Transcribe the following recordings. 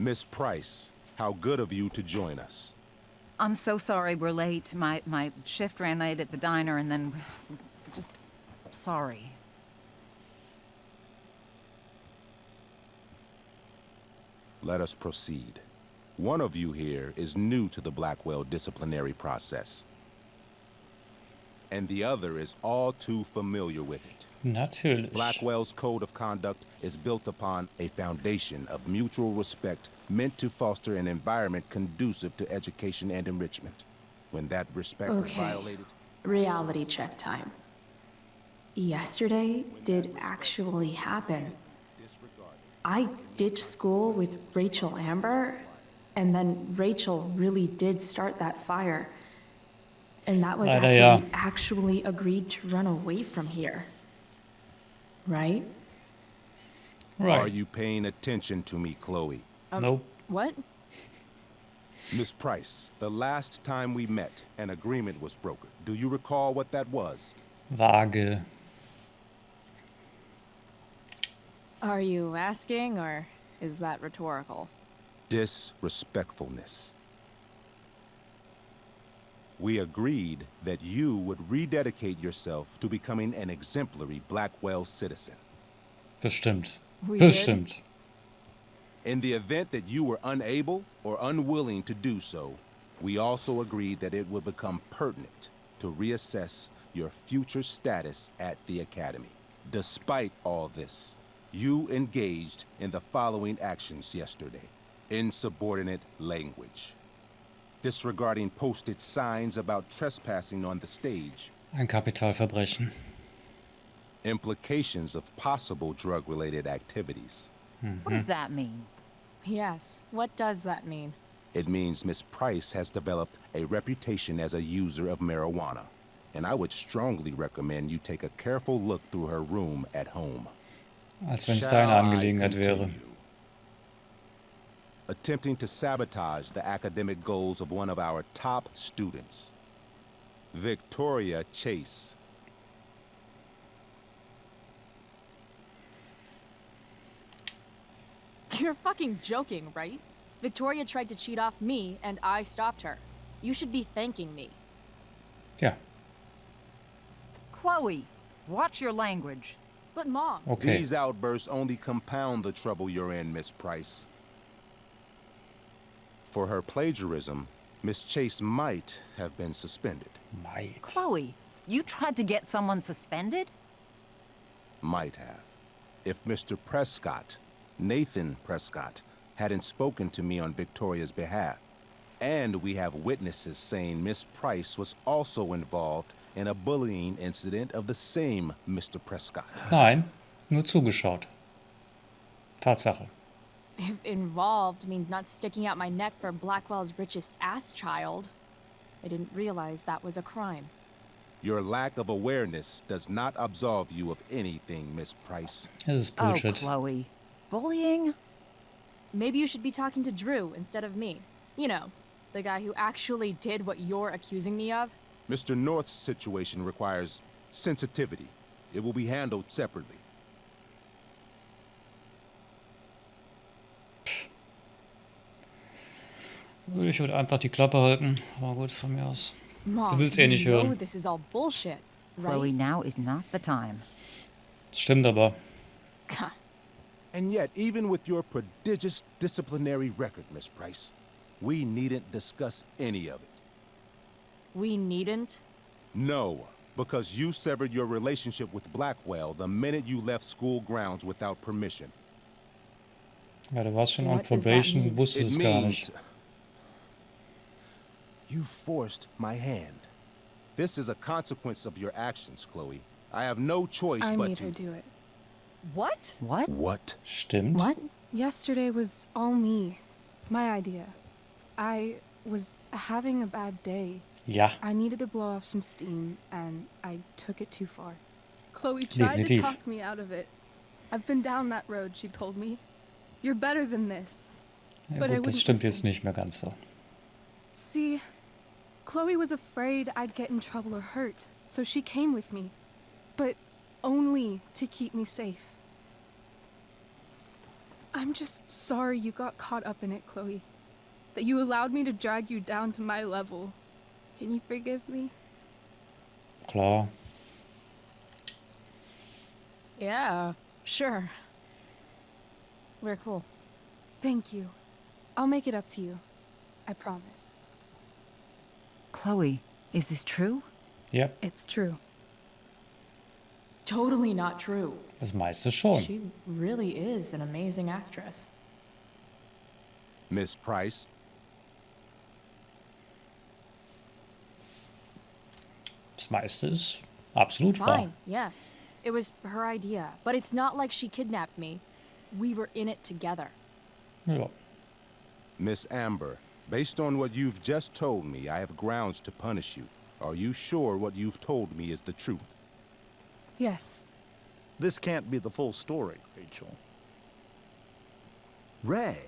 Miss Price, how good of you to join us. I'm so sorry we're late. My shift ran late at the diner and then... just... sorry. Let us proceed. One of you here is new to the Blackwell disciplinary process. And the other is all too familiar with it. Natürlich. Blackwell's code of conduct is built upon a foundation of mutual respect meant to foster an environment conducive to education and enrichment. When that respect is violated... Reality check time. Yesterday did actually happen. I ditched school with Rachel Amber, and then Rachel really did start that fire. And that was after we actually agreed to run away from here. Right? Right. Are you paying attention to me, Chloe? Nope. What? Miss Price, the last time we met, an agreement was brokered. Do you recall what that was? Vage. Are you asking, or is that rhetorical? Disrespectfulness. We agreed that you would rededicate yourself to becoming an exemplary Blackwell citizen. Bestimmt. We Bestimmt. In the event that you were unable or unwilling to do so, we also agreed that it would become pertinent to reassess your future status at the Academy. Despite all this, you engaged in the following actions yesterday. Insubordinate language. Disregarding posted signs about trespassing on the stage. Ein Kapitalverbrechen. Implications of possible drug-related activities. What does that mean? Yes, what does that mean? It means Miss Price has developed a reputation as a user of marijuana, and I would strongly recommend you take a careful look through her room at home. Als wenn es Shall deine I Angelegenheit wäre. continue? Attempting to sabotage the academic goals of one of our top students, Victoria Chase. You're fucking joking, right? Victoria tried to cheat off me, and I stopped her. You should be thanking me. Ja, Chloe, watch your language. But Mom, okay. These outbursts only compound the trouble you're in, Miss Price. For her plagiarism, Miss Chase might have been suspended. Might. Chloe, you tried to get someone suspended? Might have. If Mr. Prescott, Nathan Prescott, hadn't spoken to me on Victoria's behalf. And we have witnesses saying Miss Price was also involved in a bullying incident of the same Mr. Prescott. Nein, nur zugeschaut. Tatsache. if involved means not sticking out my neck for Blackwell's richest ass child, I didn't realize that was a crime. Your lack of awareness does not absolve you of anything, Miss Price. Das ist Oh, Bullshit. Chloe. Bullying? Maybe you should be talking to Drew instead of me. You know, the guy who actually did what you're accusing me of. Mr. North's situation requires sensitivity. It will be handled separately. Ich würde einfach die Klappe halten. Aber gut, von mir aus. Mom, Sie will's eh nicht you know hören. this is all bullshit, Chloe, right? now is not the time. Das stimmt aber. Gah. And yet, even with your prodigious disciplinary record, Miss Price, we needn't discuss any of it. We needn't. No, because you severed your relationship with Blackwell the minute you left school grounds without permission. Ja, du warst schon on What does that probation, mean? wusstest It es gar means nicht. you forced my hand. This is a consequence of your actions, Chloe. I have no choice I but made to... her do it. What? What? What? Stimmt. What? Yesterday was all me. My idea. I was having a bad day. Ja, I needed to blow off some steam, and I took it too far. Chloe tried to Definitiv. talk me out of it. I've been down that road, she told me. You're better than this. ja But I gut, das wouldn't stimmt jetzt listen. nicht mehr ganz so. See, Chloe was afraid I'd get in trouble or hurt, so she came with me. But only to keep me safe. I'm just sorry you got caught up in it, Chloe. That you allowed me to drag you down to my level. Can you forgive me? Klar. Yeah, sure. We're cool. Thank you. I'll make it up to you. I promise. Chloe, is this true? Ja, It's true. Totally not true. das meiste schon. She really is an amazing actress. Miss Price, Das meiste ist absolut wahr. Fine, yes. It was her idea, but it's not like she kidnapped me. We were in it together. Ja. Miss Amber, based on what you've just told me, I have grounds to punish you. Are you sure what you've told me is the truth? Yes. This can't be the full story, Rachel. Ray.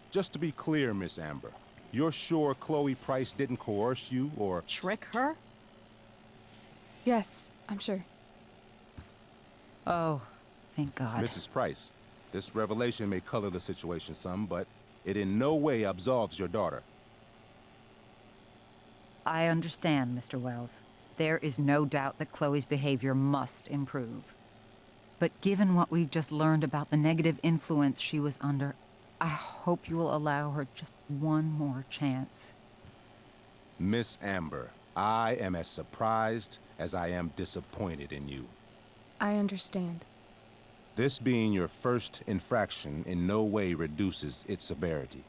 Just to be clear, Miss Amber, you're sure Chloe Price didn't coerce you or... Trick her? Yes, I'm sure. Oh, thank God. Mrs. Price, this revelation may color the situation some, but it in no way absolves your daughter. I understand, Mr. Wells. There is no doubt that Chloe's behavior must improve. But given what we've just learned about the negative influence she was under, I hope you will allow her just one more chance. Miss Amber, I am as surprised as I am disappointed in you. I understand. This being your first infraction in no way reduces its severity.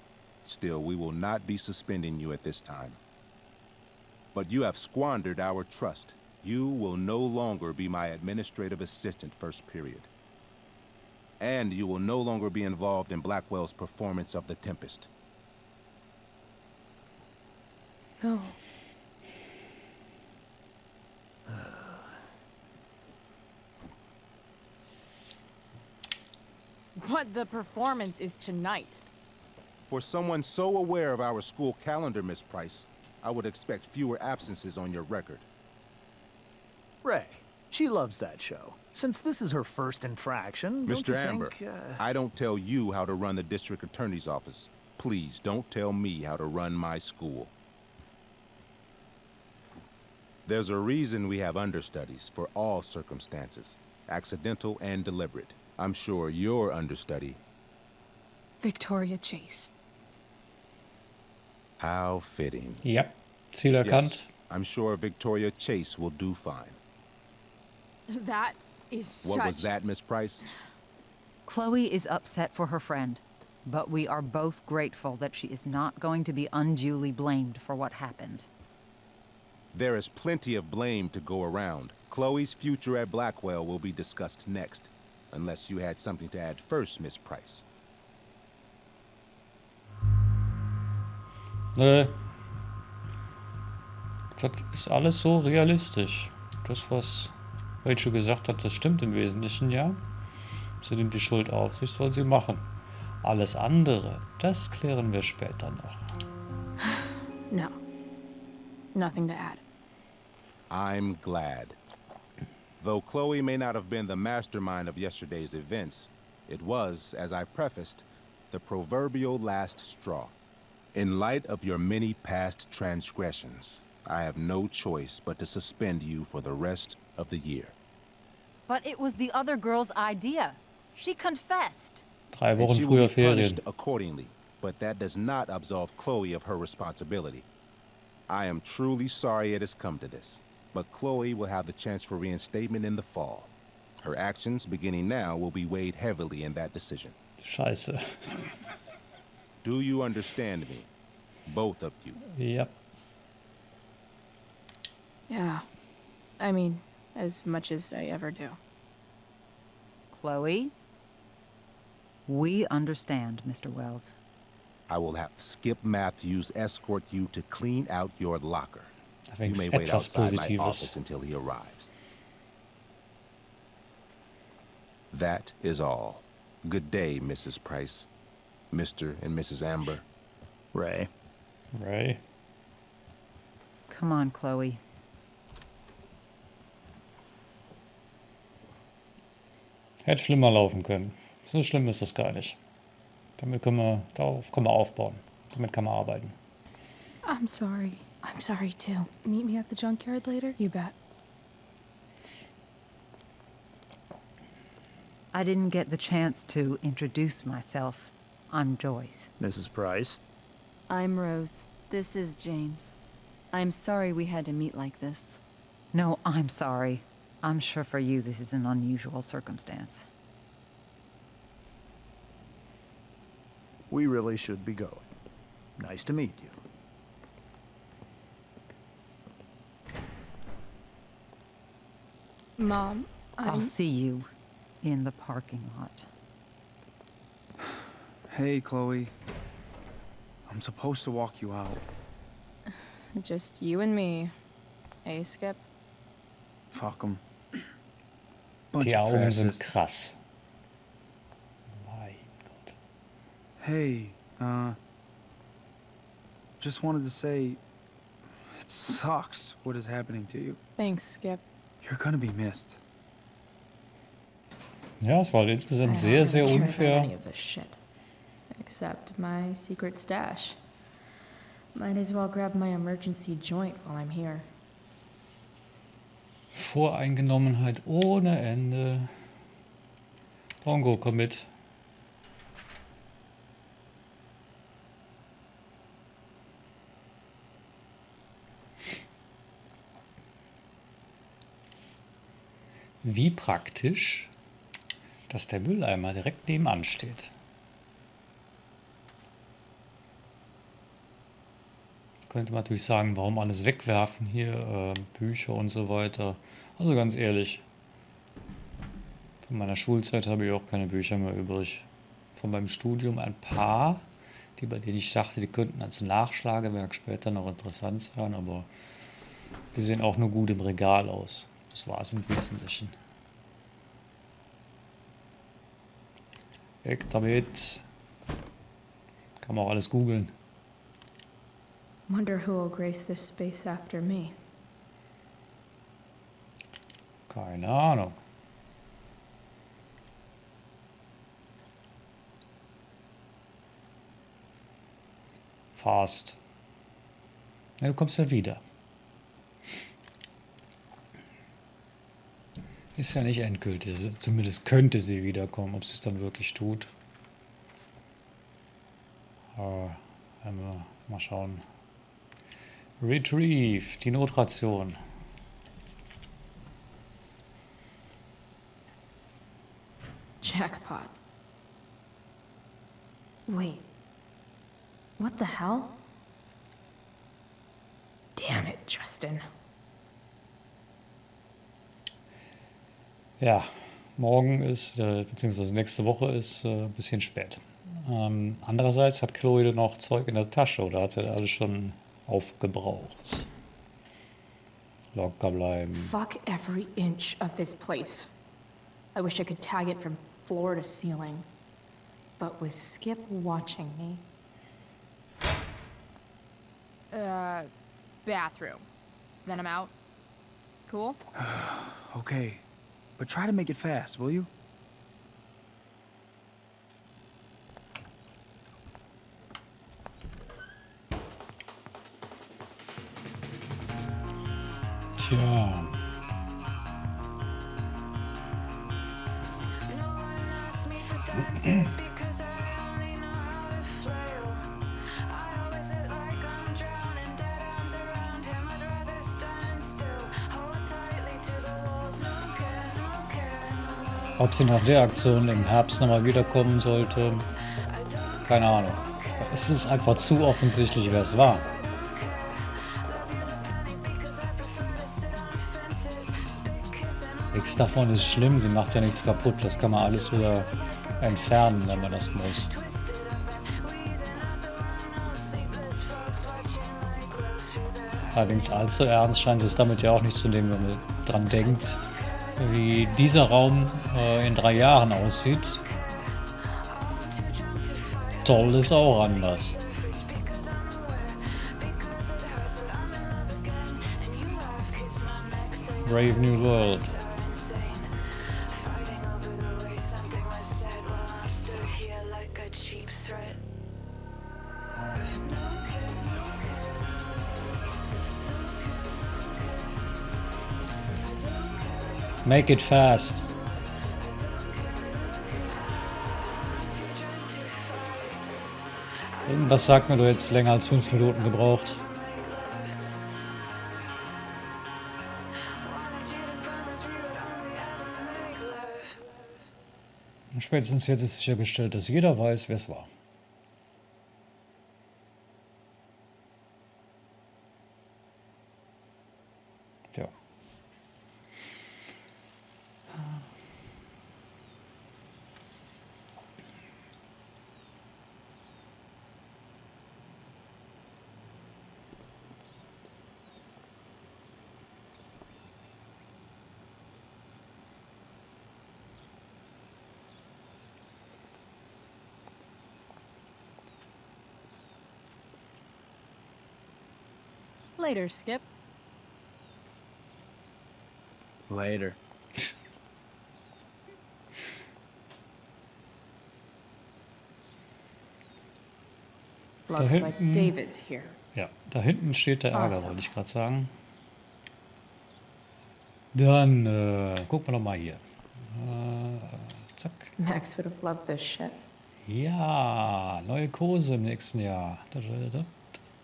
Still, we will not be suspending you at this time. But you have squandered our trust. You will no longer be my administrative assistant first period. And you will no longer be involved in Blackwell's performance of The Tempest. No. But the performance is tonight. For someone so aware of our school calendar, Miss Price, I would expect fewer absences on your record. Ray. She loves that show. Since this is her first infraction, don't Mr. you Amber, think, I don't tell you how to run the district attorney's office. Please don't tell me how to run my school. There's a reason we have understudies for all circumstances, accidental and deliberate. I'm sure your understudy. Victoria Chase. How fitting. Ja, Ziel erkannt. Yes, I'm sure Victoria Chase will do fine. That is What such... was that, Miss Price? Chloe is upset for her friend, but we are both grateful that she is not going to be unduly blamed for what happened. There is plenty of blame to go around. Chloe's future at Blackwell will be discussed next. Unless you had something to add first, Miss Price. Nö. Das ist alles so realistisch. Das, was Rachel gesagt hat, das stimmt im Wesentlichen, ja. Sie nimmt die Schuld auf sich, soll sie machen. Alles andere, das klären wir später noch. No. Nothing to add. I'm glad. Though Chloe may not have been the mastermind of yesterday's events, it was, as I prefaced, the proverbial last straw. In light of your many past transgressions, I have no choice but to suspend you for the rest of the year. But it was the other girl's idea. She confessed. 3 And Wochen she will früher be Ferien. punished accordingly, but that does not absolve Chloe of her responsibility. I am truly sorry it has come to this, but Chloe will have the chance for reinstatement in the fall. Her actions, beginning now, will be weighed heavily in that decision. Scheiße. Do you understand me? Both of you. Ja. Yeah. I mean, as much as I ever do. Chloe? We understand, Mr. Wells. I will have Skip Matthews escort you to clean out your locker. You Wenigstens may wait etwas outside my office Positives. until he arrives. That is all. Good day, Mrs. Price. Mr. and Mrs. Amber. Ray. Ray. Come on, Chloe. Hätte schlimmer laufen können. So schlimm ist das gar nicht. Darauf können wir aufbauen. Damit kann man arbeiten. I'm sorry. I'm sorry too. Meet me at the junkyard later? You bet. I didn't get the chance to introduce myself. I'm Joyce. Mrs. Price. I'm Rose. This is James. I'm sorry we had to meet like this. No, I'm sorry. I'm sure for you this is an unusual circumstance. We really should be going. Nice to meet you. Mom, I'll see you in the parking lot. Hey, Chloe. I'm supposed to walk you out. Just you and me. Hey, Skip. Fuck 'em. Die Augen sind fascists. krass. Mein Gott. Hey, just wanted to say, it sucks what is happening to you. Thanks, Skip. You're gonna be missed. Ja, es war I insgesamt don't sehr, sehr really care about any unfair. of this shit. Except my secret stash. Might as well grab my emergency joint while I'm here. Voreingenommenheit ohne Ende. Bongo, komm mit. Wie praktisch, dass der Mülleimer direkt nebenan steht. Jetzt könnte man natürlich sagen, warum alles wegwerfen hier, Bücher und so weiter. Also ganz ehrlich, von meiner Schulzeit habe ich auch keine Bücher mehr übrig. Von meinem Studium ein paar, bei denen ich dachte, die könnten als Nachschlagewerk später noch interessant sein, aber die sehen auch nur gut im Regal aus. Das war es im Wesentlichen. Weg damit. Kann man auch alles googeln. Wonder who will grace this space after me. Keine Ahnung. Fast. Ja, du kommst ja wieder. Ist ja nicht endgültig. Zumindest könnte sie wiederkommen. Ob sie es dann wirklich tut. Mal schauen. Retrieve, die Notration. Jackpot. Wait. What the hell? Damn it, Justin. Ja, morgen ist, beziehungsweise nächste Woche ist ein bisschen spät. Andererseits hat Chloe noch Zeug in der Tasche oder hat sie alles schon aufgebraucht? Locker bleiben. Fuck every inch of this place. I wish I could tag it from floor to ceiling. But with Skip watching me. Bathroom. Then I'm out. Cool? Okay, but try to make it fast, will you? Tja. Ob sie nach der Aktion im Herbst nochmal wiederkommen sollte, keine Ahnung. Es ist einfach zu offensichtlich, wer es war. Nichts davon ist schlimm, sie macht ja nichts kaputt. Das kann man alles wieder entfernen, wenn man das muss. Allerdings allzu ernst scheint es damit ja auch nicht zu nehmen, wenn man dran denkt, wie dieser Raum in 3 Jahren aussieht. Toll ist auch anders. Brave New World. Make it fast. Irgendwas sagt mir, du hättest länger als 5 Minuten gebraucht. Und spätestens jetzt ist sichergestellt, dass jeder weiß, wer es war. Ja. Later, Skip. Later. Looks like hinten- David's here. Ja, da hinten steht der Ärger, Awesome. wollte ich gerade sagen. Dann gucken wir doch mal hier. Zack. Max would have loved this shit. Ja, neue Kurse im nächsten Jahr.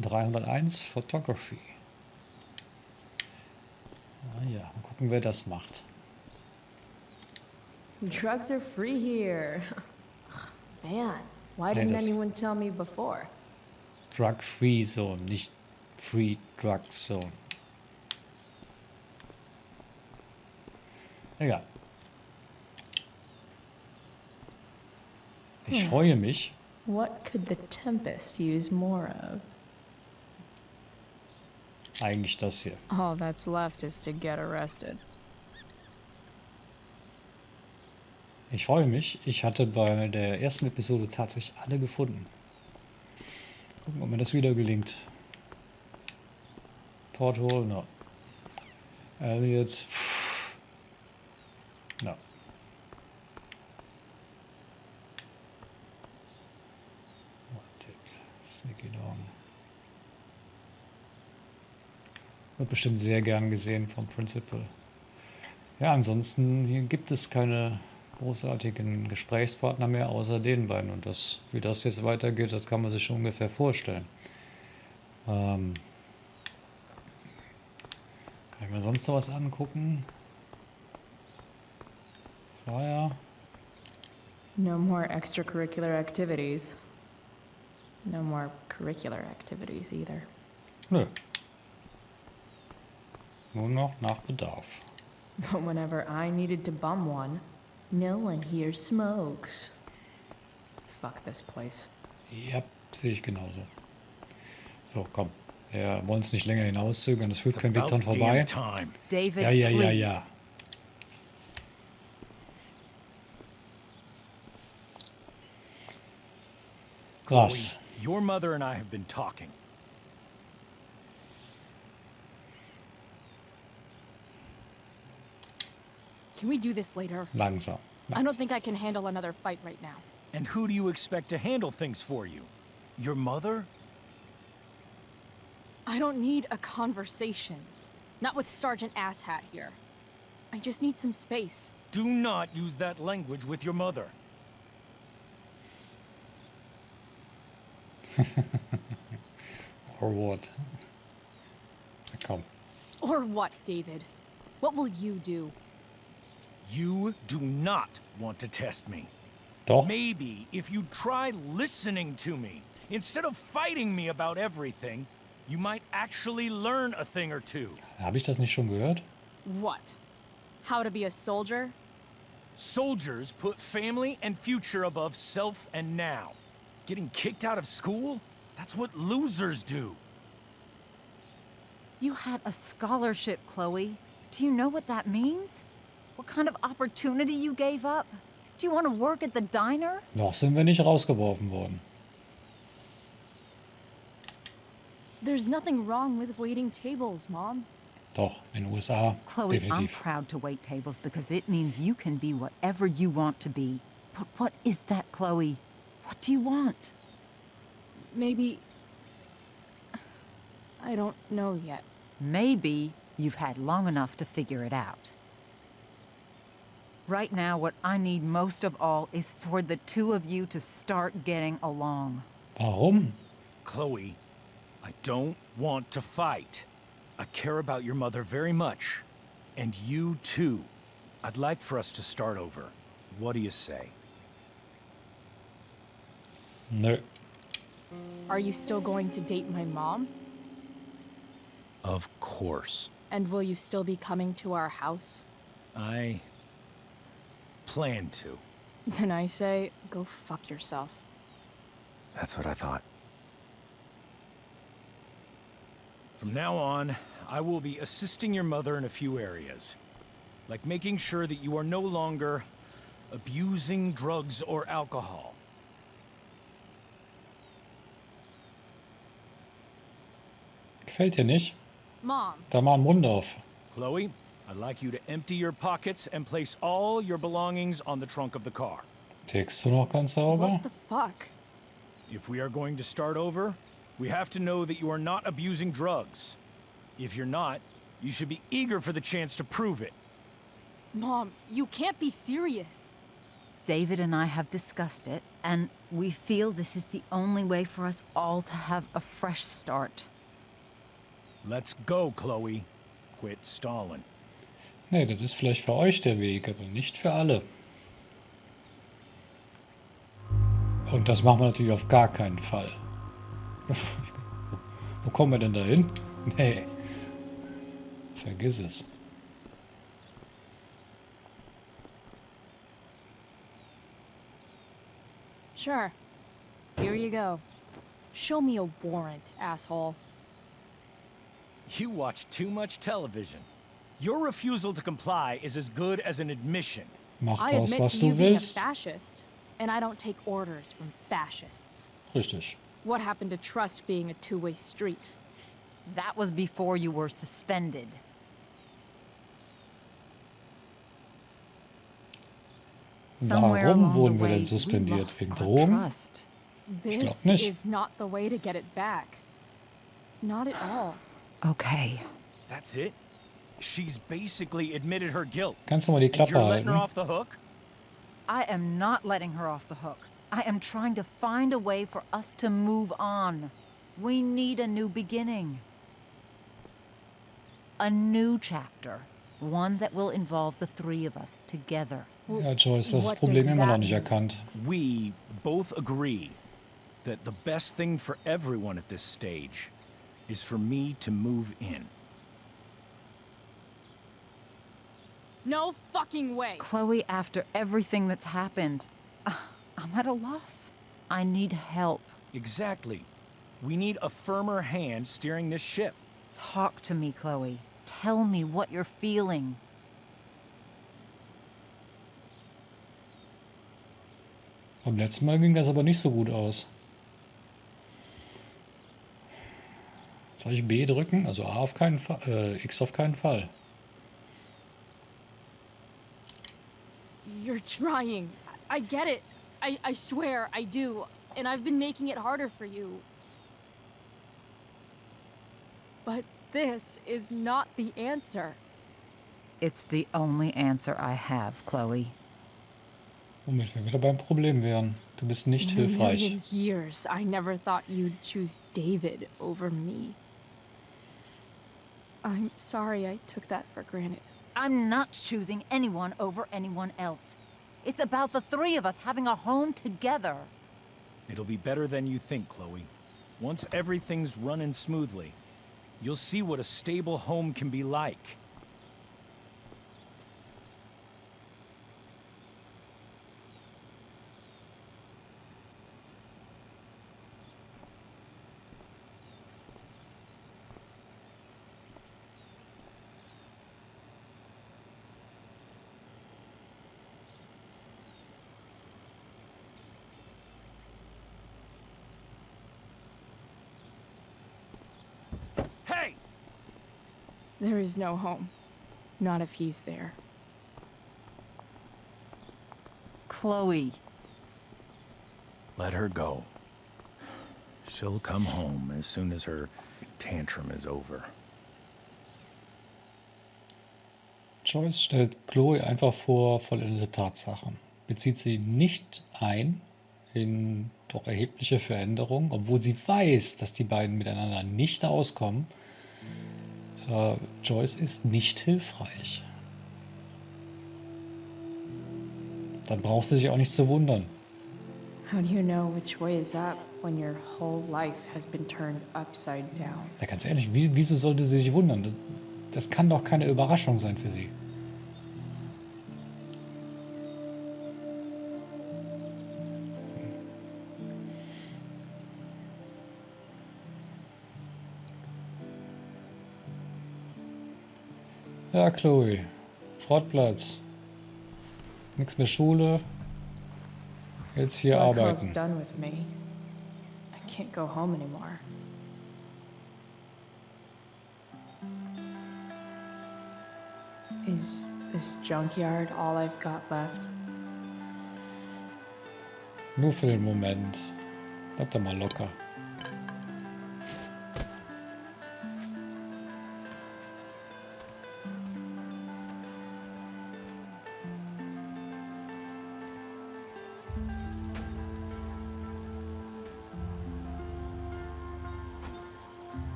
301 Photography. Ah ja, mal gucken, wer das macht. Drugs are free here. Man, why Nee, didn't das- anyone tell me before? Drug-Free Zone, nicht Free Drug Zone. Egal. Ich freue mich. What could the Tempest use more of? Eigentlich das hier. All that's left is to get arrested. Ich freue mich. Ich hatte bei der ersten Episode tatsächlich alle gefunden. Gucken, ob mir das wieder gelingt. Porthole, no. Elliot, no. Sneaky Dog. Wird bestimmt sehr gern gesehen vom Principal. Ja, ansonsten hier gibt es keine großartigen Gesprächspartner mehr außer den beiden. Und das, wie das jetzt weitergeht, das kann man sich schon ungefähr vorstellen. Kann ich mir sonst noch was angucken? Flyer. No more extracurricular activities. No more curricular activities either. Nö. Nur noch nach Bedarf. But whenever I needed to bum one, no one here smokes. Fuck this place. Ja, sehe ich genauso. So, komm. Wir wollen es nicht länger hinauszögern. Es führt kein Weg dran vorbei. David, Ja, please. ja. Krass. Your mother and I have been talking. Can we do this later? Langsam. I don't think I can handle another fight right now. And who do you expect to handle things for you? Your mother? I don't need a conversation. Not with Sergeant Asshat here. I just need some space. Do not use that language with your mother. Or what? Komm. Or what, David? What will you do? You do not want to test me. Doch. Maybe if you try listening to me, instead of fighting me about everything, you might actually learn a thing or two. Habe ich das nicht schon gehört? What? How to be a soldier? Soldiers put family and future above self and now. Getting kicked out of school? That's what losers do. You had a scholarship, Chloe. Do you know what that means? What kind of opportunity you gave up? Do you want to work at the diner? Noch sind wir nicht rausgeworfen worden. There's nothing wrong with waiting tables, Mom. Doch, in den USA Chloe, I'm definitiv. proud to wait tables because it means you can be whatever you want to be. But what is that, Chloe? What do you want? Maybe... I don't know yet. Maybe you've had long enough to figure it out. Right now, what I need most of all is for the two of you to start getting along. Warum? Chloe, I don't want to fight. I care about your mother very much. And you too. I'd like for us to start over. What do you say? Nö. Are you still going to date my mom? Of course. And will you still be coming to our house? I plan to. Then I say, go fuck yourself. That's what I thought. From now on, I will be assisting your mother in a few areas. Like making sure that you are no longer abusing drugs or alcohol. Gefällt dir nicht? Mom, Da mal einen Mund auf. Chloe, I'd like you to empty your pockets and place all your belongings on the trunk of the car. Tickst du noch ganz sauber? what the fuck? If we are going to start over, we have to know that you are not abusing drugs. If you're not, you should be eager for the chance to prove it. Mom, you can't be serious. David and I have discussed it, and we feel this is the only way for us all to have a fresh start. Let's go, Chloe. Quit stalling. Nee, das ist vielleicht für euch der Weg, aber nicht für alle. Und das machen wir natürlich auf gar keinen Fall. Wo kommen wir denn da hin? Nee. Vergiss es. Sure. Here you go. Show me a warrant, asshole. You watch too much television. Your refusal to comply is as good as an admission. Mach I das, admit was to du you being a willst. fascist, and I don't take orders from fascists. Richtig. What happened to trust being a two-way street? That was before you were suspended. Somewhere Warum along the wurden wir way, denn we suspendiert? lost Wegen our Drogen? trust. This nicht. is not the way to get it back. Not at all. Okay. That's it? She's basically admitted her guilt. Kannst du mal die And Klappe you're letting her halten? off the hook? I am not letting her off the hook. I am trying to find a way for us to move on. We need a new beginning. A new chapter. One that will involve the three of us together. Ja, Joyce, du hast das What Problem does immer noch that nicht mean? erkannt. We both agree that the best thing for everyone at this stage is for me to move in. No fucking way. Chloe, after everything that's happened, I'm at a loss. I need help. Exactly. We need a firmer hand steering this ship. Talk to me, Chloe. Tell me what you're feeling. Beim letzten Mal ging das aber nicht so gut aus. Soll ich B drücken? Also A auf keinen Fall, X auf keinen Fall. You're trying. I get it. I swear I do. And I've been making it harder for you. But this is not the answer. It's the only answer I have, Chloe. Womit wir wieder beim Problem wären. Du bist nicht In a hilfreich. million years, I never thought you'd choose David over me. I'm sorry I took that for granted. I'm not choosing anyone over anyone else. It's about the three of us having a home together. It'll be better than you think, Chloe. Once everything's running smoothly, you'll see what a stable home can be like. Hey! There is no home. Not if he's there. Chloe. Let her go. She'll come home as soon as her tantrum is over. Joyce stellt Chloe einfach vor vollendete Tatsachen, bezieht sie nicht ein in doch erhebliche Veränderungen, obwohl sie weiß, dass die beiden miteinander nicht auskommen. Joyce ist nicht hilfreich. Dann braucht sie sich auch nicht zu wundern. How do you know which way is up when your whole life has been turned upside down? Ja, ganz ehrlich, wieso sollte sie sich wundern? Das kann doch keine Überraschung sein für sie. Ja, Chloe. Schrottplatz. Nix mehr Schule. Jetzt hier Black Hall's arbeiten. done with me. I can't go home anymore. Is this junkyard all I've got left? Nur für den Moment. Bleibt doch mal locker.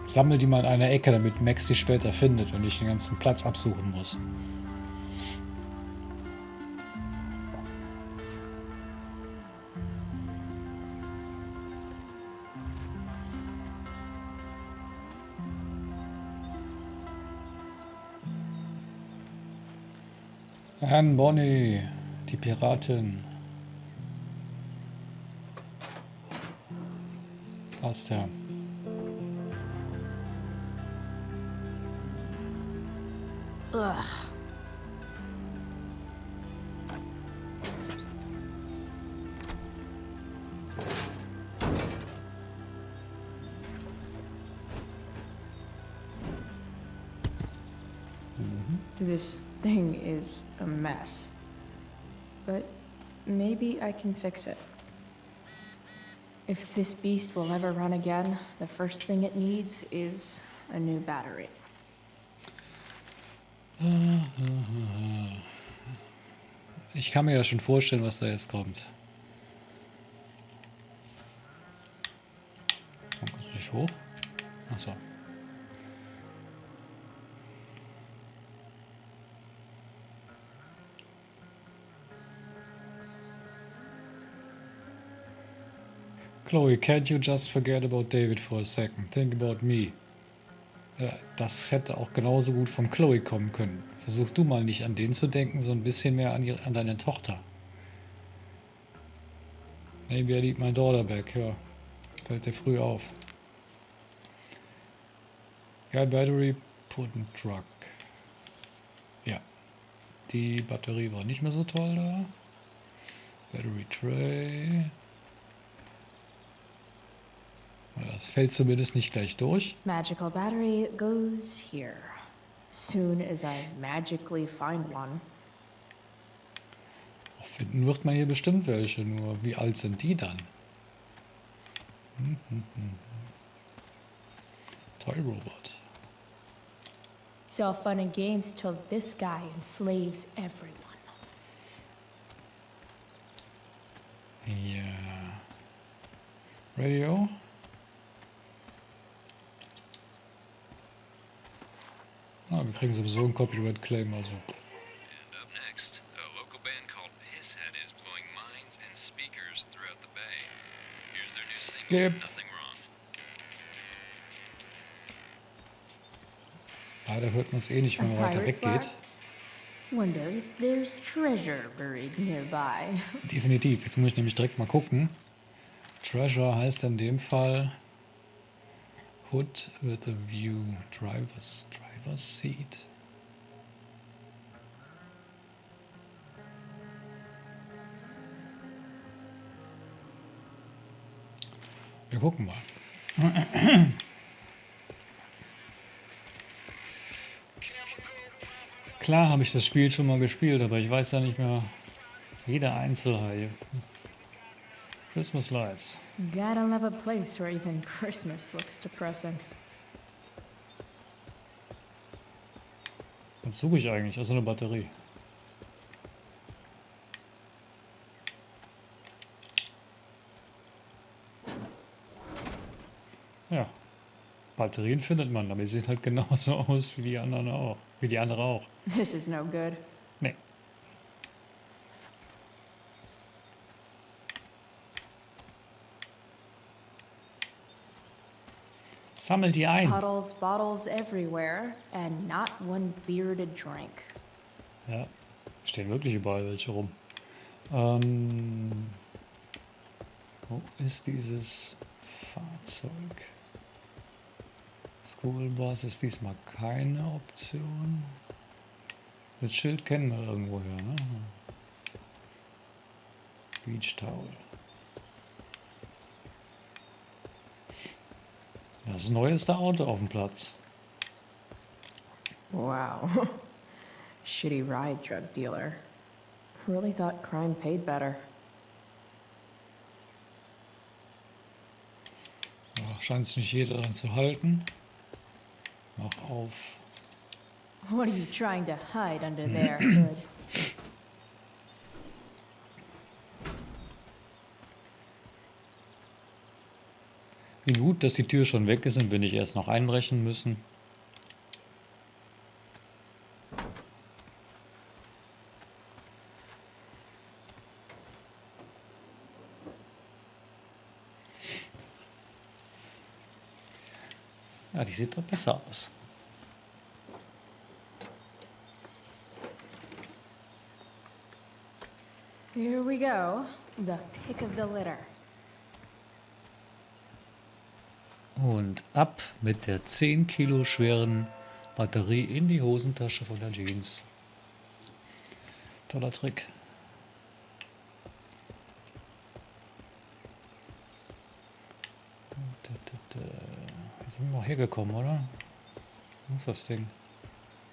Sammel die mal in einer Ecke, damit Max sie später findet und nicht den ganzen Platz absuchen muss. Anne Bonny, die Piratin. Passt ja. Ugh. This thing is a mess. But maybe I can fix it. If this beast will ever run again, the first thing it needs is a new battery. Ich kann mir ja schon vorstellen, was da jetzt kommt. Kommst du nicht hoch? Achso. Chloe, can't you just forget about David for a second? Think about me. Das hätte auch genauso gut von Chloe kommen können. Versuch du mal nicht an den zu denken, sondern ein bisschen mehr an deine Tochter. Maybe I need my daughter back. Ja, fällt dir früh auf. Ja, Battery, put in truck. Ja, die Batterie war nicht mehr so toll da. Battery tray. Das fällt zumindest nicht gleich durch. Magical battery goes here. Soon as I magically find one. Finden wird man hier bestimmt welche, nur wie alt sind die dann? Toy Robot. It's all fun and games till this guy enslaves everyone. Ja. Radio. Ah, wir kriegen sowieso ein Copyright-Claim, also. And up next, a local band called Pisshead is blowing minds and speakers throughout the bay. Here's their new single, Skip. Nothing Wrong. Leider hört man es eh nicht, wenn man weiter weggeht. Wonder if there's treasure buried nearby. Definitiv. Jetzt muss ich nämlich direkt mal gucken. Treasure heißt in dem Fall Hood with a view, driver's seat. Wir gucken mal. Klar habe ich das Spiel schon mal gespielt, aber ich weiß ja nicht mehr jede Einzelheit. Christmas Lights. Gotta love a place where even Christmas looks depressing. Was suche ich eigentlich? Also eine Batterie. Ja. Batterien findet man, aber die sehen halt genauso aus wie die anderen auch. Wie die andere auch. This is no good. Nee. Sammel die ein. Puddles, bottles everywhere, and not one bearded drink. Ja, stehen wirklich überall welche rum. Wo ist dieses Fahrzeug? Schoolbus ist diesmal keine Option. Das Schild kennen wir irgendwoher, ne? Beach Towel. Das neueste Auto auf dem Platz. Wow. Shitty ride, drug dealer. Really thought crime paid better. Ja, scheint sich nicht jeder daran zu halten. Mach auf. What are you trying to hide under there, Hood? Wie gut, dass die Tür schon weg ist und wir nicht erst noch einbrechen müssen. Ja, die sieht doch besser aus. Here we go. The pick of the litter. Und ab mit der 10 Kilo schweren Batterie in die Hosentasche von der Jeans. Toller Trick. Jetzt sind wir mal hergekommen, oder? Wo ist das Ding?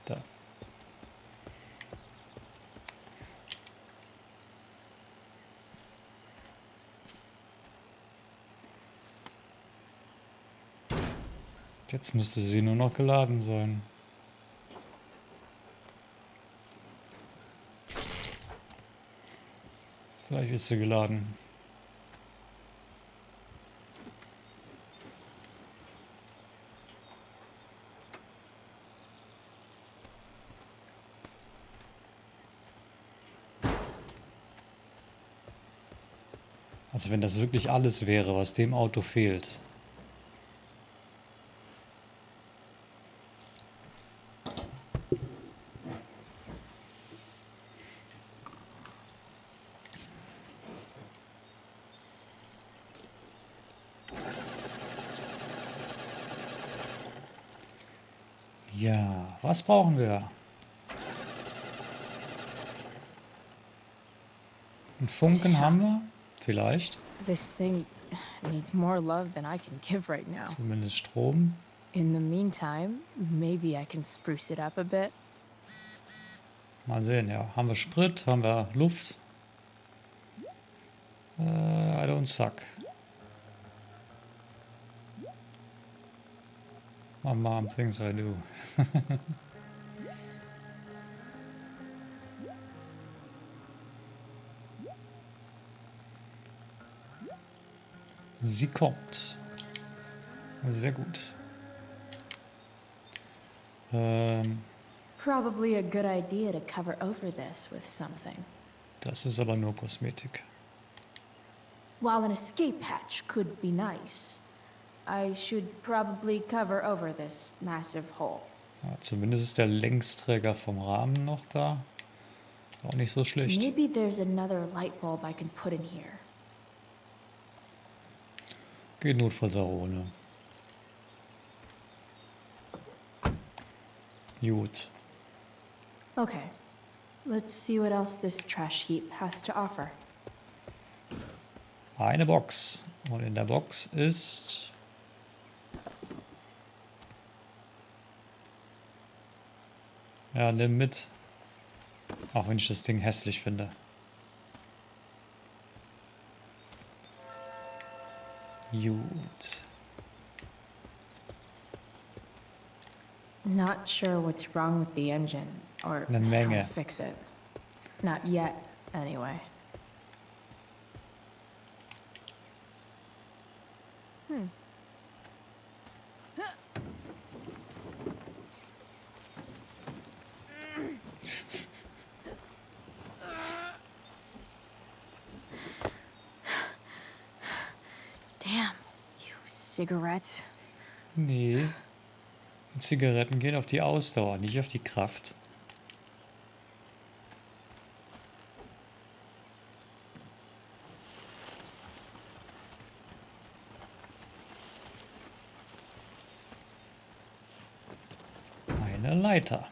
Da. Jetzt müsste sie nur noch geladen sein. Vielleicht ist sie geladen. Also wenn das wirklich alles wäre, was dem Auto fehlt. Ja, was brauchen wir? Einen Funken haben wir? Vielleicht. This thing needs more love than I can give right now. Zumindest Strom. In the meantime, maybe I can spruce it up a bit. Mal sehen, ja. Haben wir Sprit? Haben wir Luft? I don't suck. My mom thinks I do. Sie kommt. Sehr gut. Probably a good idea to cover over this with something. Das ist aber nur Kosmetik. While an escape hatch could be nice, I should probably cover over this massive hole. Ja, zumindest ist der Längsträger vom Rahmen noch da. Auch nicht so schlecht. Maybe there's another light bulb I can put in here. Geht notfalls auch ohne. Gut. Okay, let's see what else this trash heap has to offer. Eine Box. Und in der Box ist... Ja, nimm mit. Auch wenn ich das Ding hässlich finde. Gut. Not sure what's wrong with the engine or Eine how Menge. to fix it. Not yet, anyway. Damn, you cigarettes. Nee. Die Zigaretten gehen auf die Ausdauer, nicht auf die Kraft. Eine Leiter.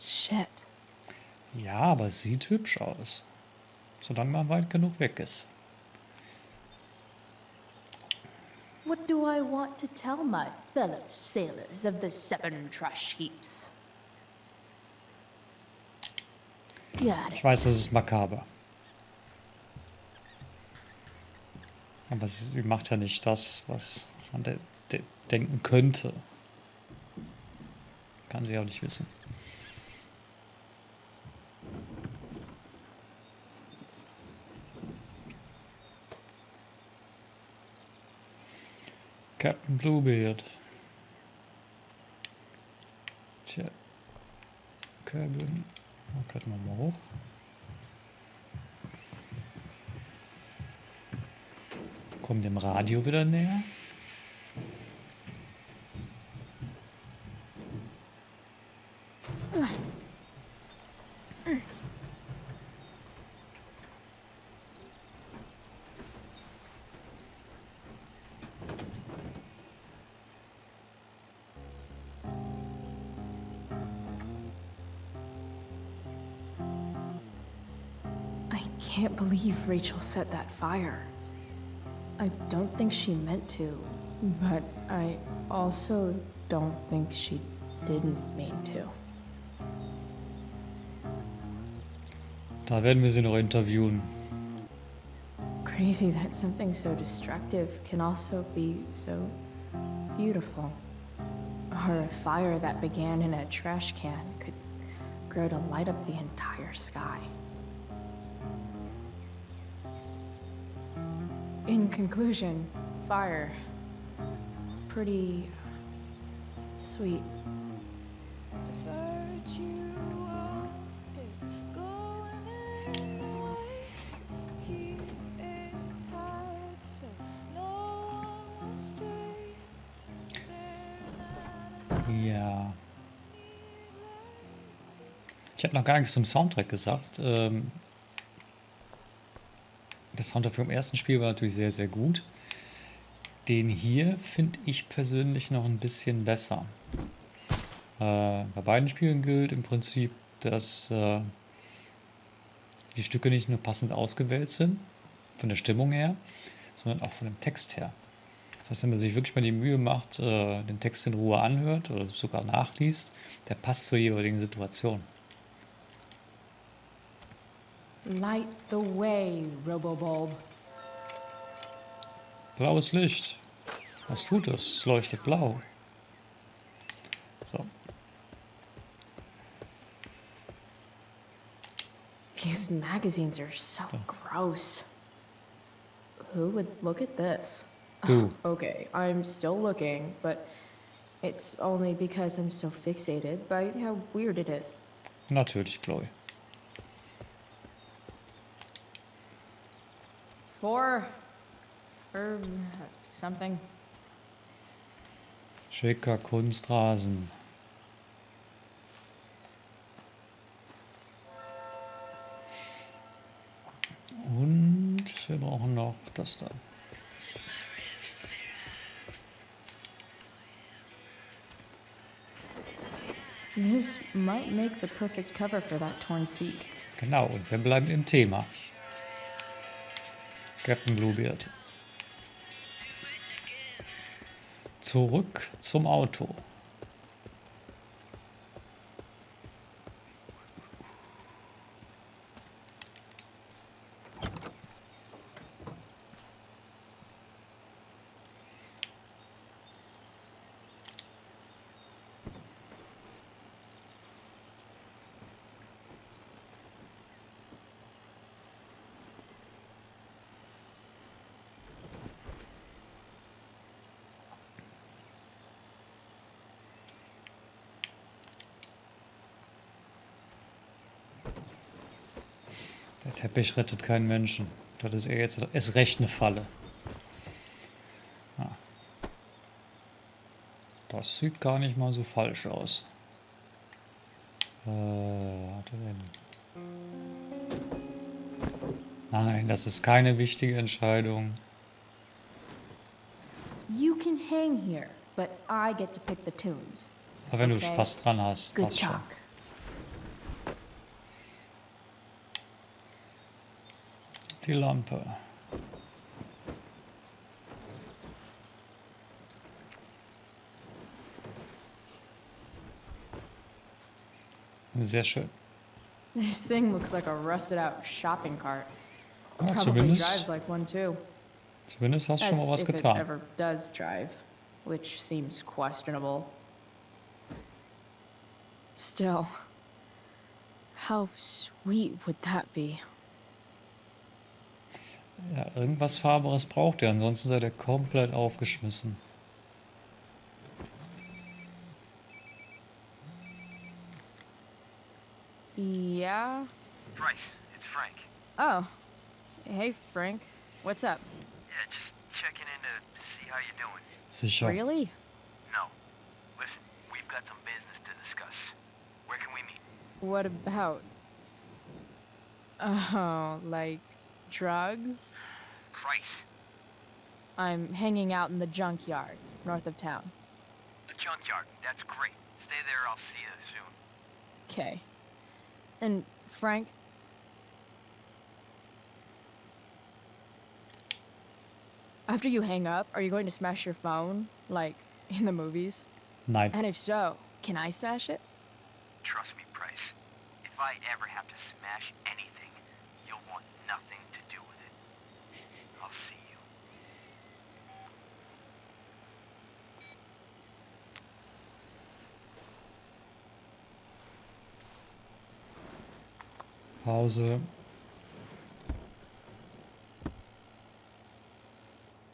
Shit. Ja, aber es sieht hübsch aus. Solange man weit genug weg ist. What do I want to tell my fellow sailors of the 7 trash heaps? Got Ich it. weiß, das ist makaber. Aber sie macht ja nicht das, was man denken könnte. Kann sie auch nicht wissen. Captain Bluebeard. Tja. Cabin. Klettern wir mal hoch. Kommen dem Radio wieder näher. I can't believe Rachel set that fire. I don't think she meant to, but I also don't think she didn't mean to. Da werden wir sie noch interviewen. Crazy that something so destructive can also be so beautiful. Or a fire that began in a trash can could grow to light up the entire sky. In conclusion, fire. Pretty sweet. Ja. Ich habe noch gar nichts zum Soundtrack gesagt. Der Soundtrack vom ersten Spiel war natürlich sehr, sehr gut. Den hier finde ich persönlich noch ein bisschen besser. Bei beiden Spielen gilt im Prinzip, dass die Stücke nicht nur passend ausgewählt sind, von der Stimmung her, sondern auch von dem Text her. Das heißt, wenn man sich wirklich mal die Mühe macht, den Text in Ruhe anhört oder sogar nachliest, der passt zur jeweiligen Situation. Light the way, Robobulb. Blaues Licht. Was tut es? Es leuchtet blau. So. These magazines are so gross. Who would look at this? Du. Okay, I'm still looking, but it's only because I'm so fixated by how weird it is. Natürlich, Chloe. Or something. Schicker Kunstrasen. Und wir brauchen noch das da. This might make the perfect cover for that torn seat. Genau, und wir bleiben im Thema. Captain Bluebeard. Zurück zum Auto. Der Teppich rettet keinen Menschen. Das ist eher jetzt erst recht eine Falle. Ja. Das sieht gar nicht mal so falsch aus. Warte denn. Nein, das ist keine wichtige Entscheidung. You can hang here, but I get to pick the tunes. Aber wenn du Okay. Spaß dran hast, Good passt schon. talk. Die Lampe. Sehr schön. This thing looks like a rusted out shopping cart. Ja, Probably drives like one too. zumindest hast du schon mal was If it getan. ever does drive, which seems questionable. Still, how sweet would that be? Ja, irgendwas Fahrbares braucht er, ansonsten seid ihr komplett aufgeschmissen. Yeah? Bryce, it's Frank. Oh. Hey, Frank. What's up? Yeah, just checking in to see how you're doing. Sicher. Really? No. Listen, we've got some business to discuss. Where can we meet? What about? Oh, like drugs? Bryce, I'm hanging out in the junkyard, north of town. the junkyard. That's great. Stay there, I'll see you soon. Okay. And Frank? After you hang up, are you going to smash your phone? Like in the movies? Nein. And if so, can I smash it? Trust me, Bryce. If I ever have to smash anything, you'll want nothing to do with it. I'll see you. Pause.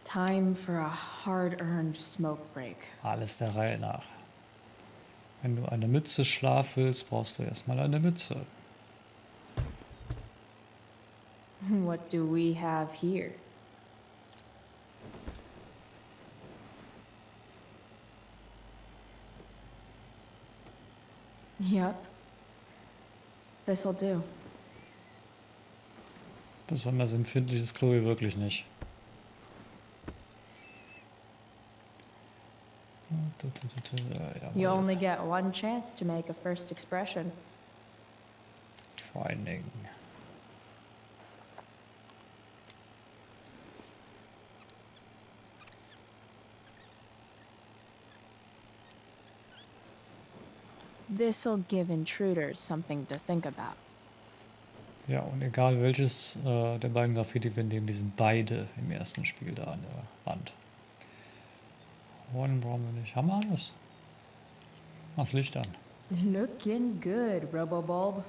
Time for a hard-earned smoke break. Alles der Reihe nach. Wenn du eine Mütze Schlaf willst, brauchst du erstmal eine Mütze. What do we have here? Yep. This'll do. Besonders empfindlich ist Chloe wirklich nicht. You Jawohl. only get one chance to make a first expression. Vor allen Dingen. This'll give intruders something to think about. Ja, und egal welches der beiden Graffiti wir nehmen, die sind beide im ersten Spiel da an der Wand. Wollen brauchen wir nicht. Haben wir alles? Mach das Licht an. Looking good, Robobulb.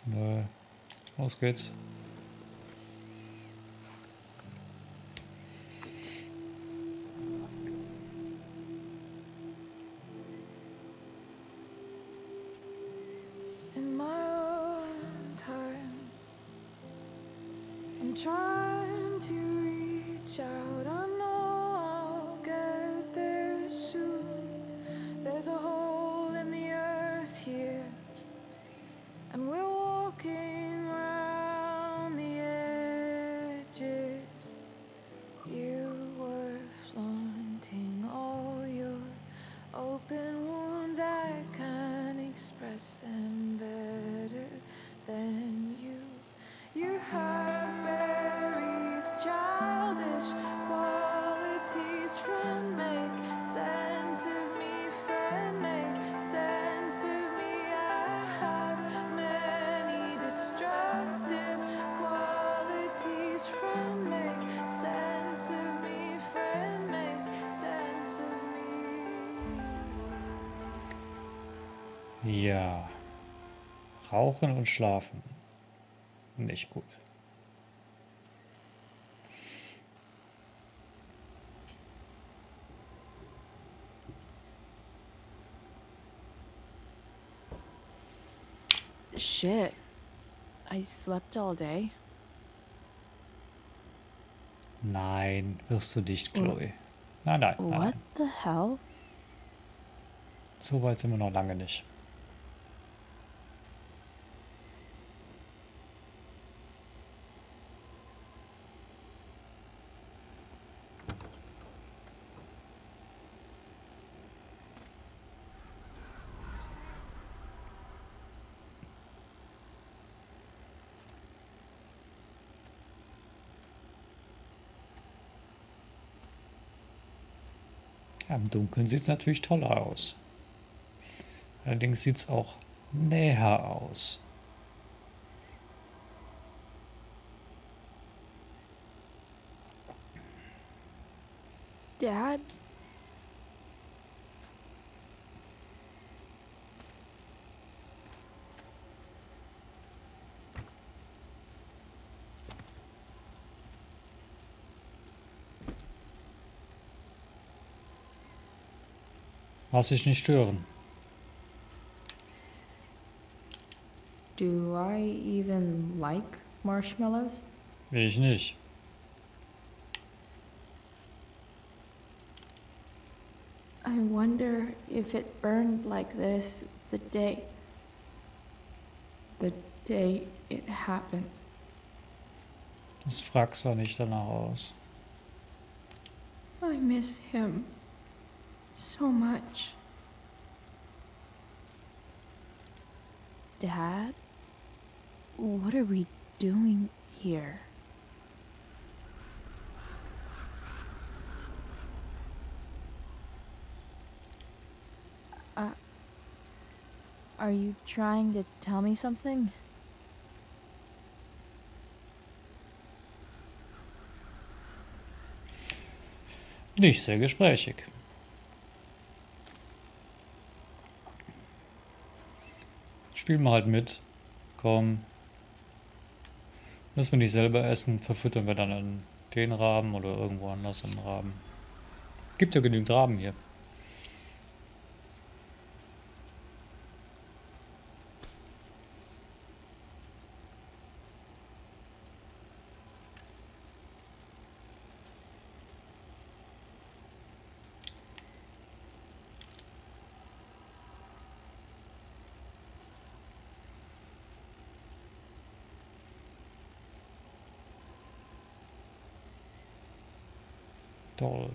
Nö. Los geht's. In my own time, I'm trying to reach out. I know I'll get there soon. There's a hole in the earth here, and we're walking around the edges. You were flaunting all your open wounds. I can't express them better. Ja. Rauchen und schlafen. Nicht gut. Shit. I slept all day. Nein, wirst du nicht, Chloe. Nein, nein, nein, What nein. the hell? So weit sind wir noch lange nicht. Ja, im Dunkeln sieht es natürlich toller aus. Allerdings sieht es auch näher aus. Dad? Lass dich nicht stören. Do I even like marshmallows? Ich nicht. I wonder if it burned like this the day it happened. Das fragt sah nicht danach aus. I miss him so much. Dad? What are we doing here? Are you trying to tell me something? Nicht sehr gesprächig. Spiel mal halt mit. Komm. Müssen wir nicht selber essen, verfüttern wir dann in den Raben oder irgendwo anders einen Raben. Gibt ja genügend Raben hier. Toll.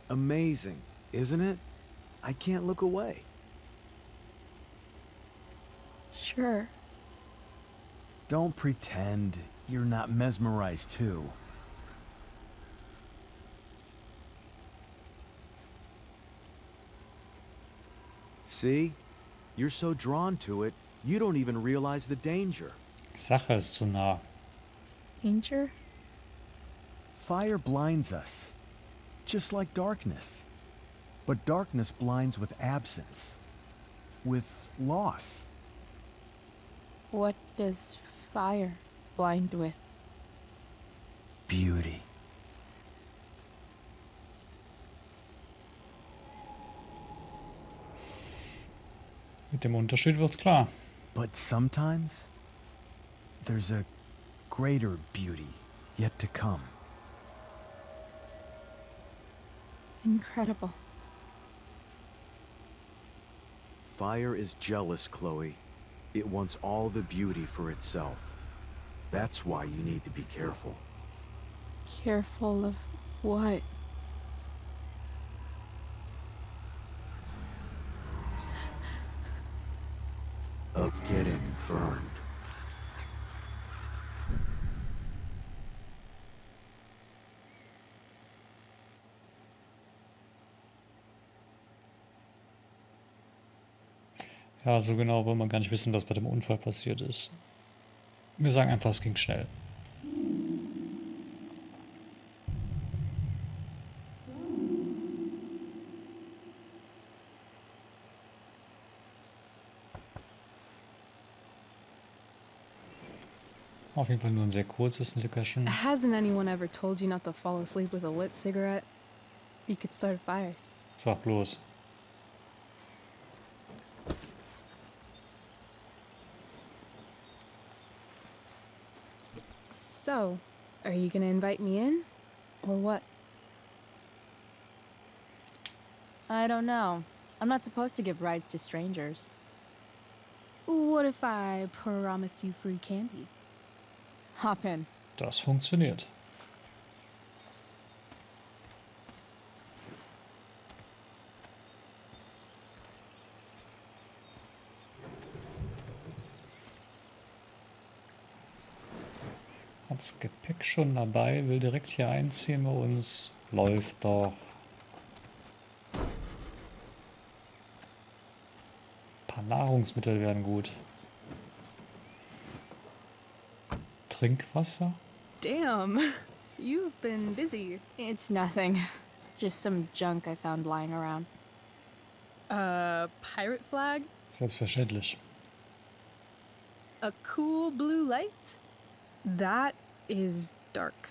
Amazing, isn't it? I can't look away. Sure. Don't pretend you're not mesmerized too. See? You're so drawn to it, you don't even realize the danger. Sache ist zu nah. Danger? Fire blinds us, just like darkness. But darkness blinds with absence, with loss. What does fire blind with? Beauty. Mit dem Unterschied wird's klar. But sometimes, there's a greater beauty yet to come. Incredible. Fire is jealous, Chloe. It wants all the beauty for itself. That's why you need to be careful. Careful of what? Of getting burned. Ja, so genau will man gar nicht wissen, was bei dem Unfall passiert ist. Wir sagen einfach, es ging schnell. Auf jeden Fall nur ein sehr kurzes Nickerchen. Hasn't anyone ever told you not to fall asleep with a lit cigarette? You could start a fire. Sag bloß. So, are you gonna invite me in? Or what? I don't know. I'm not supposed to give rides to strangers. What if I promise you free candy? Hop in. Das funktioniert. Hat's Gepäck schon dabei, will direkt hier einziehen bei uns. Läuft doch. Ein paar Nahrungsmittel wären gut. Trinkwasser? Damn, you've been busy. It's nothing. Just some junk I found lying around. Pirate flag? Selbstverständlich. A cool blue light? That is dark.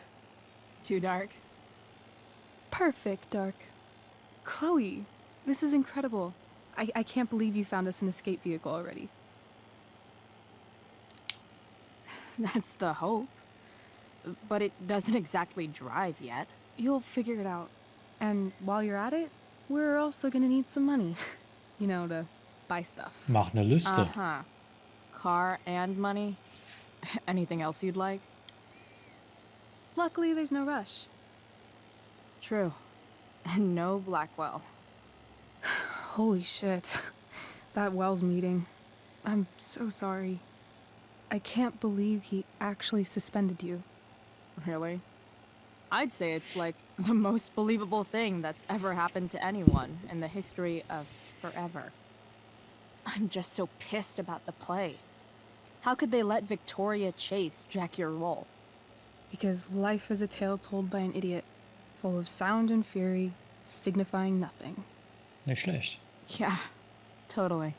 Too dark? Perfect dark. Chloe, this is incredible. I can't believe you found us an escape vehicle already. That's the hope. But it doesn't exactly drive yet. You'll figure it out. And while you're at it, we're also gonna need some money. You know, to buy stuff. Mach eine Liste. Uh-huh. Car and money? Anything else you'd like? Luckily, there's no rush. True. And no Blackwell. Holy shit. That Wells meeting. I'm so sorry. I can't believe he actually suspended you. Really? I'd say it's like the most believable thing that's ever happened to anyone in the history of forever. I'm just so pissed about the play. How could they let Victoria Chase jack your role? Because life is a tale told by an idiot, full of sound and fury, signifying nothing. Nicht schlecht. Yeah, totally.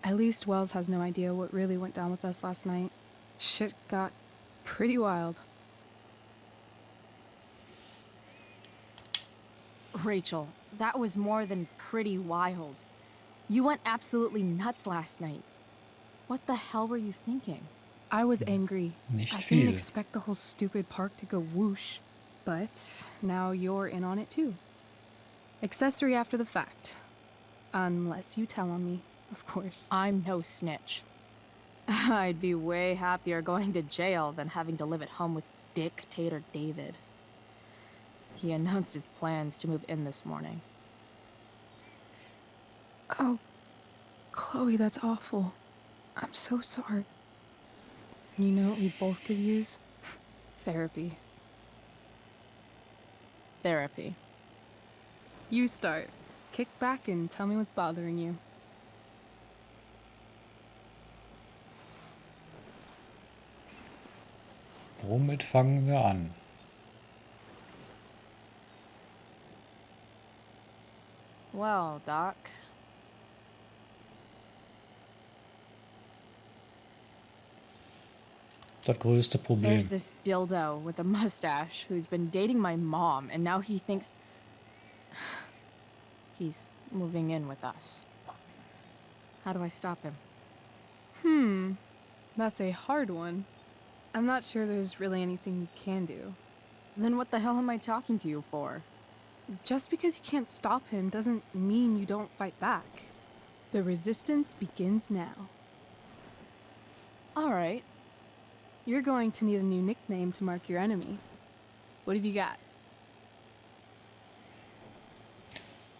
At least Wells has no idea what really went down with us last night. Shit got pretty wild. Rachel, that was more than pretty wild. You went absolutely nuts last night. What the hell were you thinking? I was angry. Nicht I didn't viel. expect the whole stupid park to go whoosh. But now you're in on it too. Accessory after the fact. Unless you tell on me, of course. I'm no snitch. I'd be way happier going to jail than having to live at home with Dictator David. He announced his plans to move in this morning. Oh, Chloe, that's awful. I'm so sorry. You know what we both could use? Therapy. Therapy. You start. Kick back and tell me what's bothering you. Womit fangen wir an? Well, Doc. Das größte Problem. There's this dildo with a mustache who's been dating my mom, and now he thinks he's moving in with us. How do I stop him? That's a hard one. I'm not sure there's really anything you can do. Then what the hell am I talking to you for? Just because you can't stop him doesn't mean you don't fight back. The resistance begins now. All right. You're going to need a new nickname to mark your enemy. What have you got?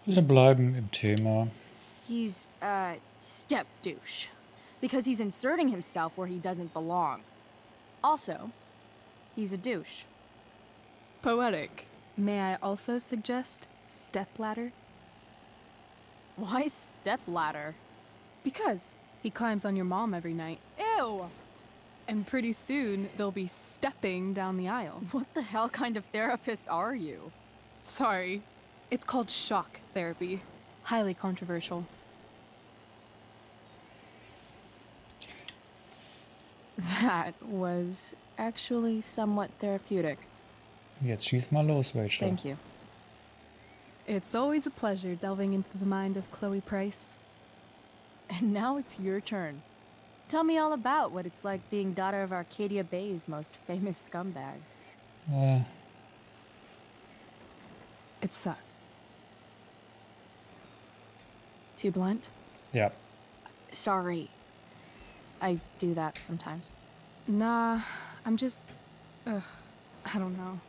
Wir bleiben im Thema. He's a step douche. Because he's inserting himself where he doesn't belong. Also, he's a douche. Poetic. May I also suggest stepladder? Why step ladder? Because he climbs on your mom every night. Ew! And pretty soon, they'll be stepping down the aisle. What the hell kind of therapist are you? Sorry. It's called shock therapy. Highly controversial. That was actually somewhat therapeutic. Jetzt schieß mal los, Rachel. Thank you. It's always a pleasure delving into the mind of Chloe Price. And now it's your turn. Tell me all about what it's like being daughter of Arcadia Bay's most famous scumbag. It sucked. Too blunt? Ja. Sorry. I do that sometimes. Nah, I'm just... I don't know.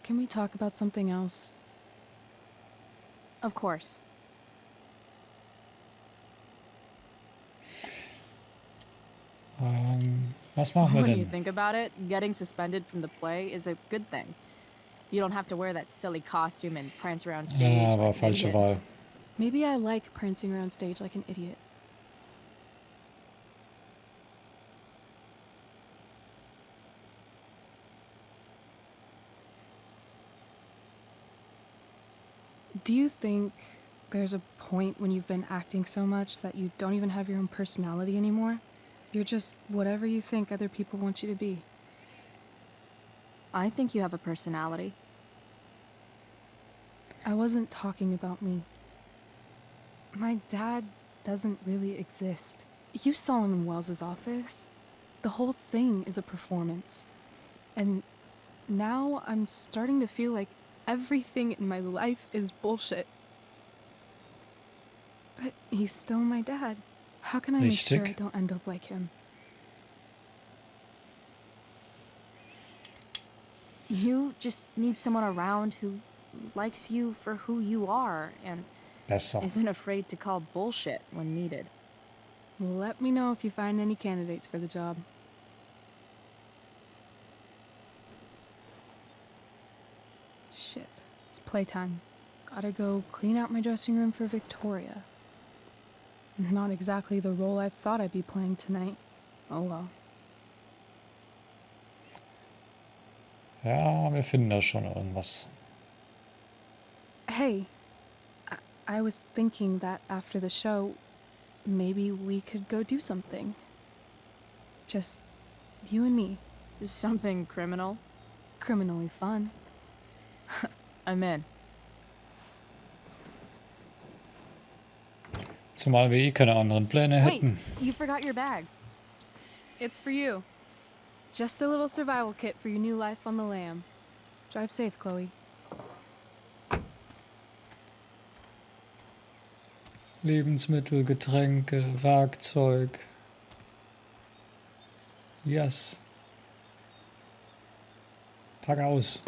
Can we talk about something else? Of course. Was machen wir When you denn? think about it, getting suspended from the play is a good thing. You don't have to wear that silly costume and prance around stage. Ja, war like an falsche idiot. Wahl. Maybe I like prancing around stage like an idiot. Do you think there's a point when you've been acting so much that you don't even have your own personality anymore? You're just whatever you think other people want you to be. I think you have a personality. I wasn't talking about me. My dad doesn't really exist. You saw him in Wells's office. The whole thing is a performance. And now I'm starting to feel like everything in my life is bullshit. But he's still my dad. How can I make sure I Richtig. don't end up like him? You just need someone around who likes you for who you are and Besser. isn't afraid to call bullshit when needed. Let me know if you find any candidates for the job. Shit, it's playtime. Gotta go clean out my dressing room for Victoria. Not exactly the role I thought I'd be playing tonight. Oh well. Ja, wir finden da schon irgendwas. Hey, I was thinking that after the show, maybe we could go do something. Just you and me. Something criminal? Criminally fun. I'm in. Zumal wir eh keine anderen Pläne Wait, hätten. you forgot your bag. It's for you. Just a little survival kit for your new life on the lam. Drive safe, Chloe. Lebensmittel, Getränke, Werkzeug. Yes. Pack aus.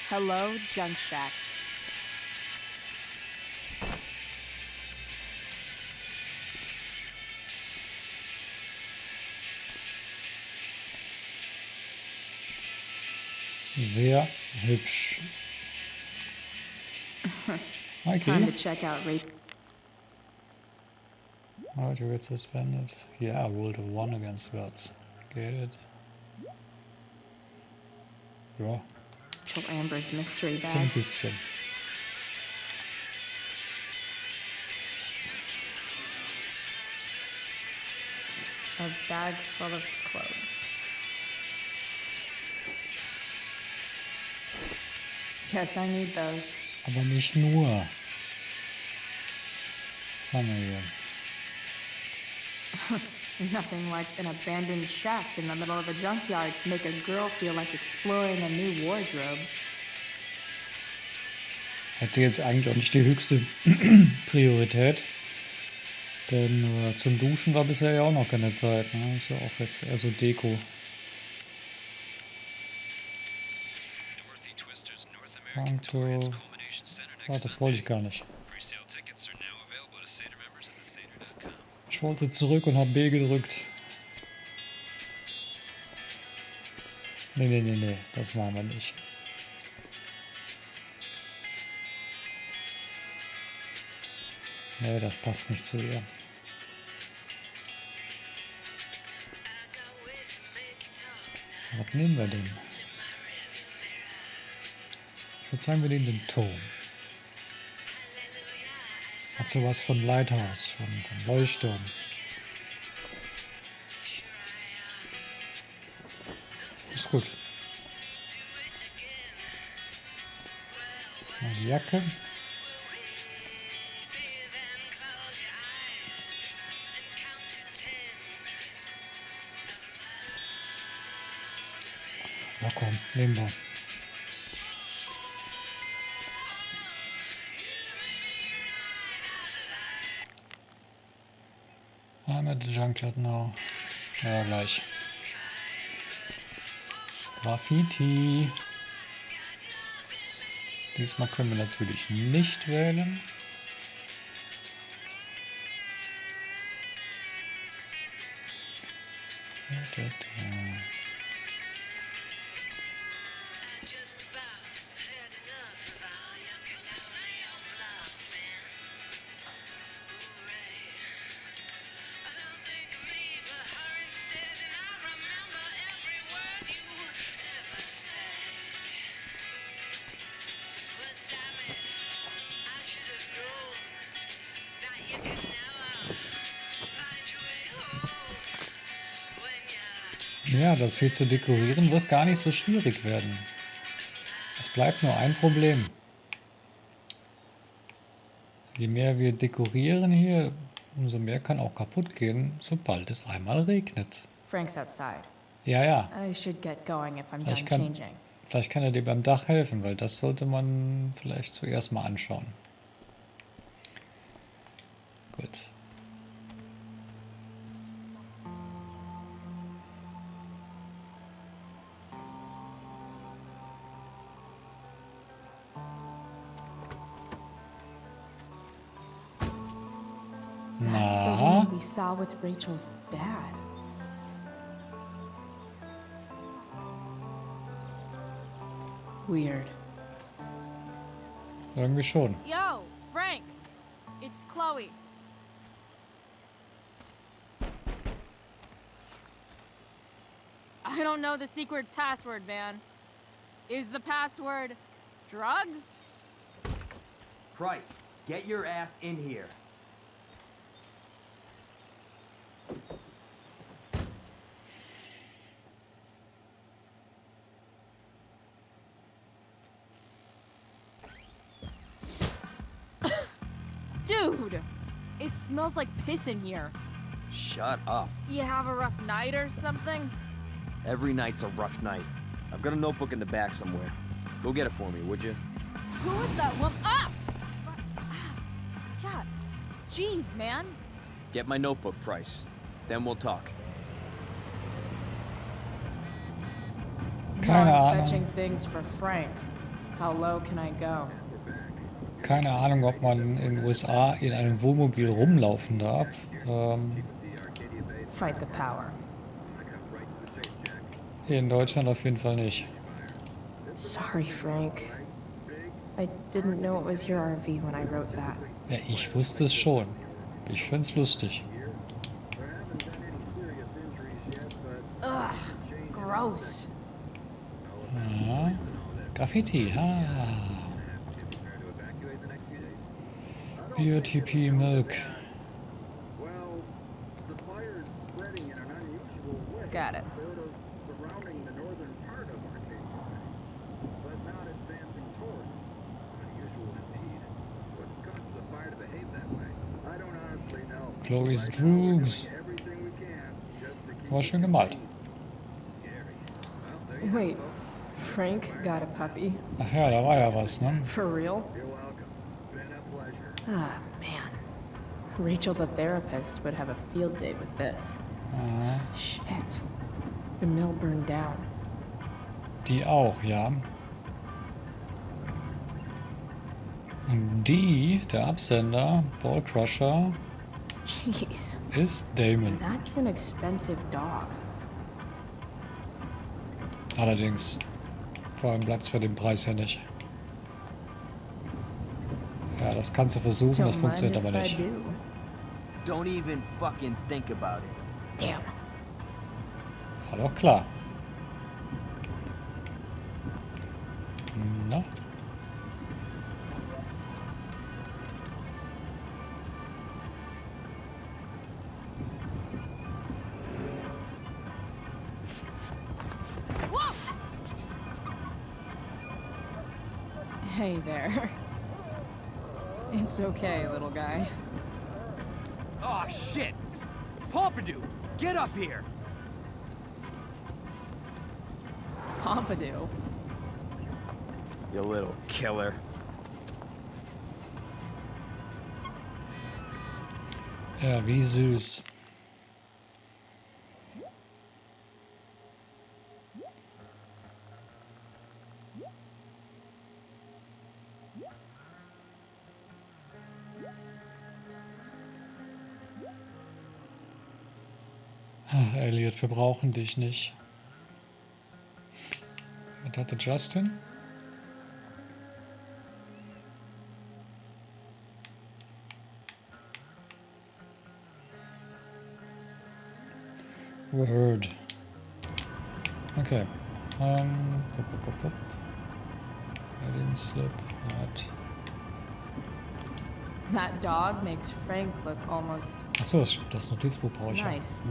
Hello, Junk Shack. Sehr hübsch. Time to Okay. check out Rachel. How to get suspended? Yeah, I rolled a 1 against words. Get it? Ja, Amber's mystery so ein bag. bisschen. A bag full of clothes. Yes, I need those. Aber nicht nur. Familie. Nothing like an abandoned shack in the middle of a junkyard to make a girl feel like exploring a new wardrobe. Hätte jetzt eigentlich auch nicht die höchste Priorität. Denn zum Duschen war bisher ja auch noch keine Zeit. Ne? Ist ja auch jetzt eher so Deko. Dorothy Twister's North American Und, Tour its culmination center next das wollte ich gar nicht. Pre-sale tickets are now available to Seder members at thetheater.com. Ich wollte zurück und habe B gedrückt. Nee, das machen wir nicht. Nee, das passt nicht zu ihr. Was nehmen wir denn? Ich würde sagen, wir nehmen den Ton. Hat sowas von Lighthouse, von Leuchtturm. Ist gut. Mal die Jacke. Na komm, nehmen wir. I'm at the junkyard now. Ja, gleich. Graffiti. Diesmal können wir natürlich nicht wählen. Ja, das hier zu dekorieren wird gar nicht so schwierig werden. Es bleibt nur ein Problem. Je mehr wir dekorieren hier, umso mehr kann auch kaputt gehen, sobald es einmal regnet. Frank's outside. Ja. I should get going if I'm done changing. Vielleicht kann er dir beim Dach helfen, weil das sollte man vielleicht zuerst mal anschauen. Gut. That's the woman we saw with Rachel's dad. Weird. Irgendwie schon. Yo, Frank! It's Chloe. I don't know the secret password, man. Is the password drugs? Price, get your ass in here. Dude! It smells like piss in here. Shut up. You have a rough night or something? Every night's a rough night. I've got a notebook in the back somewhere. Go get it for me, would you? Who is that woman? Ah! God. Jeez, man. Get my notebook, Price. Then we'll talk. Keine Ahnung. Fetching things for Frank. How low can I go? Keine Ahnung, ob man in den USA in einem Wohnmobil rumlaufen darf. Fight the power. Hier in Deutschland auf jeden Fall nicht. Sorry, Frank. I didn't know it was your RV when I wrote that. Ja, ich wusste es schon. Ich find's lustig. Ugh, gross. Ja. Graffiti, ha. BOTP Milk. Got it. Chloe's Drugs. War schön gemalt. Wait, Frank got a puppy? Ach ja, da war ja was, ne? For real? Ah, man. Rachel the therapist would have a field day with this. Aha. Shit. The mill burned down. Die auch, ja. Und die, der Absender, Ball Crusher, Jeez, Ist Damon. that's an expensive dog. Allerdings. Vor allem bleibt es bei dem Preis ja nicht. Ja, das kannst du versuchen, das Don't mind funktioniert aber if I nicht. do. Don't even fucking think about it. Damn. War doch klar. Na? Hey there. It's okay, little guy. Oh shit! Pompidou, get up here! Pompidou. You little killer. Ja, wie süß. Ach, Elliot, wir brauchen dich nicht. Was hatte Justin? Word. Okay. I didn't slip. What? That dog makes Frank look almost Achso, das Notizbuch brauche ich ja. nice.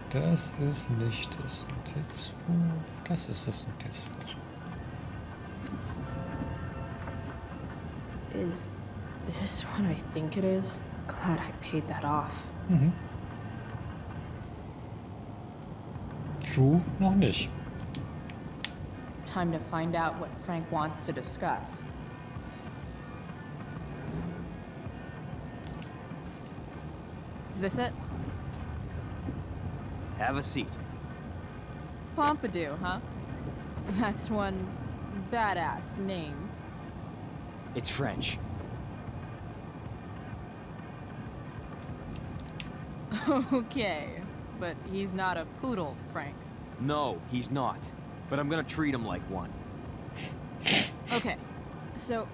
Das ist nicht das Notizbuch. Das ist das Notizbuch. Is this what I think it is? Glad I paid that off. Mhm. True, noch nicht. Time to find out what Frank wants to discuss. Is this it? Have a seat. Pompidou, huh? That's one badass name. It's French. Okay, but he's not a poodle, Frank. No, he's not. But I'm gonna treat him like one. Okay, so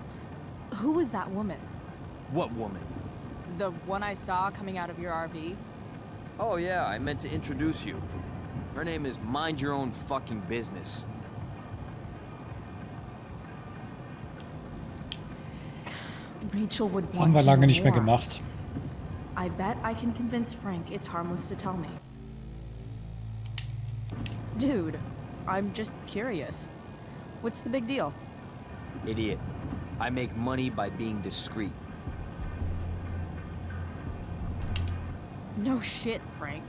who was that woman? What woman? The one I saw coming out of your RV? Oh yeah, I meant to introduce you. Her name is Mind Your Own Fucking Business. Rachel would want Haben wir to lange know nicht mehr more. gemacht. I bet I can convince Frank it's harmless to tell me. Dude, I'm just curious. What's the big deal? Idiot. I make money by being discreet. No shit, Frank.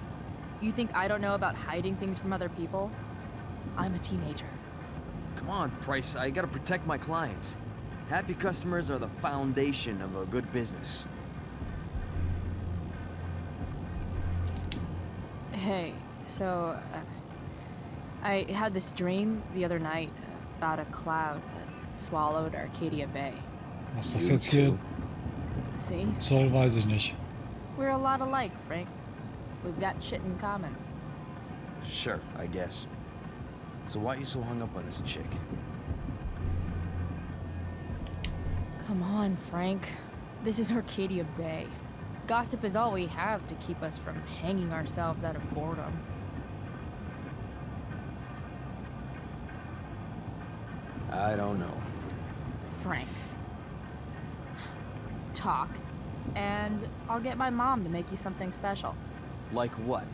You think I don't know about hiding things from other people? I'm a teenager. Come on, Price, I gotta protect my clients. Happy customers are the foundation of a good business. Hey, so I had this dream the other night about a cloud that swallowed Arcadia Bay. Was das jetzt hier See? soll, weiß ich nicht. We're a lot alike, Frank. We've got shit in common. Sure, I guess. So why are you so hung up on this chick? Come on, Frank. This is Arcadia Bay. Gossip is all we have to keep us from hanging ourselves out of boredom. I don't know. Frank. Talk, and I'll get my mom to make you something special. Like what?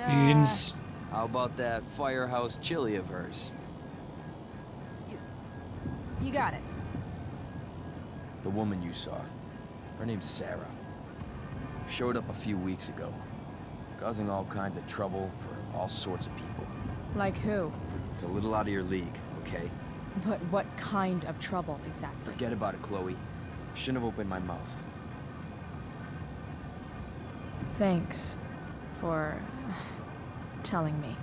Beans. How about that firehouse chili of hers? You got it. The woman you saw. Her name's Sarah. Showed up a few weeks ago, causing all kinds of trouble for all sorts of people. Like who? It's a little out of your league, okay? But what kind of trouble exactly? Forget about it, Chloe. Shouldn't have opened my mouth. Thanks for telling me.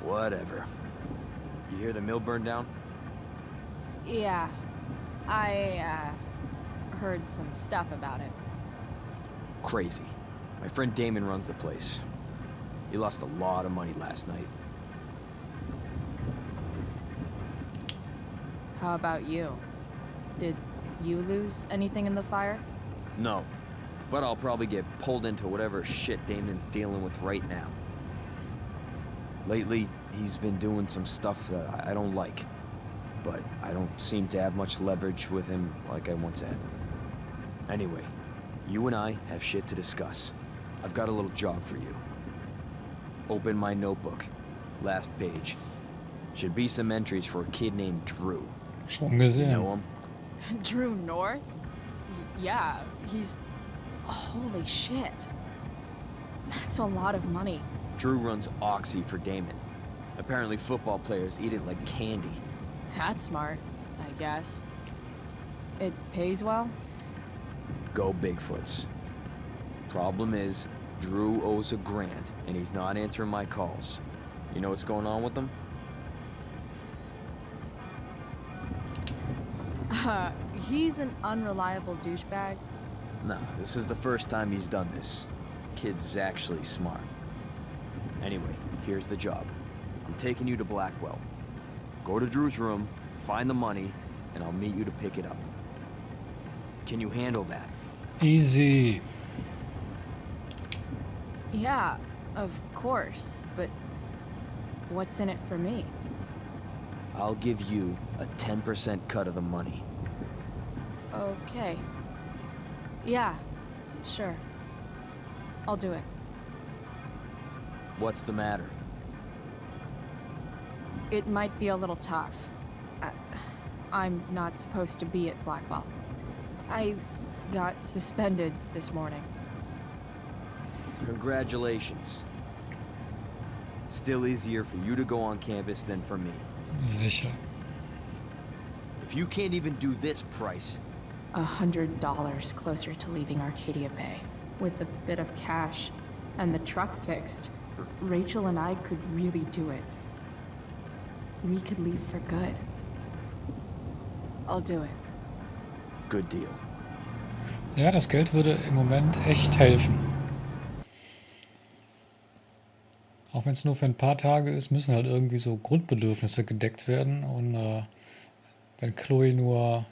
Whatever. You hear the mill burn down? Yeah, heard some stuff about it. Crazy. My friend Damon runs the place. He lost a lot of money last night. How about you? Did you lose anything in the fire? No, but I'll probably get pulled into whatever shit Damon's dealing with right now. Lately, he's been doing some stuff that I don't like, but I don't seem to have much leverage with him like I once had. Anyway, you and I have shit to discuss. I've got a little job for you. Open my notebook. Last page. Should be some entries for a kid named Drew. Schon You gesehen. know him? Drew North? Yeah, he's... Holy shit. That's a lot of money. Drew runs Oxy for Damon. Apparently football players eat it like candy. That's smart, I guess. It pays well? Go Bigfoots. Problem is, Drew owes $1,000, and he's not answering my calls. You know what's going on with him? He's an unreliable douchebag. Nah, this is the first time he's done this. Kid's actually smart. Anyway, here's the job. I'm taking you to Blackwell. Go to Drew's room, find the money, and I'll meet you to pick it up. Can you handle that? Easy. Yeah, of course, but what's in it for me? I'll give you a 10% cut of the money. Okay. Yeah, sure. I'll do it. What's the matter? It might be a little tough. I'm not supposed to be at Blackwell. I got suspended this morning. Congratulations. Still easier for you to go on campus than for me. Sicher. If you can't even do this price... $100 closer to leaving Arcadia Bay. With a bit of cash and the truck fixed. Rachel and I could really do it. We could leave for good. I'll do it. Good deal. Ja, das Geld würde im Moment echt helfen. Auch wenn es nur für ein paar Tage ist, müssen halt irgendwie so Grundbedürfnisse gedeckt werden. Und wenn Chloe nur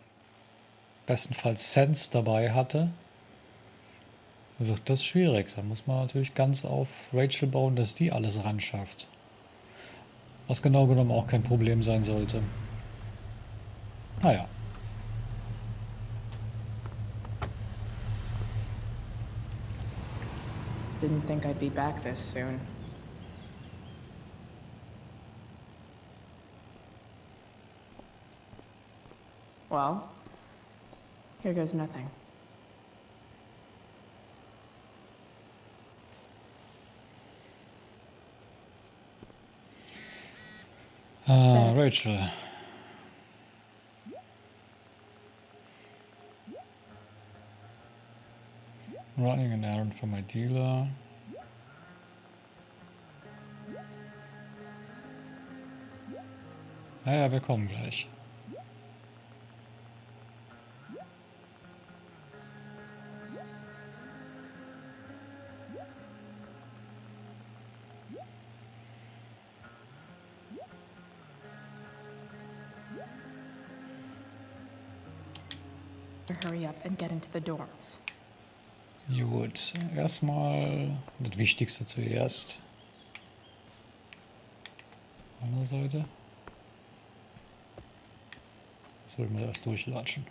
bestenfalls Cents dabei hatte, wird das schwierig. Da muss man natürlich ganz auf Rachel bauen, dass die alles ran schafft. Was genau genommen auch kein Problem sein sollte. Naja. Didn't think I'd be back this soon. Well, here goes nothing. Rachel. Running an errand for my dealer. Ja, wir kommen gleich. Hurry up and get into the dorms. Gut, erstmal das Wichtigste zuerst. Andere Seite. Sollten wir erst durchlatschen.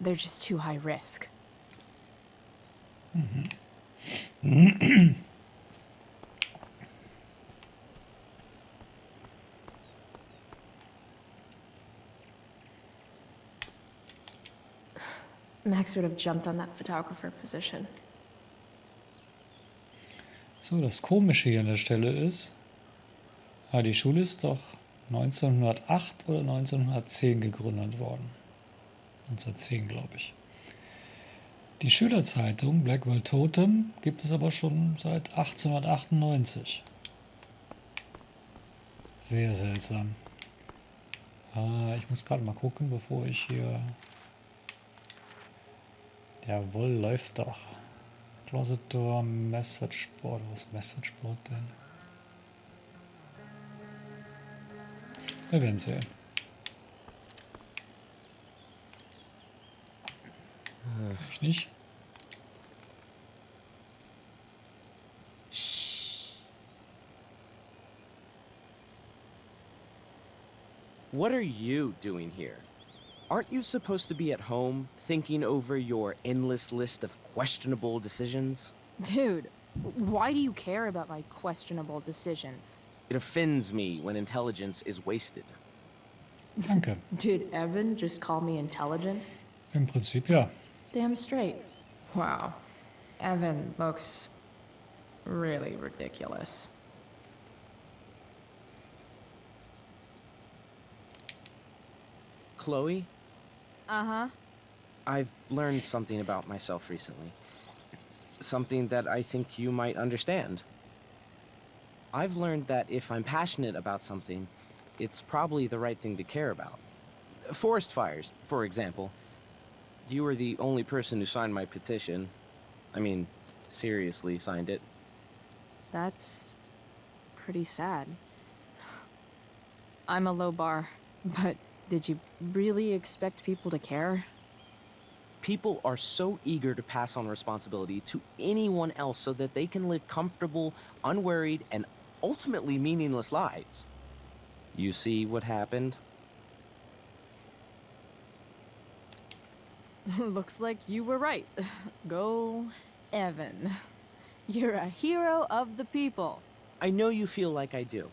They're just too high risk. Max would have jumped on that photographer position. So, das Komische hier an der Stelle ist, Ja, die Schule ist doch 1908 oder 1910 gegründet worden. 1910, glaube ich. Die Schülerzeitung Blackwell Totem gibt es aber schon seit 1898. Sehr seltsam. Ich muss gerade mal gucken, bevor ich hier... Jawohl, läuft doch. Closet Door, Message Board. Was ist Message Board denn? Wir werden sehen. Ich nicht. What are you doing here? Aren't you supposed to be at home, thinking over your endless list of questionable decisions? Dude, why do you care about my questionable decisions? It offends me when intelligence is wasted. Danke. Did Evan just call me intelligent? Im Prinzip ja. Damn straight. Wow. Evan looks really ridiculous. Chloe, Uh-huh. I've learned something about myself recently. Something that I think you might understand. I've learned that if I'm passionate about something, it's probably the right thing to care about. Forest fires, for example. You were the only person who signed my petition. I mean, seriously signed it. That's pretty sad. I'm a low bar, but did you really expect people to care? People are so eager to pass on responsibility to anyone else so that they can live comfortable, unworried, and ultimately meaningless lives. You see what happened? Looks like you were right. Go, Evan. You're a hero of the people. I know you feel like I do.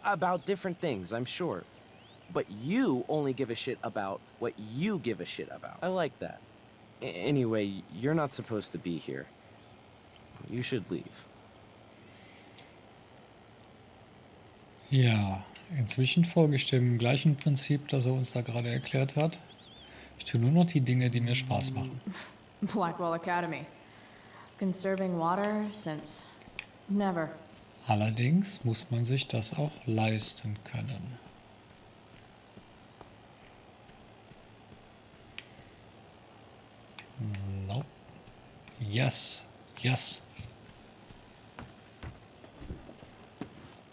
About different things, I'm sure. But you only give a shit about what you give a shit about. I like that. Anyway, you're not supposed to be here. You should leave. Ja, inzwischen folge ich dem gleichen Prinzip, das er uns da gerade erklärt hat. Ich tue nur noch die Dinge, die mir Spaß machen. Blackwell Academy. Conserving water since never. Allerdings muss man sich das auch leisten können. Nope. Yes. Yes.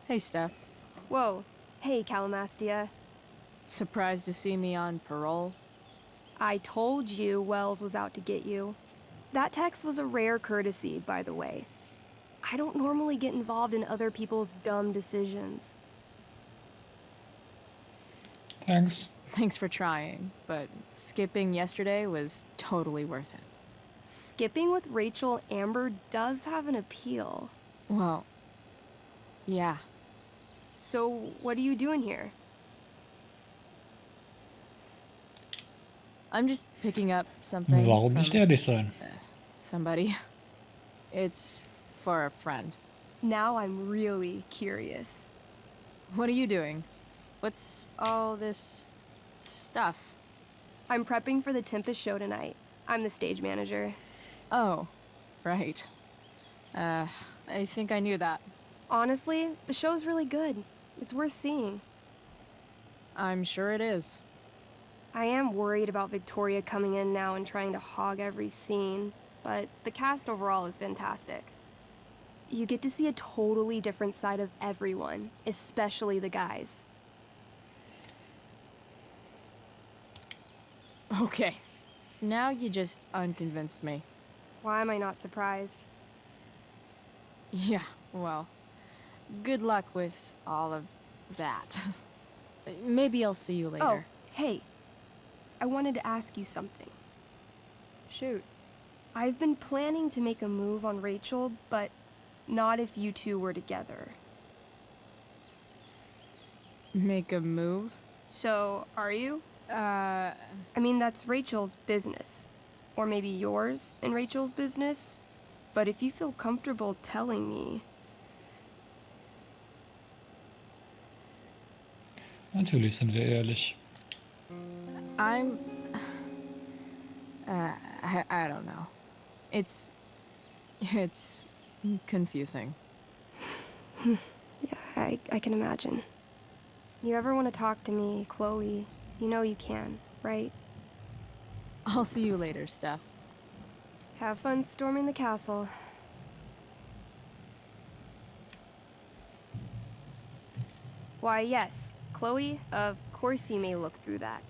Hey, Steph. Whoa. Hey, Calamastia. Surprised to see me on parole? I told you Wells was out to get you. That text was a rare courtesy, by the way. I don't normally get involved in other people's dumb decisions. Thanks. Thanks for trying, but skipping yesterday was totally worth it. Skipping with Rachel Amber does have an appeal. Well, yeah. So, what are you doing here? I'm just picking up something Warum from, nicht ehrlich sein? somebody. It's for a friend. Now I'm really curious. What are you doing? What's all this stuff? I'm prepping for the Tempest show tonight. I'm the stage manager. Oh, right. I think I knew that. Honestly, the show's really good. It's worth seeing. I'm sure it is. I am worried about Victoria coming in now and trying to hog every scene, but the cast overall is fantastic. You get to see a totally different side of everyone, especially the guys. Okay. Now you just unconvinced me. Why am I not surprised? Yeah, well, good luck with all of that. Maybe I'll see you later. Oh, hey. I wanted to ask you something. Shoot. I've been planning to make a move on Rachel, but not if you two were together. Make a move? So, are you? I mean, that's Rachel's business. Or maybe yours and Rachel's business. But if you feel comfortable telling me... Natürlich sind wir ehrlich. I'm... I don't know. It's confusing. Yeah, I can imagine. You ever want to talk to me, Chloe, you know you can, right? I'll see you later, Steph. Have fun storming the castle. Why, yes, Chloe, of course you may look through that.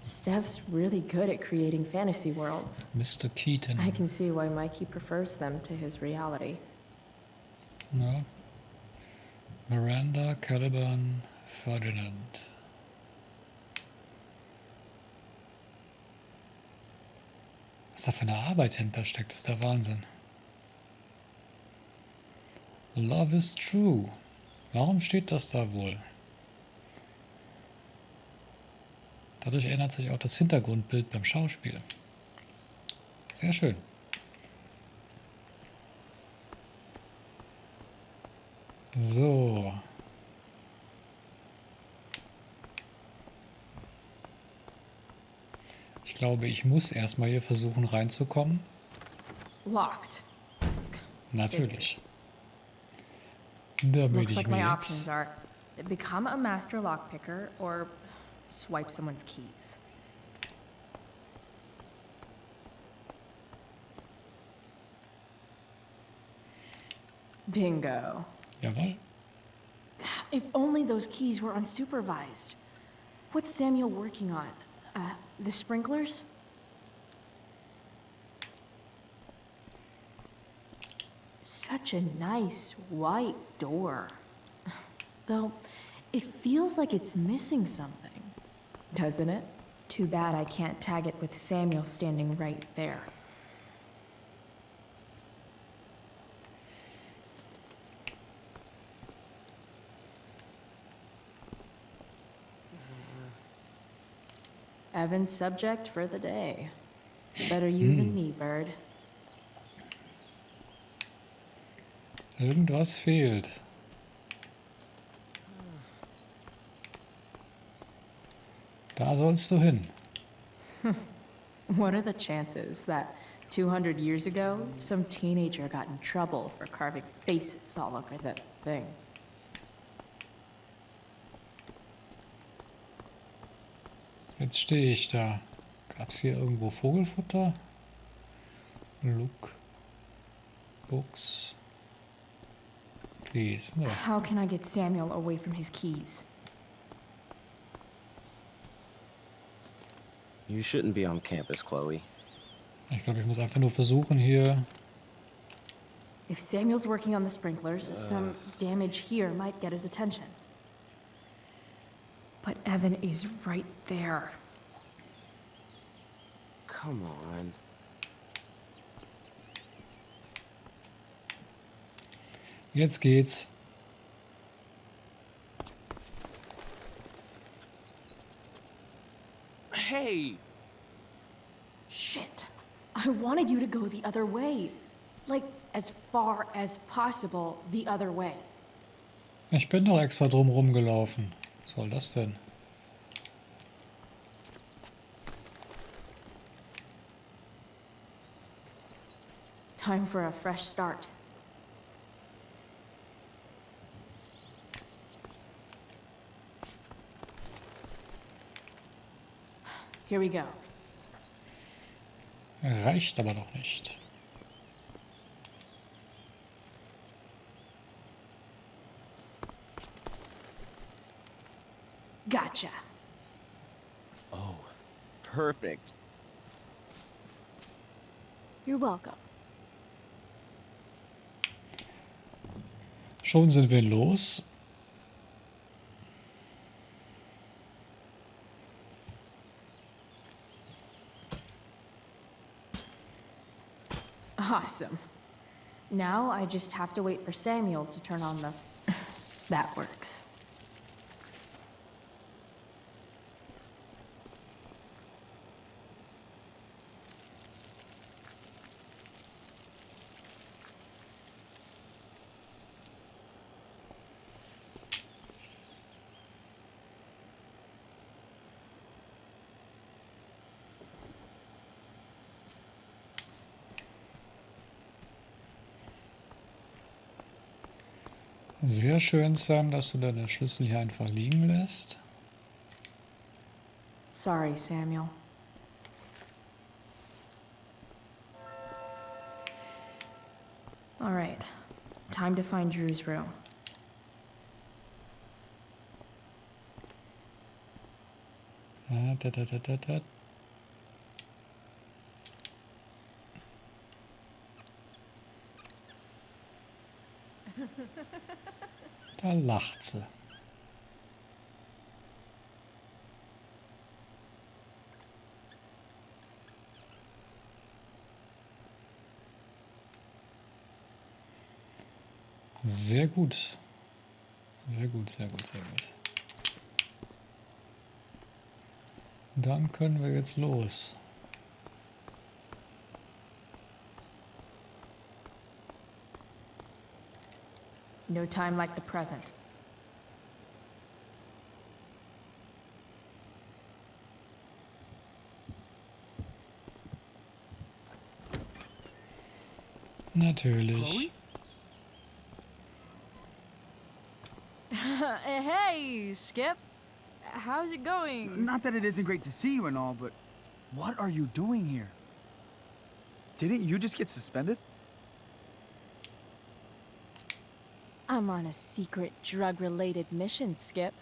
Steph's really good at creating fantasy worlds. Mr. Keaton. I can see why Mikey prefers them to his reality. Ja. Miranda Caliban Ferdinand. Was da für eine Arbeit hintersteckt, ist der Wahnsinn. Love is true. Warum steht das da wohl? Dadurch ändert sich auch das Hintergrundbild beim Schauspiel. Sehr schön. So. Ich glaube, ich muss erstmal hier versuchen reinzukommen. Locked. Natürlich. Da bin Looks ich like mir my jetzt. options are become a master lockpicker or swipe someone's keys. Bingo. Jawohl. If only those keys were unsupervised. What's Samuel working on? The sprinklers? Such a nice white door. Though, it feels like it's missing something. Doesn't it? Too bad I can't tag it with Samuel standing right there. Evan's subject for the day. Better you than me, bird. Irgendwas fehlt. Da sollst du hin. What are the chances that 200 years ago, some teenager got in trouble for carving faces all over that thing? Jetzt stehe ich da. Gab's hier irgendwo Vogelfutter? Look. Books. Please. No. How can I get Samuel away from his keys? You shouldn't be on campus, Chloe. Ich glaube, ich muss einfach nur versuchen hier. If Samuel's working on the sprinklers, some damage here might get his attention. But Evan is right there. Come on. Jetzt geht's. Hey! Shit. I wanted you to go the other way. Like, as far as possible the other way. Ich bin doch extra drumherum gelaufen. Was soll das denn? Time for a fresh start. Here we go. Reicht aber noch nicht. Gotcha. Oh, perfect. You're welcome. Schon sind wir los. Awesome. Now I just have to wait for Samuel to turn on the... That works. Sehr schön, Sam, dass du deine Schlüssel hier einfach liegen lässt. Sorry, Samuel. All right, time to find Drew's room. Da. Da lacht sie. Sehr gut. Sehr gut, sehr gut, sehr gut. Dann können wir jetzt los. No time like the present. Natürlich. Hey, Skip. How's it going? Not that it isn't great to see you and all, but what are you doing here? Didn't you just get suspended? I'm on a secret drug-related mission, Skip.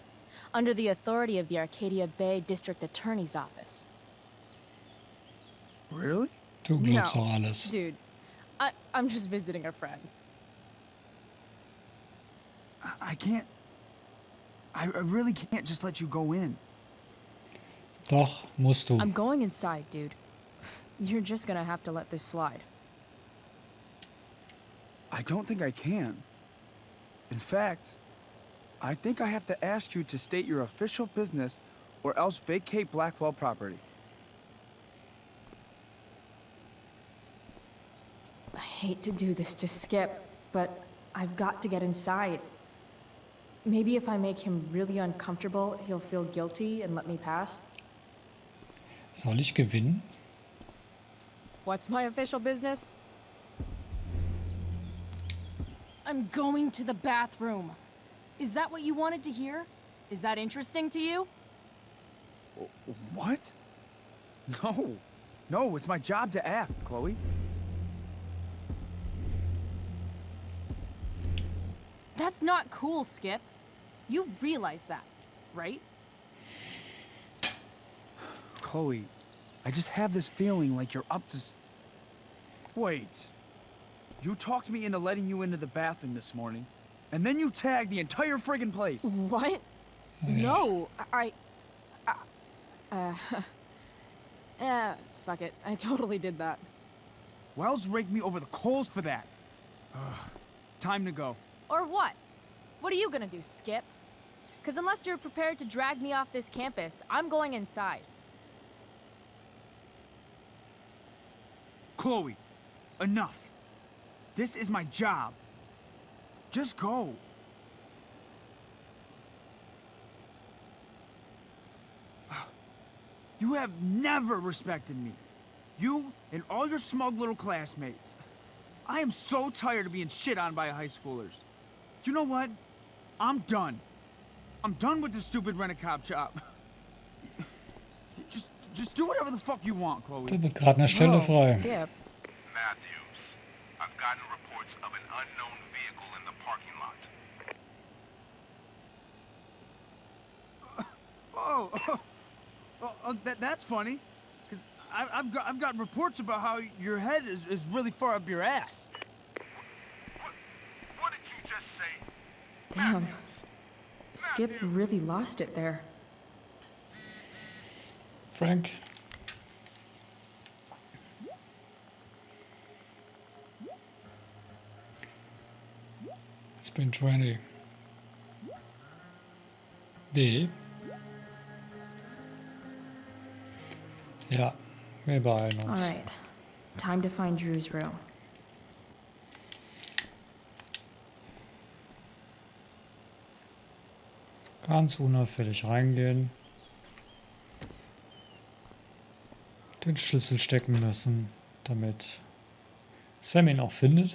Under the authority of the Arcadia Bay District Attorney's Office. Really? Du glaubst auch alles. Dude. I'm just visiting a friend. I can't... I really can't just let you go in. Doch, musst du. I'm going inside, dude. You're just gonna have to let this slide. I don't think I can. In fact, I think I have to ask you to state your official business or else vacate Blackwell property. I hate to do this to Skip, but I've got to get inside. Maybe if I make him really uncomfortable, he'll feel guilty and let me pass. Soll ich gewinnen? What's my official business? I'm going to the bathroom. Is that what you wanted to hear? Is that interesting to you? What? No. No, it's my job to ask, Chloe. That's not cool, Skip. You realize that, right? Chloe, I just have this feeling like you're up to... Wait. You talked me into letting you into the bathroom this morning, and then you tagged the entire friggin' place. What? No, fuck it. I totally did that. Wells raked me over the coals for that. Ugh. Time to go. Or what? What are you gonna do, Skip? Because unless you're prepared to drag me off this campus, I'm going inside. Chloe, enough. This is my job. Just go. You have never respected me. You and all your smug little classmates. I am so tired of being shit on by high schoolers. You know what? I'm done. I'm done with this stupid rent-a-cop job. Just do whatever the fuck you want, Chloe. Da wird gerade eine Stelle frei. Skip. Matthews, I've gotten reports of an unknown vehicle in the parking lot. That's funny. Because I've got reports about how your head is really far up your ass. What did you just say? Damn. Skip really lost it there. Frank. It's been 20. D. Ja, wir beeilen uns. All right. Time to find Drew's room. Ganz unauffällig reingehen. Den Schlüssel stecken lassen, damit Sam ihn auch findet.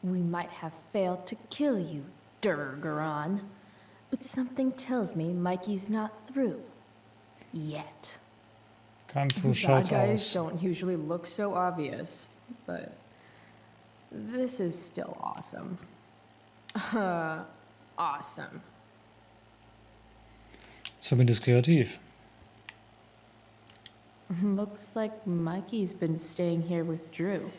We might have failed to kill you, Durgaron, but something tells me Mikey's not through. Yet. Ganz so Bad schaut's guys aus. don't usually look so obvious, but this is still awesome. Awesome. Zumindest kreativ. Looks like Mikey's been staying here with Drew.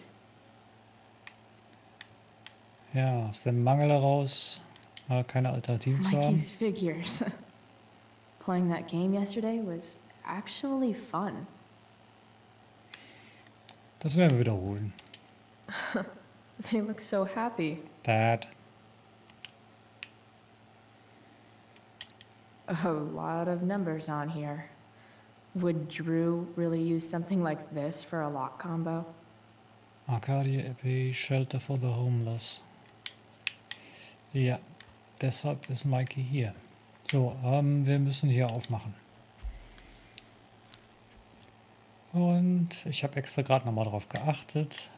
Ja, aus dem Mangel heraus, keine Alternativen zu haben. Mikey's figures. Playing that game yesterday was actually fun. Das werden wir wiederholen. They look so happy. Dad. A lot of numbers on here. Would Drew really use something like this for a lock combo? Arcadia Abbey, Shelter for the Homeless. Ja, deshalb ist Mikey hier. So, wir müssen hier aufmachen. Und ich habe extra gerade nochmal drauf geachtet.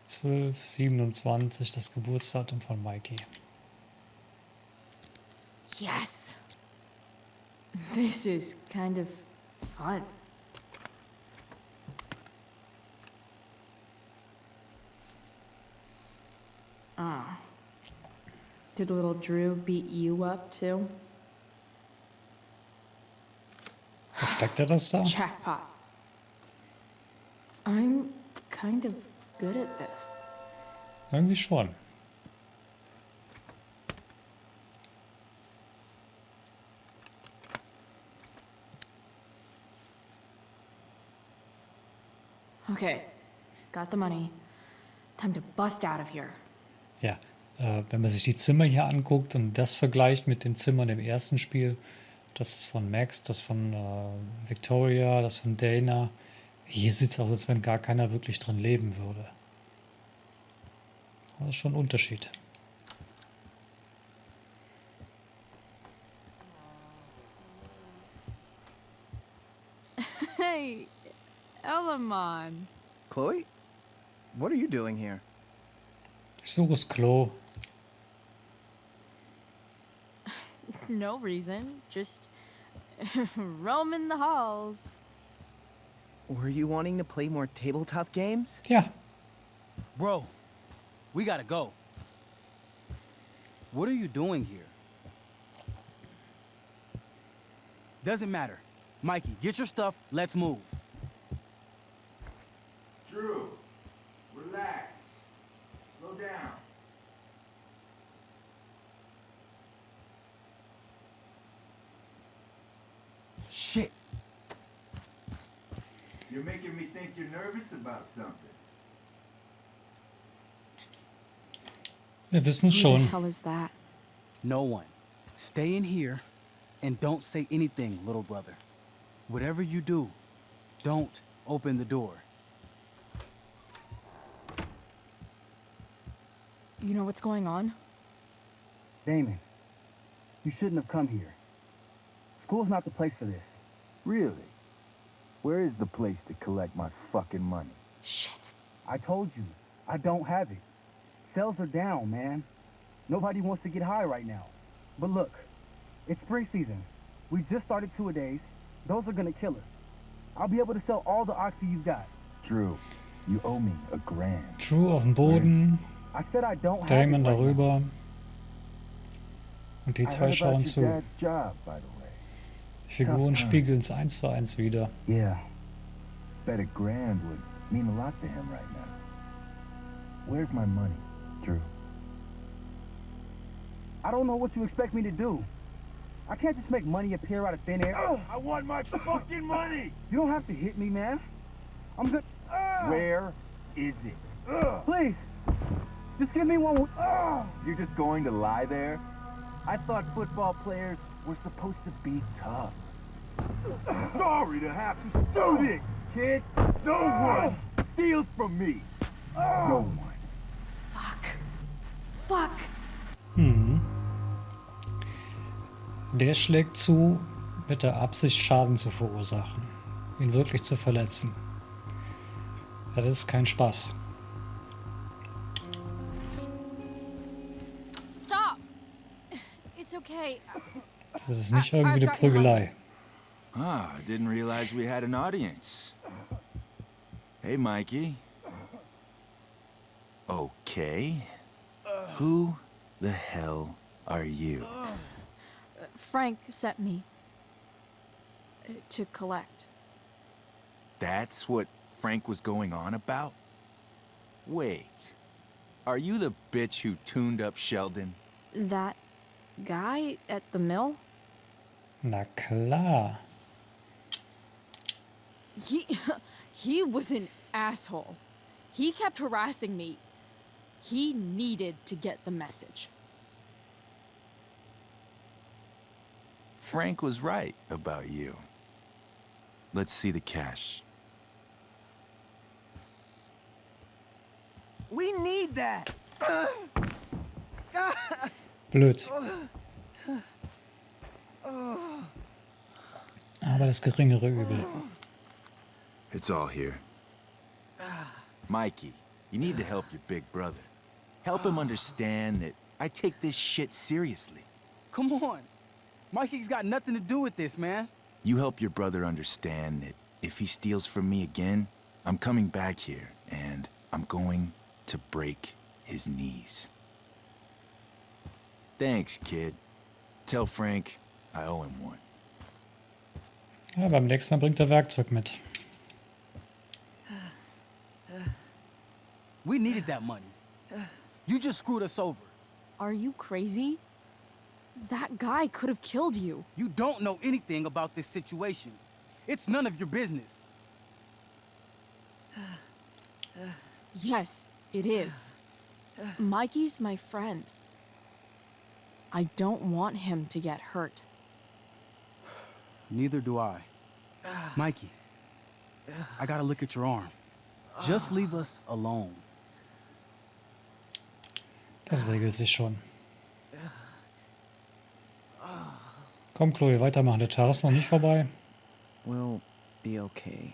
12/27, das Geburtsdatum von Mikey. Yes! This is kind of fun. Ah. Did little Drew beat you up too? Versteckt er das da? Jackpot. I'm kind of good at this. Irgendwie schon. Okay, got the money. Time to bust out of here. Ja, wenn man sich die Zimmer hier anguckt und das vergleicht mit den Zimmern im ersten Spiel, das von Max, das von Victoria, das von Dana, hier sieht es aus, als wenn gar keiner wirklich drin leben würde. Das ist schon ein Unterschied. Hey, Elamon. Chloe? What are you doing here? Ich suche das Klo. No reason, just roaming the halls. Were you wanting to play more tabletop games? Ja. Bro, we gotta go. What are you doing here? Doesn't matter. Mikey, get your stuff, let's move. Drew, relax. Slow down. Shit. You're making me think you're nervous about something. Wir wissen Who the schon. hell is that? No one. Stay in here and don't say anything, little brother. Whatever you do, don't open the door. You know what's going on? Damon, you shouldn't have come here. School's not the place for this. Really? Where is the place to collect my fucking money? Shit. I told you, I don't have it. Sales are down, man. Nobody wants to get high right now. But look, it's spring season. We just started two-a-days. Those are gonna kill us. I'll be able to sell all the oxy you've got. Drew, you owe me $1,000. Drew auf dem Boden, I said I don't have Damon it right now. darüber. Und die I zwei heard schauen about zu. your dad's job, by the way. Die Figuren spiegeln es 1:1 wieder. Yeah. Bet $1,000 would mean a lot to him right now. Where's my money, Drew? I don't know what you expect me to do. I can't just make money appear out of thin air. I want my fucking money! You don't have to hit me, man. I'm good. Where is it? Please, just give me one. You're just going to lie there? I thought football players were supposed to be tough. Sorry to have to do this, kid. No one steals from me. No one. Fuck. Fuck. Der schlägt zu mit der Absicht, Schaden zu verursachen. Ihn wirklich zu verletzen. Ja, das ist kein Spaß. It's okay. Das ist nicht irgendwie eine Prügelei. Ah, I didn't realize we had an audience. Hey, Mikey. Okay. Who the hell are you? Frank sent me to collect. That's what Frank was going on about? Wait. Are you the bitch who tuned up Sheldon? That guy at the mill? Na klar. He was an asshole. He kept harassing me. He needed to get the message. Frank was right about you. Let's see the cash. We need that. Blöd. Aber das geringere Übel. It's all here. Mikey, you need to help your big brother. Help him understand that I take this shit seriously. Come on. Mikey's got nothing to do with this, man. You help your brother understand that if he steals from me again, I'm coming back here and I'm going to break his knees. Thanks, kid. Tell Frank I owe him one. Ja, beim nächsten Mal bringt er Werkzeug mit. We needed that money. You just screwed us over. Are you crazy? That guy could have killed you. You don't know anything about this situation. It's none of your business. Yes, it is. Mikey's my friend. I don't want him to get hurt. Neither do I. Mikey, I gotta look at your arm. Just leave us alone. Das regelt sich schon. Komm, Chloe, weitermachen. Der Tag ist noch nicht vorbei. We'll be okay.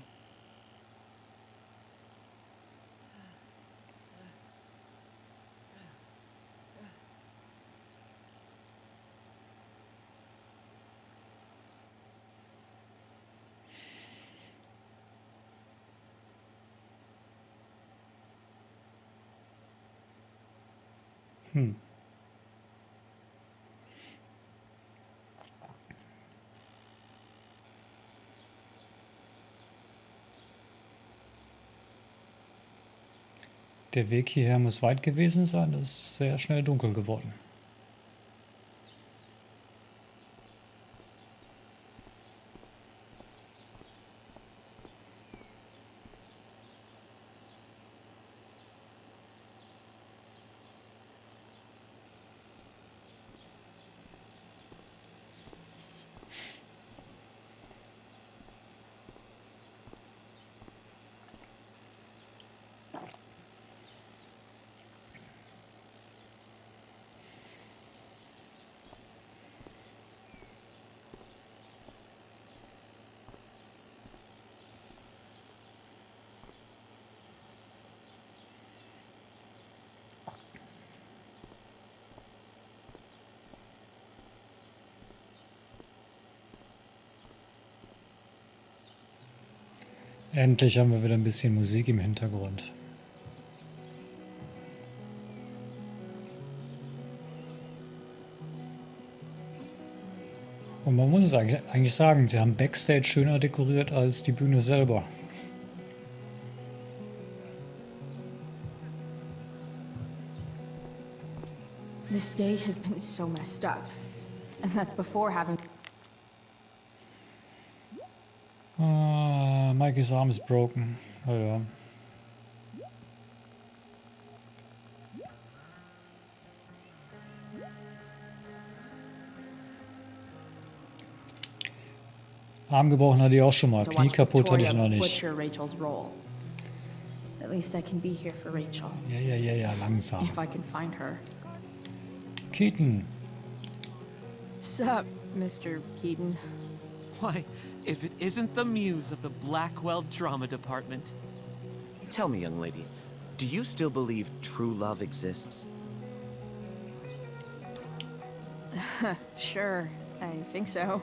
Der Weg hierher muss weit gewesen sein. Es ist sehr schnell dunkel geworden. Endlich haben wir wieder ein bisschen Musik im Hintergrund. Und man muss es eigentlich sagen, sie haben Backstage schöner dekoriert als die Bühne selber. This day has been so messed up. And that's before having... Mikeys arm is broken. Oh ja. Arm gebrochen hatte ich auch schon mal. Knie kaputt hatte ich noch nicht. Butcher Rachel's role. At least I can be here for Rachel. Ja, langsam. If I can find her. Keaton. Sup, Mr. Keaton? Why, if it isn't the muse of the Blackwell drama department. Tell me, young lady, do you still believe true love exists? Sure, I think so.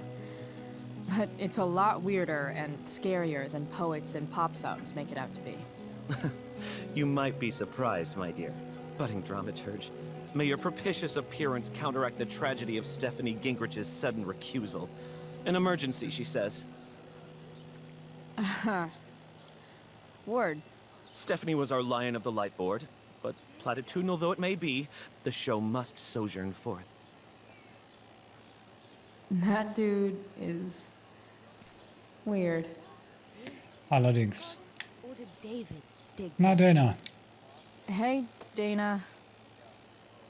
But it's a lot weirder and scarier than poets and pop songs make it out to be. You might be surprised, my dear. Budding dramaturge. May your propitious appearance counteract the tragedy of Stephanie Gingrich's sudden recusal. An emergency, she says. Word. Stephanie was our lion of the light board, but platitudinal though it may be, the show must sojourn forth. That dude is weird. Allerdings. Or did David dig? Na, Dana. Hey, Dana.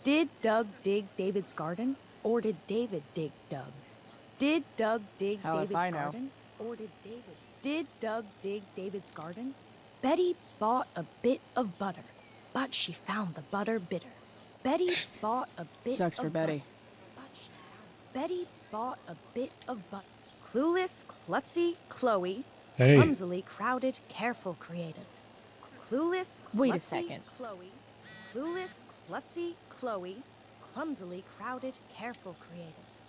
Did Doug dig David's garden? Or did David dig Doug's? Did Doug dig Hell if David's I know. garden? Or did Doug dig David's garden? Betty bought a bit of butter, but she found the butter bitter. Betty bought a bit Sucks of for Betty. Betty bought a bit of butter. Clueless, klutzy Chloe. Hey. Clumsily crowded, careful creatives. Clueless, klutzy Wait a second. Chloe. Clueless, klutzy Chloe. Clumsily crowded, careful creatives.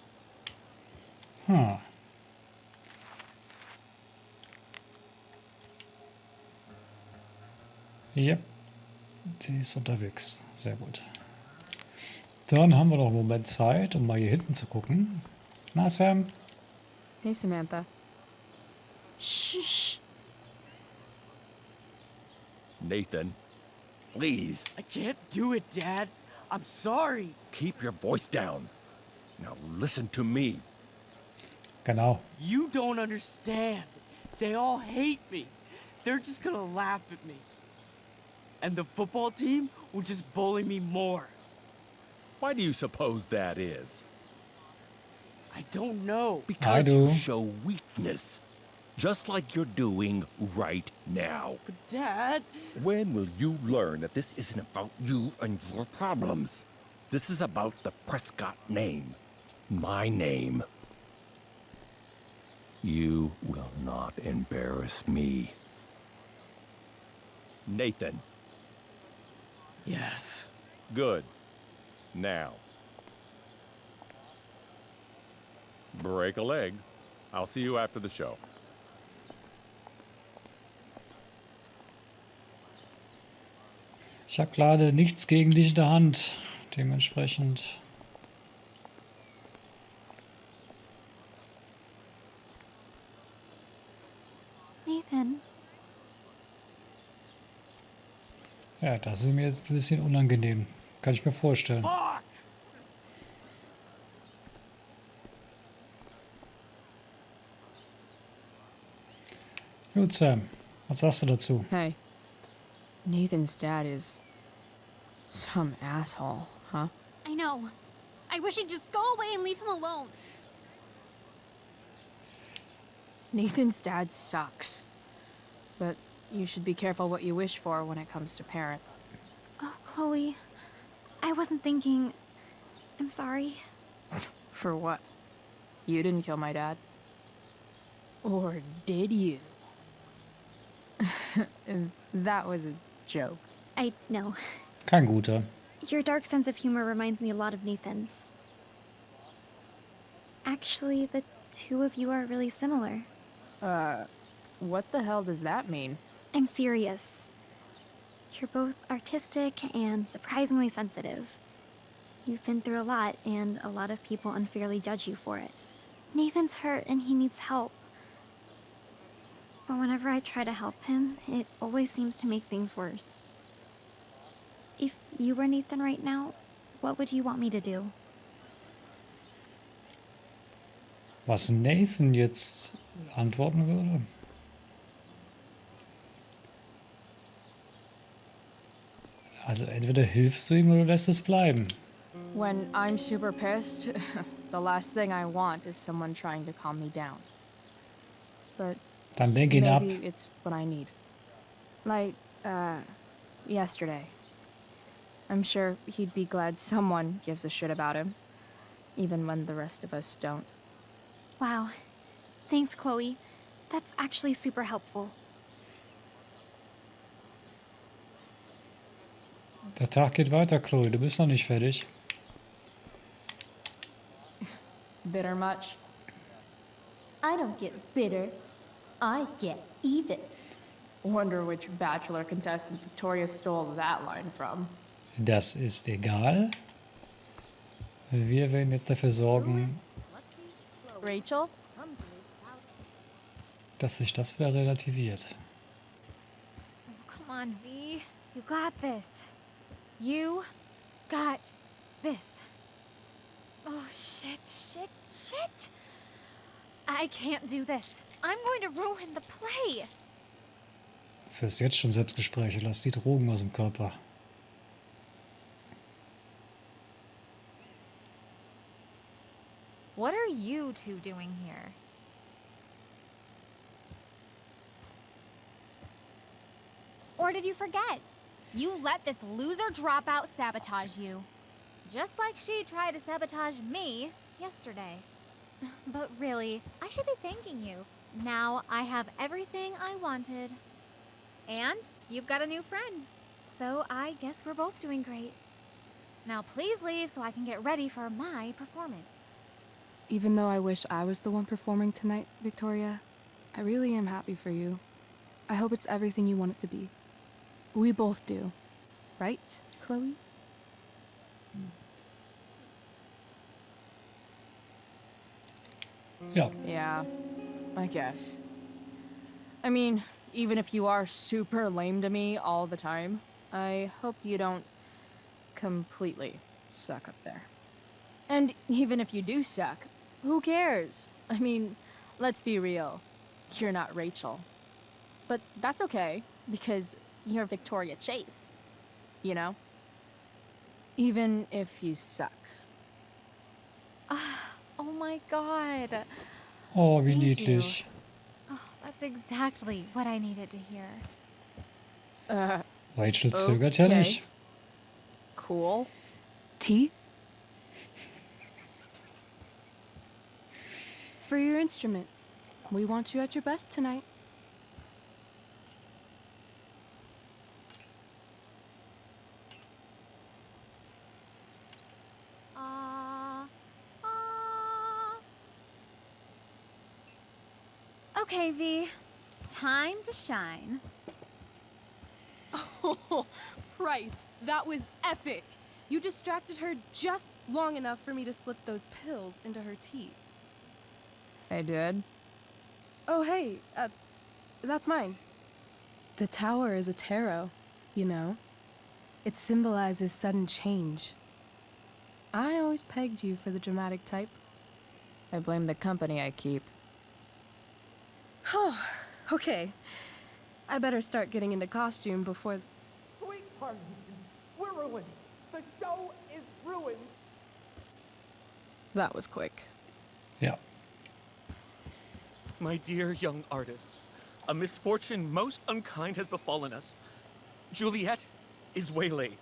Hm. Yep. Die ist unterwegs. Sehr gut. Dann haben wir noch einen Moment Zeit, um mal hier hinten zu gucken. Na, Sam? Hey, Samantha. Shh. Nathan, please. I can't do it, Dad. I'm sorry. Keep your voice down. Now listen to me. Genau. You don't understand. They all hate me. They're just gonna laugh at me. And the football team will just bully me more. Why do you suppose that is? I don't know. Because you show weakness. Just like you're doing right now. But Dad... When will you learn that this isn't about you and your problems? This is about the Prescott name. My name. You will not embarrass me. Nathan. Yes. Good. Now. Break a leg. I'll see you after the show. Ich habe gerade nichts gegen dich in der Hand. Dementsprechend. Nathan. Ja, das ist mir jetzt ein bisschen unangenehm. Kann ich mir vorstellen. Gut, Sam. Was sagst du dazu? Hey. Nathan's dad is some asshole, huh? I know. I wish he'd just go away and leave him alone. Nathan's dad sucks. But you should be careful what you wish for when it comes to parents. Oh, Chloe. I wasn't thinking. I'm sorry. For what? You didn't kill my dad? Or did you? That was a joke. I know. Kein guter. Your dark sense of humor reminds me a lot of Nathan's. Actually, the two of you are really similar. What the hell does that mean? I'm serious. You're both artistic and surprisingly sensitive. You've been through a lot, and a lot of people unfairly judge you for it. Nathan's hurt and he needs help. But whenever I try to help him, it always seems to make things worse. If you were Nathan right now, what would you want me to do? Was Nathan jetzt antworten würde? Also entweder hilfst du ihm oder lässt es bleiben. When I'm super pissed, the last thing I want is someone trying to calm me down. But Dann lenk ihn ab. maybe it's what I need. Like, yesterday. I'm sure he'd be glad someone gives a shit about him, even when the rest of us don't. Wow. Thanks, Chloe. That's actually super helpful. Der Tag geht weiter, Chloe. Du bist noch nicht fertig. Bitter much? I don't get bitter. I get even. Wonder which Bachelor contestant Victoria stole that line from. Das ist egal. Wir werden jetzt dafür sorgen, Rachel? dass sich das wieder relativiert. Come on, V. You got this. You got this. Oh, shit. I can't do this. I'm going to ruin the play. Fürs jetzt schon Selbstgespräche, lass die Drogen aus dem Körper. What are you two doing here? Or did you forget? You let this loser dropout sabotage you. Just like she tried to sabotage me yesterday. But really, I should be thanking you. Now I have everything I wanted. And you've got a new friend. So I guess we're both doing great. Now please leave so I can get ready for my performance. Even though I wish I was the one performing tonight, Victoria, I really am happy for you. I hope it's everything you want it to be. We both do. Right, Chloe? Ja. Yeah, I guess. I mean, even if you are super lame to me all the time, I hope you don't completely suck up there. And even if you do suck, who cares? I mean, let's be real. You're not Rachel. But that's okay, because you're Victoria Chase. You know? Even if you suck. Oh my god. Oh, wie Thank niedlich. you. Oh, that's exactly what I needed to hear. Rachel zögert ja nicht. Cool. Tea? For your instrument. We want you at your best tonight. Okay, V. Time to shine. Oh, Price, that was epic. You distracted her just long enough for me to slip those pills into her tea. I did. Oh, hey, that's mine. The tower is a tarot, you know. It symbolizes sudden change. I always pegged you for the dramatic type. I blame the company I keep. Oh, okay. I better start getting into costume before... Sweetheart, we're ruined. The show is ruined. That was quick. Ja. My dear young artists, a misfortune most unkind has befallen us. Juliet is waylaid.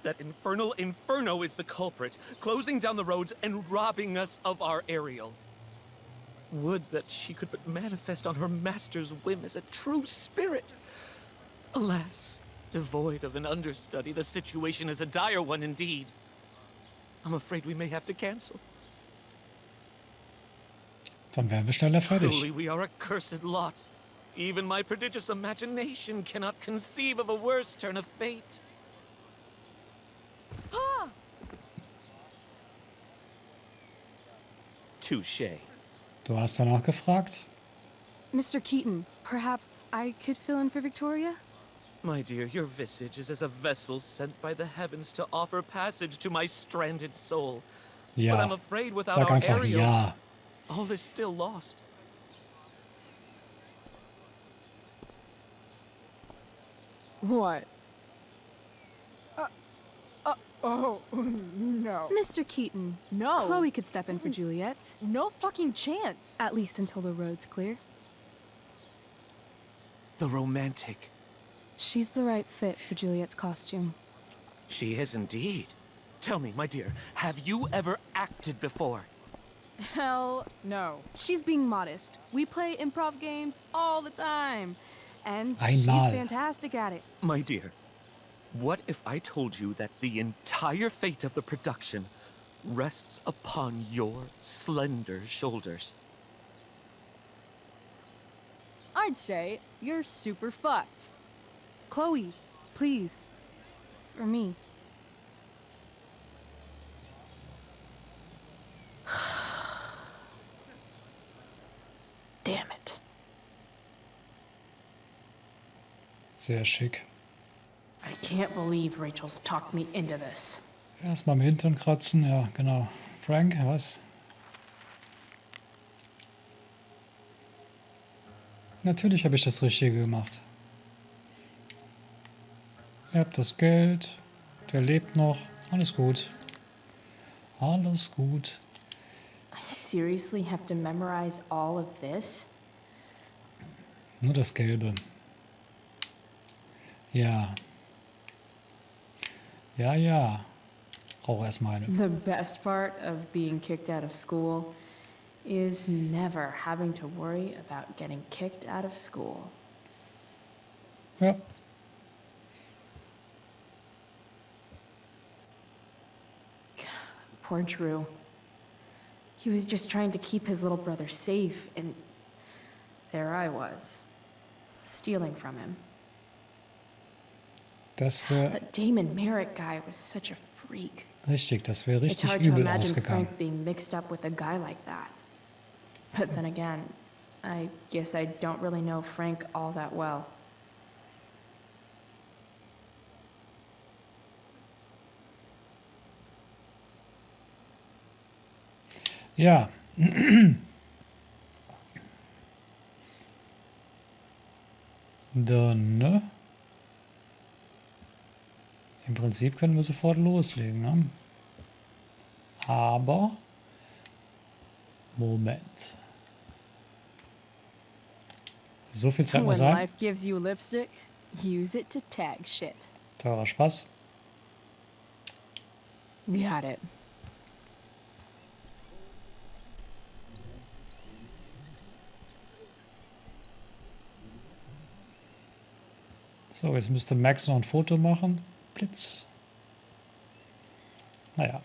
That infernal inferno is the culprit, closing down the roads and robbing us of our Ariel. Would that she could but manifest on her master's whim as a true spirit. Alas, devoid of an understudy, the situation is a dire one indeed. I'm afraid we may have to cancel. Dann wären wir schneller fertig. Truly, we are a cursed lot. Even my prodigious imagination cannot conceive of a worse turn of fate. Touché. Du hast danach gefragt? Mr. Keaton, perhaps I could fill in for Victoria? My dear, your visage is as a vessel sent by the heavens to offer passage to my stranded soul. Ja. But I'm afraid without Sag our einfach Ariel, ja. all is still lost. What? Oh, no. Mr. Keaton. No. Chloe could step in for Juliet. No fucking chance. At least until the road's clear. The romantic. She's the right fit for Juliet's costume. She is indeed. Tell me, my dear, have you ever acted before? Hell no. She's being modest. We play improv games all the time. And she's Einmal. fantastic at it. My dear, what if I told you that the entire fate of the production rests upon your slender shoulders. I'd say you're super fucked. Chloe, please. For me. Damn it. Sehr schick. I can't believe Rachel's talked me into this. Erstmal am Hintern kratzen, ja, genau. Frank, was? Natürlich habe ich das Richtige gemacht. Ihr habt das Geld, der lebt noch, alles gut. Alles gut. I seriously have to memorize all of this? Nur das Gelbe. Ja. Ja, ja. Rauch erstmal eine. The best part of being kicked out of school is never having to worry about getting kicked out of school. Ja. Poor Drew. He was just trying to keep his little brother safe, and there I was, stealing from him. Das wäre That Damon Merrick guy was such a freak. richtig, das wäre It's richtig hard to übel imagine ausgegangen. Frank being mixed up with a guy like that. But then again, I guess I don't really know Frank all that well. Ja. Dann, ne? Im Prinzip können wir sofort loslegen, ne? Aber Moment. So viel Zeit muss When sein. life gives you lipstick, use it to tag shit. Teurer Spaß. Got it. So, jetzt müsste Max noch ein Foto machen. Blitz. Naja.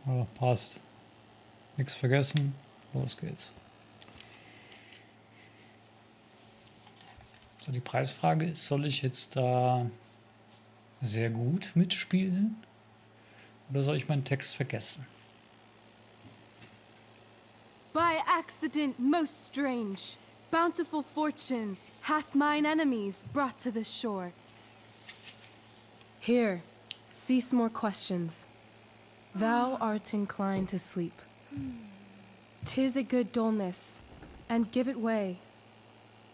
Oh, passt. Nichts vergessen. Los geht's. So, die Preisfrage ist, soll ich jetzt da sehr gut mitspielen? Oder soll ich meinen Text vergessen? By accident most strange, bountiful fortune hath mine enemies brought to this shore. Here, cease more questions. Thou art inclined to sleep. 'Tis a good dullness, and give it way.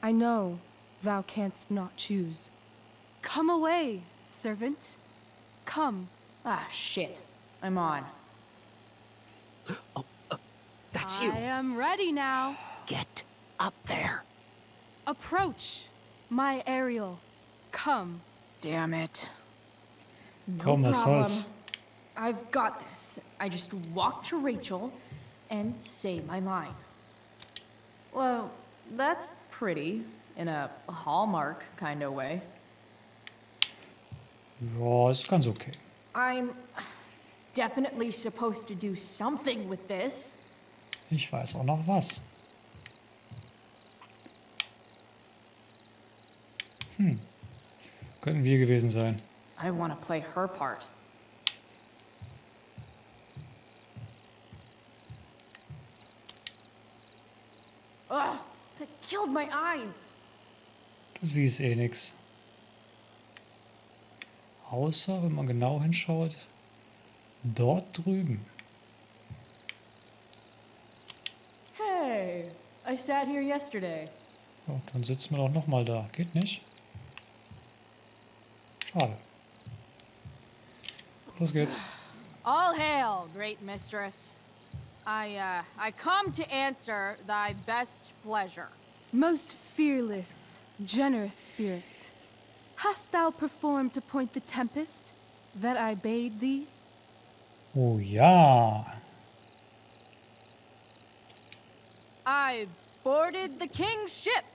I know thou canst not choose. Come away, servant. Come. Ah, shit. I'm on. That's you. I am ready now. Get up there. Approach, my Ariel. Come. Damn it. No Komm, was problem. soll's? I've got this. I just walk to Rachel and say my line. Well, that's pretty, in a Hallmark kind of way. Ja, ist ganz okay. I'm definitely supposed to do something with this. Ich weiß auch noch was. Könnten wir gewesen sein. I want to play her part. Ugh, that killed my eyes. Du siehst eh nix. Außer, wenn man genau hinschaut, dort drüben. Hey, I sat here yesterday. Oh, dann sitzen wir doch nochmal da. Geht nicht? Schade. Los geht's. All hail, great mistress. I come to answer thy best pleasure. Most fearless, generous spirit, hast thou performed to point the tempest that I bade thee? Oh ja. I boarded the king's ship.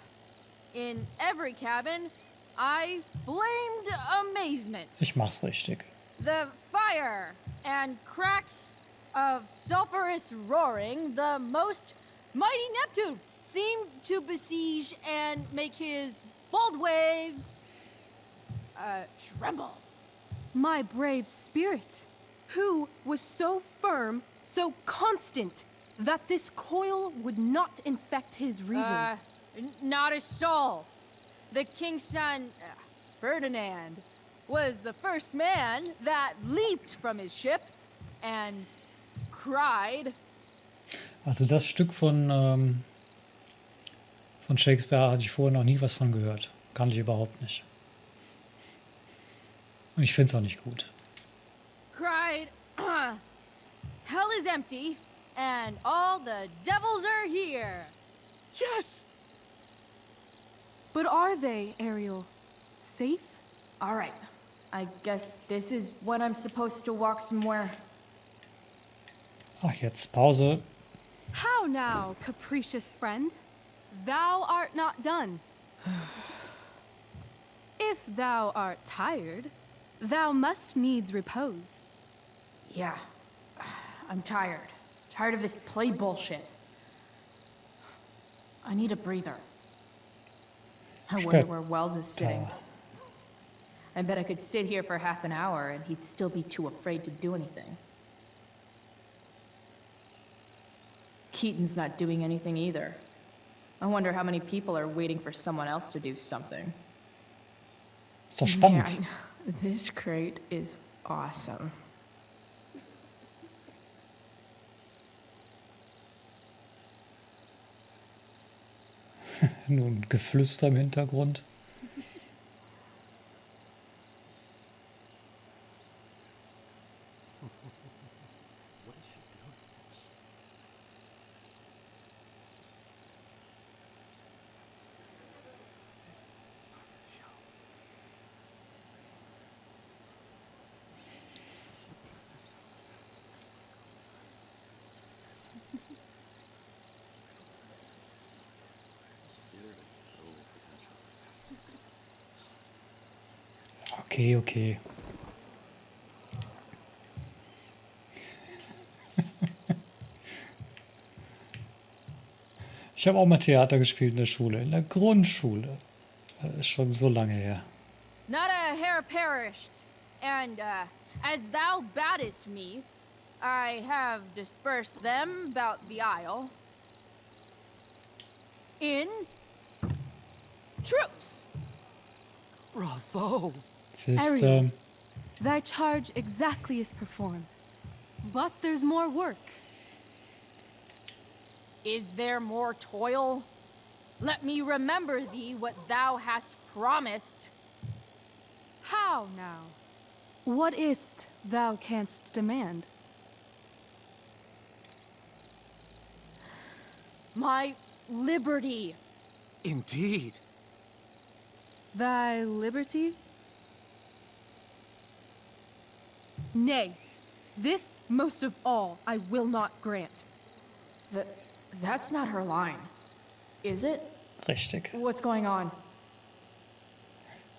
In every cabin, I flamed amazement. Ich mach's richtig. The fire and cracks of sulphurous roaring, the most mighty Neptune seemed to besiege and make his bold waves tremble. My brave spirit, who was so firm, so constant, that this coil would not infect his reason. Not a soul. The king's son, Ferdinand, was the first man that leaped from his ship and cried. Also das Stück von Shakespeare hatte ich vorher noch nie was von gehört. Kannte ich überhaupt nicht. Und ich finde es auch nicht gut. Cried, hell is empty, and all the devils are here. Yes! But are they, Ariel? Safe? All right. I guess this is when I'm supposed to walk somewhere. Ach, jetzt Pause. How now, capricious friend? Thou art not done. If thou art tired, thou must needs repose. Yeah, I'm tired. Tired of this play bullshit. I need a breather. I wonder where Wells is sitting. I bet I could sit here for half an hour and he'd still be too afraid to do anything. Keaton's not doing anything either. I wonder how many people are waiting for someone else to do something. Ist doch spannend. Man, this crate is awesome. Nun Geflüster im Hintergrund. Okay, okay. Ich habe auch mal Theater gespielt in der Schule, in der Grundschule. Das ist schon so lange her. Not a hair perished, and as thou baddest me, I have dispersed them about the isle in troops. Bravo! Ariel, thy charge exactly is performed. But there's more work. Is there more toil? Let me remember thee what thou hast promised. How now? What is't thou canst demand? My liberty. Indeed. Thy liberty? Nay, this most of all I will not grant. That's not her line, is it? Richtig. What's going on?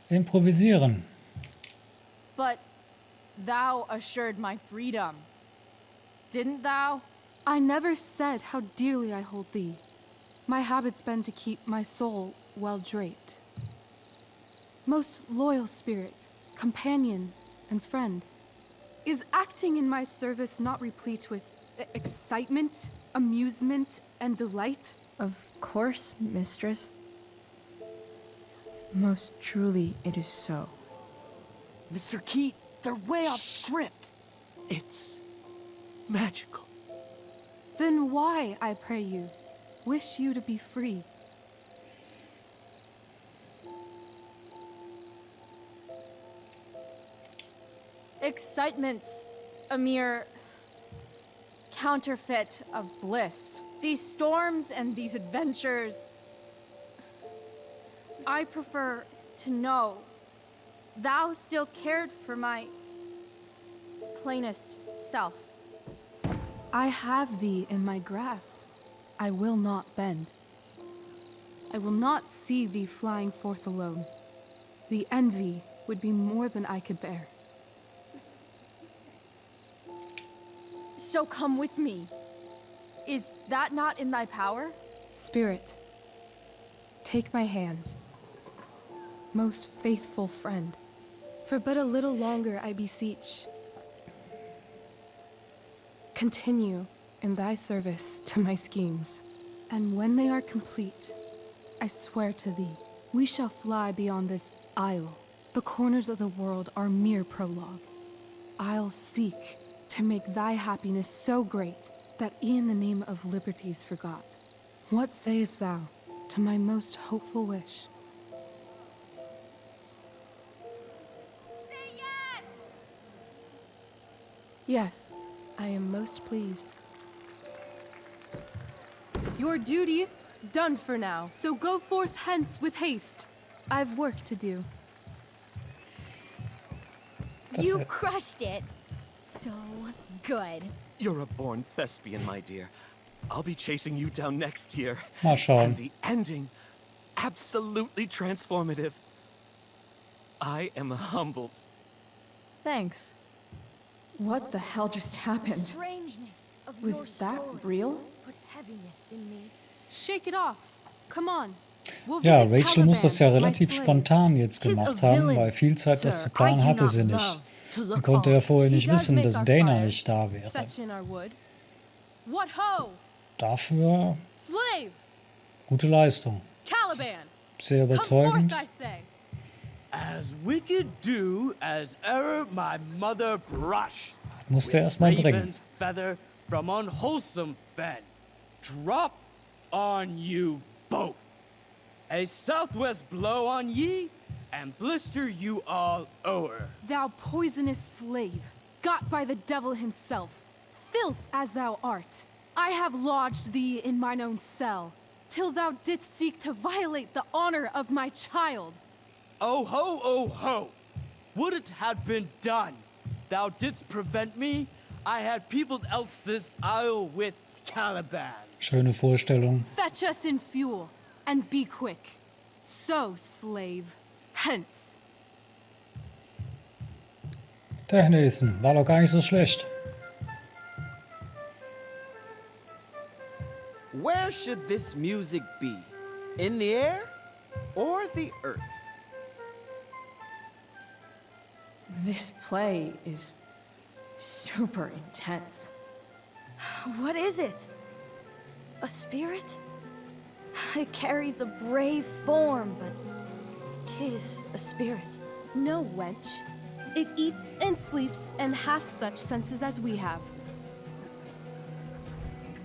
Improvisieren. But thou assured my freedom, didn't thou? I never said how dearly I hold thee. My habit's been to keep my soul well draped. Most loyal spirit, companion, and friend, is acting in my service not replete with excitement, amusement, and delight? Of course, mistress. Most truly it is so. Mr. Keat, they're way off script. It's magical. Then why, I pray you, wish you to be free? Excitement's a mere counterfeit of bliss. These storms and these adventures, I prefer to know thou still cared for my plainest self. I have thee in my grasp. I will not bend. I will not see thee flying forth alone. The envy would be more than I could bear. So come with me. Is that not in thy power? Spirit, take my hands. Most faithful friend, for but a little longer I beseech. Continue in thy service to my schemes, and when they are complete, I swear to thee, we shall fly beyond this isle. The corners of the world are mere prologue. I'll seek to make thy happiness so great that e'en the name of liberty's forgot. What sayest thou to my most hopeful wish? Say yes! Yes, I am most pleased. Your duty done for now, so go forth hence with haste. I've work to do. You crushed it. So good. You're a born thespian, my dear. I'll be chasing you down next year. Mal schauen. And the ending, absolutely transformative. I am humbled. Thanks. What the hell just happened? Strangeness of Was your that story real? put heaviness in me. Shake it off. Come on. We'll Ja, visit Rachel muss das ja Caliban, my relativ slave. spontan jetzt gemacht haben, weil viel Zeit das zu planen hatte sie nicht. Sie konnte ja vorher nicht wissen, dass Dana nicht da wäre. Fetch in our wood. What ho? Dafür Slave! gute Leistung. Caliban! Sehr Come überzeugend. forth, I say. As wicked do as ever my mother brush. Musste erst mal bringen. Raven's feather from unwholesome fen. Drop on you both. A southwest blow on ye, and blister you all o'er. Thou poisonous slave, got by the devil himself, filth as thou art, I have lodged thee in mine own cell, till thou didst seek to violate the honor of my child. Oh ho, oh ho! Would it had been done! Thou didst prevent me, I had peopled else this isle with Caliban. Schöne Vorstellung. Fetch us in fuel, and be quick. So, slave, hence. Der Nathan war doch gar nicht so schlecht. Where should this music be? In the air or the earth? This play is super intense. What is it? A spirit? It carries a brave form, but 'tis a spirit. No, wench. It eats and sleeps and hath such senses as we have.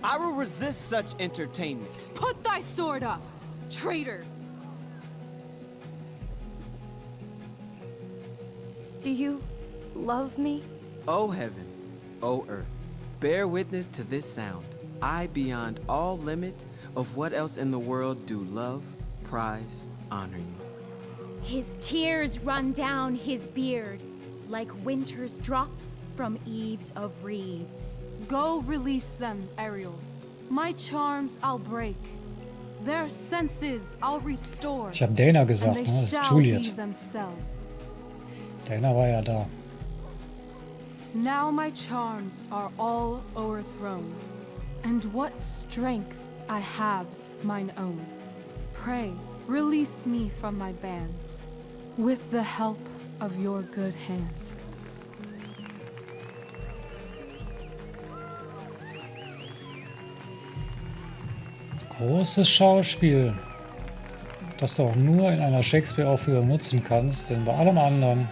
I will resist such entertainment. Put thy sword up, traitor! Do you love me? O heaven, O earth, bear witness to this sound. I, beyond all limit of what else in the world do love, prize, honor you. His tears run down his beard like winter's drops from eaves of reeds. Go release them, Ariel. My charms I'll break. Their senses I'll restore. Ich habe Dana gesagt, and ne? they Das ist shall be Juliet. themselves. Dana war ja da. Now my charms are all o'erthrown, and what strength I have's mine own. Pray, release me from my bands, with the help of your good hands. Großes Schauspiel, das du auch nur in einer Shakespeare-Aufführung nutzen kannst, denn bei allem anderen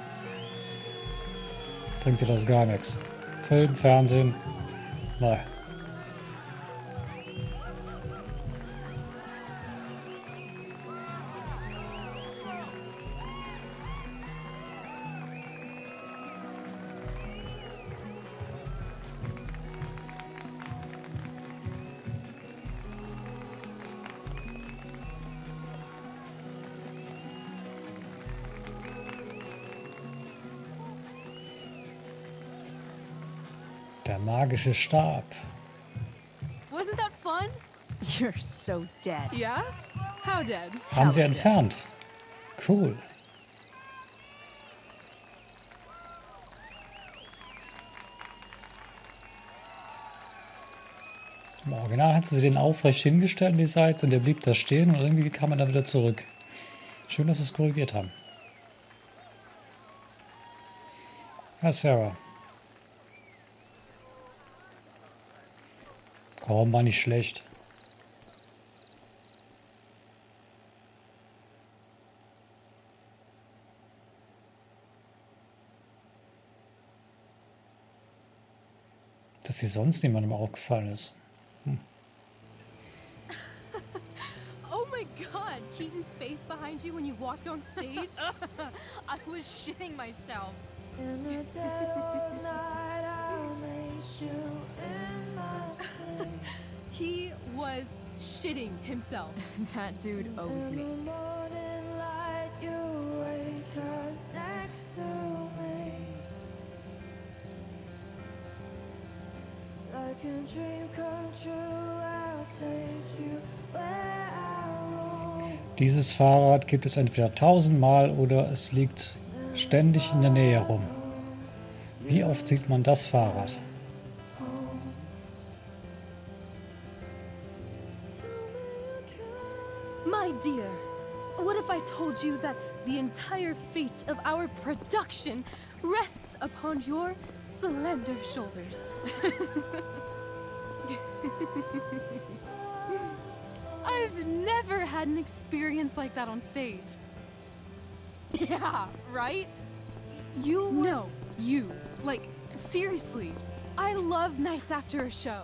bringt dir das gar nichts. Film, Fernsehen, nein. Der magische Stab. Wasn't that fun? You're so dead. Yeah? How dead? Haben sie entfernt. Cool. Im Original hat sie den aufrecht hingestellt an die Seite und der blieb da stehen und irgendwie kam er dann wieder zurück. Schön, dass sie es korrigiert haben. Ja, Sarah. Komm, war nicht schlecht. Dass sie sonst niemandem aufgefallen ist. Oh my god, Keaton's face behind you when you walked on stage? I was shitting myself. In the dead of night, I'll make you in my sleep. He was shitting himself. That dude owes me. In the morning light, you wake up next to me. Like a dream come true, I'll take you where I roam. Dieses Fahrrad gibt es entweder 1000-mal oder es liegt ständig in der Nähe rum. Wie oft sieht man das Fahrrad? My dear, what if I told you that the entire fate of our production rests upon your slender shoulders? I've never had an experience like that on stage. Yeah, right? You? No, you. Like, seriously. I love nights after a show.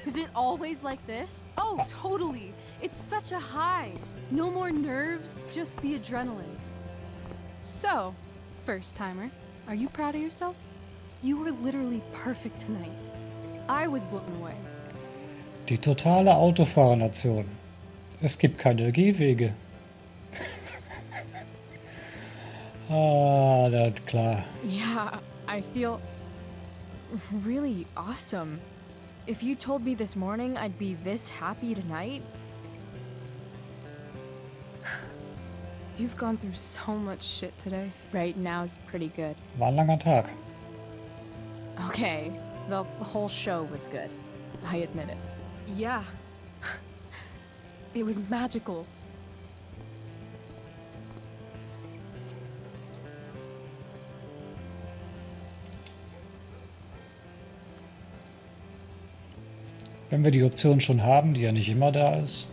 Is it always like this? Oh, totally. It's such a high. No more nerves, just the adrenaline. So, first timer, are you proud of yourself? You were literally perfect tonight. I was blown away. Die totale Autofahrernation. Es gibt keine Gehwege. Ah, das klar. Yeah, I feel really awesome. If you told me this morning I'd be this happy tonight. You've gone through so much shit today. Right now's pretty good. War ein langer Tag. Okay, the whole show was good. I admit it. Yeah. It was magical. Wenn wir die Option schon haben, die ja nicht immer da ist.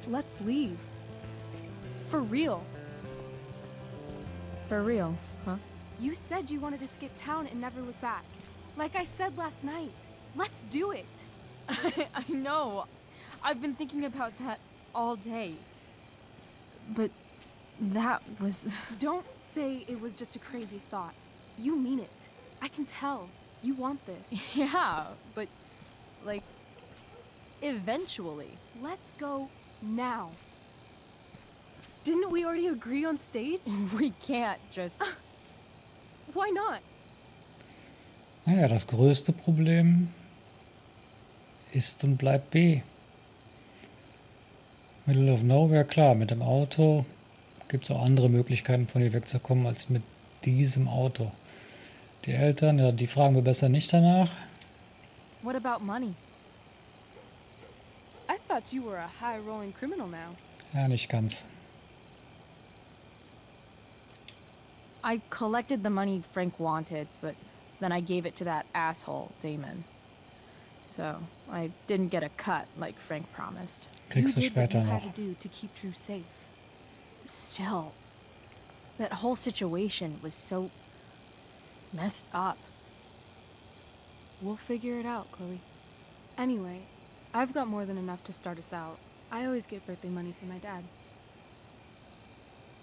Let's leave. For real. For real, huh? You said you wanted to skip town and never look back. Like I said last night. Let's do it. I know. I've been thinking about that all day. But that was... Don't say it was just a crazy thought. You mean it. I can tell. You want this. Yeah, but... like... eventually. Let's go now. Didn't we already agree on stage? We can't just... Why not? Naja, das größte Problem ist und bleibt B. Middle of Nowhere, klar, mit dem Auto gibt es auch andere Möglichkeiten, von hier wegzukommen, als mit diesem Auto. Die Eltern, ja, die fragen wir besser nicht danach. What about money? I thought you were a high-rolling criminal now. Ja, nicht ganz. I collected the money Frank wanted, but then I gave it to that asshole, Damon. So, I didn't get a cut like Frank promised. Kriegst du später noch. You did what you had to do to keep Drew safe. Still, that whole situation was so messed up. We'll figure it out, Chloe. Anyway, I've got more than enough to start us out. I always get birthday money from my dad.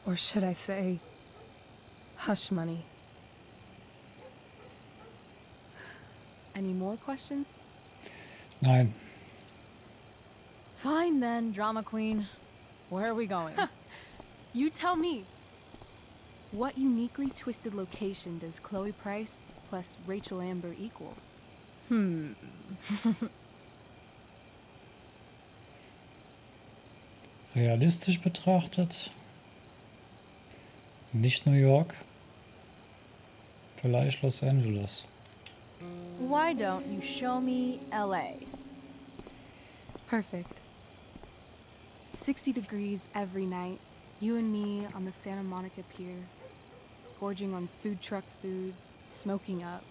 Or should I say, hush money. Any more questions? Nein. Fine then, drama queen. Where are we going? You tell me. What uniquely twisted location does Chloe Price plus Rachel Amber equal? Realistisch betrachtet. Nicht New York. Vielleicht Los Angeles. Why don't you show me LA? Perfect. 60 degrees every night. You and me on the Santa Monica Pier, gorging on food truck food, smoking up,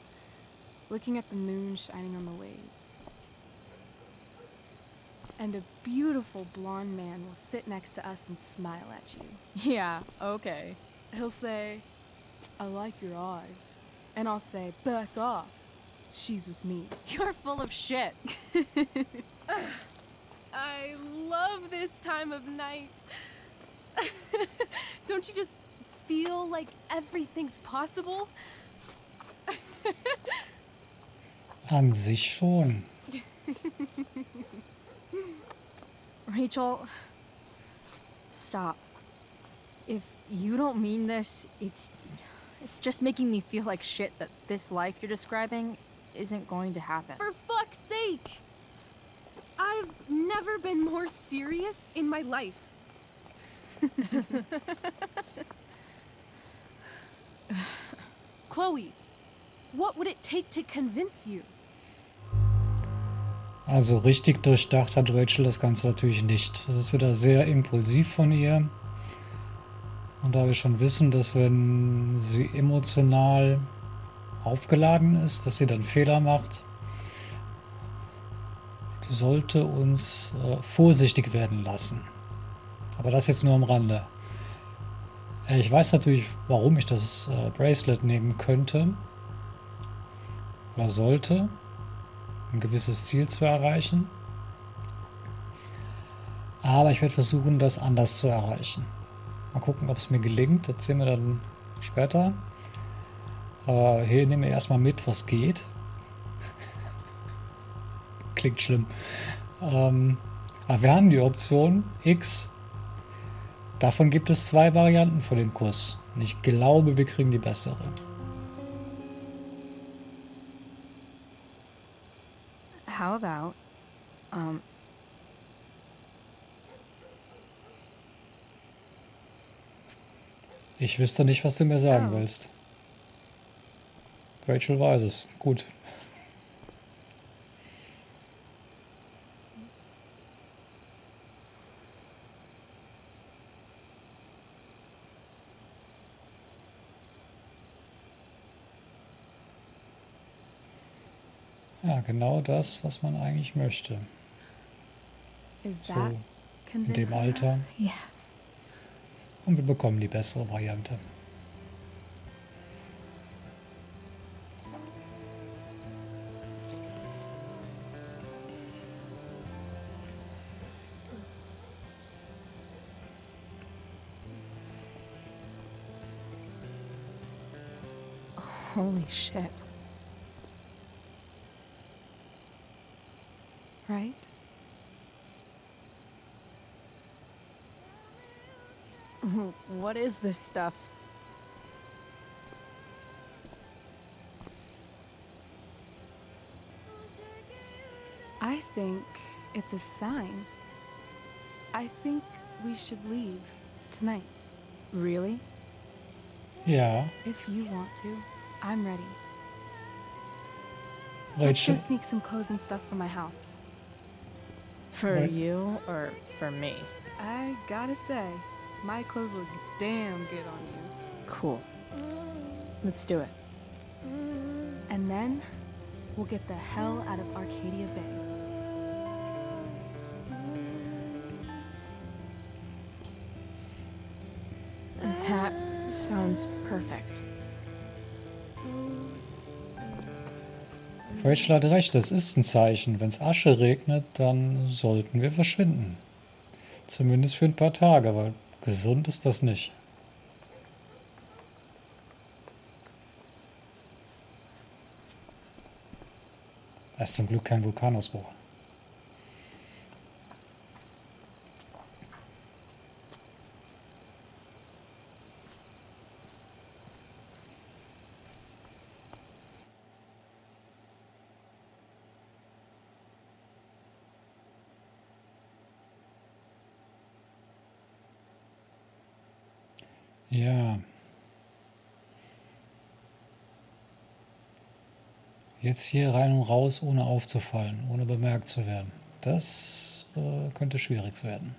looking at the moon shining on the waves. And a beautiful blonde man will sit next to us and smile at you. Yeah, okay. He'll say, "I like your eyes." And I'll say, "Back off. She's with me." You're full of shit. I love this time of night. Don't you just feel like everything's possible? An sich schon. Rachel, stop. If you don't mean this, it's just making me feel like shit that this life you're describing isn't going to happen. For fuck's sake! I've never been more serious in my life. Chloe, what would it take to convince you? Also richtig durchdacht hat Rachel das Ganze natürlich nicht. Das ist wieder sehr impulsiv von ihr. Und da wir schon wissen, dass wenn sie emotional aufgeladen ist, dass sie dann Fehler macht, sollte uns vorsichtig werden lassen. Aber das jetzt nur am Rande. Ich weiß natürlich, warum ich das Bracelet nehmen könnte oder sollte, ein gewisses Ziel zu erreichen. Aber ich werde versuchen, das anders zu erreichen. Mal gucken, ob es mir gelingt. Das sehen wir dann später. Hier nehmen wir erstmal mit, was geht. Klingt schlimm. Aber wir haben die Option X. Davon gibt es 2 Varianten für den Kuss. Und ich glaube, wir kriegen die bessere. How about, Ich wüsste nicht, was du mir sagen willst. Rachel weiß es. Gut. Ja, genau das, was man eigentlich möchte. Is So, that in dem convincing? Alter. Yeah. Und wir bekommen die bessere Variante. Holy shit. Right? what is this stuff? I think it's a sign. I think we should leave tonight. Really? Ja, If you want to, I'm ready. Let's Rachel. go sneak some clothes and stuff from my house. For Right. you or for me? I gotta say, my clothes look damn good on you. Cool. Let's do it. And then, we'll get the hell out of Arcadia Bay. That sounds perfect. Rachel hat recht, das ist ein Zeichen. Wenn es Asche regnet, dann sollten wir verschwinden. Zumindest für ein paar Tage, aber gesund ist das nicht. Es ist zum Glück kein Vulkanausbruch. Ja. Jetzt hier rein und raus, ohne aufzufallen, ohne bemerkt zu werden. Das könnte schwierig werden.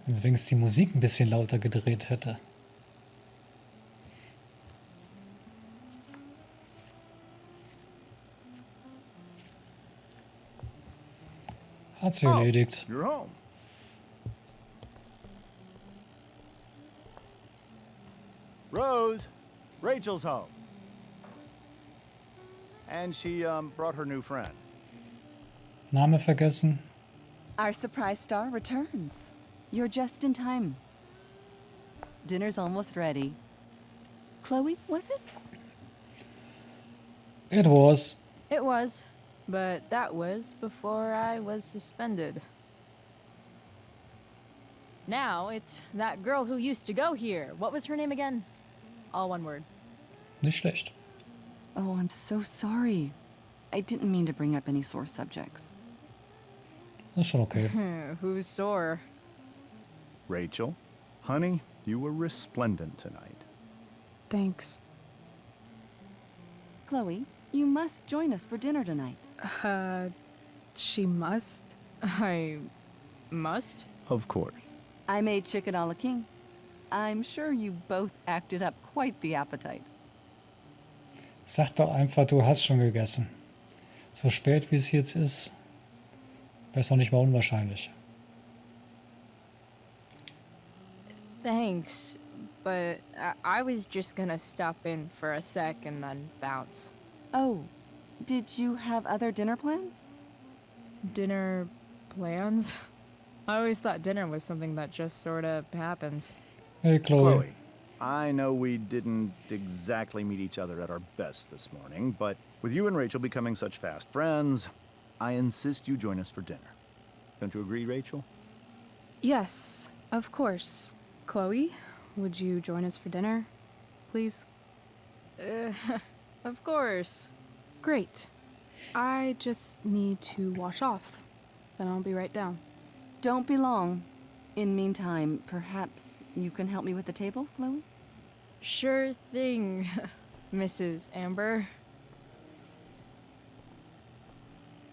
Wenn sie wenigstens die Musik ein bisschen lauter gedreht hätte. Hat sie erledigt. You're home. Rose, Rachel's home. And she brought her new friend. Name vergessen. Our surprise star returns. You're just in time. Dinner's almost ready. Chloe, was it? It was. It was, but that was before I was suspended. Now it's that girl who used to go here. What was her name again? All one word. Nicht schlecht. Oh, I'm so sorry. I didn't mean to bring up any sore subjects. Das ist schon okay. Who's sore? Rachel, honey, you were resplendent tonight. Thanks. Chloe, you must join us for dinner tonight. She must? I must? Of course. I made chicken a la king. I'm sure you both acted up quite the appetite. Sag doch einfach, du hast schon gegessen. So spät wie es jetzt ist, wäre es noch nicht mal unwahrscheinlich. Thanks, but I was just gonna stop in for a sec and then bounce. Oh, did you have other dinner plans? Dinner plans? I always thought dinner was something that just sort of happens. Hey, Chloe. I know we didn't exactly meet each other at our best this morning, but with you and Rachel becoming such fast friends, I insist you join us for dinner. Don't you agree, Rachel? Yes, of course. Chloe, would you join us for dinner, please? Of course. Great. I just need to wash off. Then I'll be right down. Don't be long. In meantime, perhaps you can help me with the table, Chloe? Sure thing, Mrs. Amber.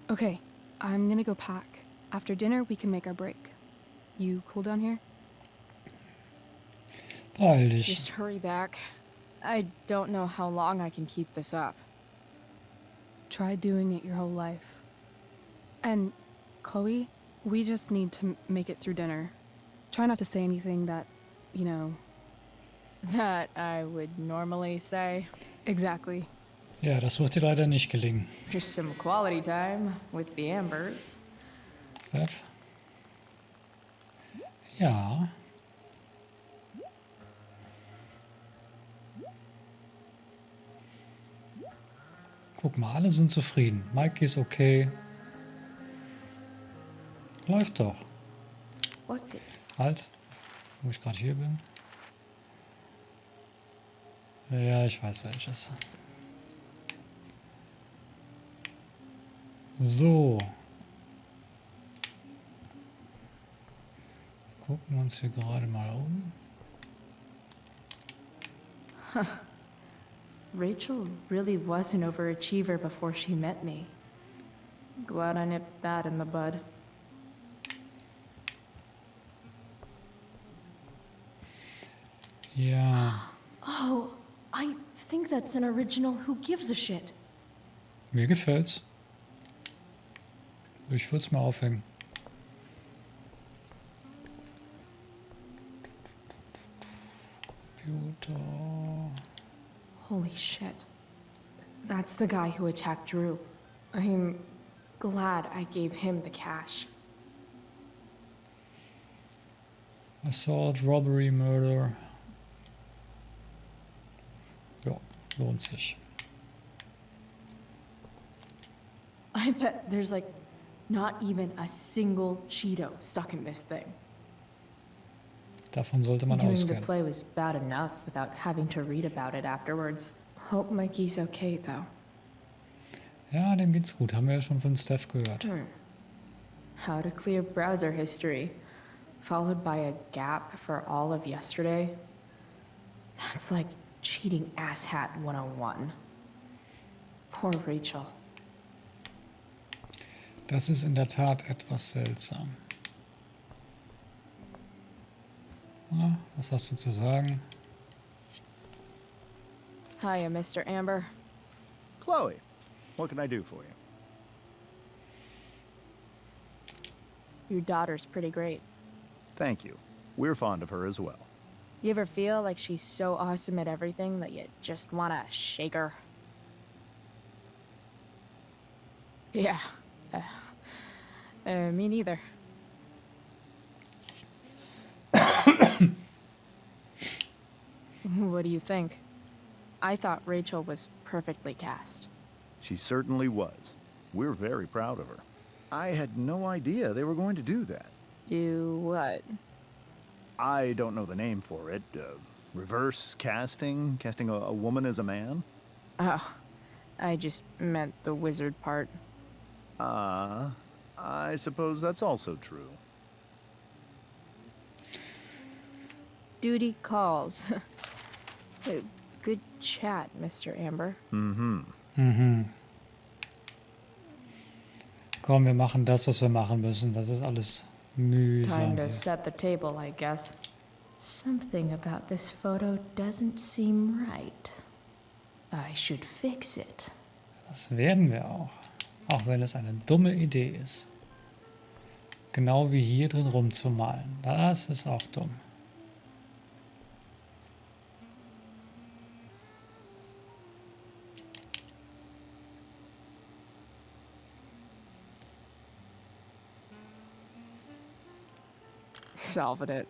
Okay, I'm gonna go pack. After dinner, we can make our break. You cool down here? Beeil dich. Just hurry back. I don't know how long I can keep this up. Try doing it your whole life. And, Chloe, we just need to make it through dinner. Try not to say anything that, you know... That I would normally say. Exactly. Ja, das wird dir leider nicht gelingen. Just some quality time with the Ambers. Steph? Ja. Guck mal, alle sind zufrieden. Mikey ist okay. Läuft doch. What? Halt, wo ich gerade hier bin. Ja, ich weiß welches. So. Gucken wir uns hier gerade mal um. Huh. Rachel really was an overachiever before she met me. Glad I nipped that in the bud. Ja. Oh, I think that's an original Who Gives a Shit. Mir gefällt's. Ich würde es mal aufhängen. Computer. Holy shit. That's the guy who attacked Drew. I'm glad I gave him the cash. Assault, Robbery, Murder. Ja, lohnt sich. I bet there's like not even a single Cheeto stuck in this thing. Davon sollte man Doing ausgehen. the play was bad enough without having to read about it afterwards. Hope Mikey's okay though. Ja, dem geht's gut. Haben wir ja schon von Steph gehört. how to clear browser history, followed by a gap for all of yesterday. That's like cheating asshat 101. Poor Rachel. Das ist in der Tat etwas seltsam. Na, was hast du zu sagen? Hiya, Mr. Amber. Chloe, what can I do for you? Your daughter's pretty great. Thank you. We're fond of her as well. You ever feel like she's so awesome at everything that you just wanna shake her? Yeah. Me neither. What do you think? I thought Rachel was perfectly cast. She certainly was. We're very proud of her. I had no idea they were going to do that. Do what? I don't know the name for it. Reverse casting? Casting a woman as a man? Oh, I just meant the wizard part. I suppose that's also true. Duty calls. Good chat, Mr. Amber. Mhm. Mhm. Komm, wir machen das, was wir machen müssen. Das ist alles mühsam. Time to hier. set the table, I guess. Something about this photo doesn't seem right. I should fix it. Das werden wir auch. Auch wenn es eine dumme Idee ist. Genau wie hier drin rumzumalen. Das ist auch dumm. Solving it.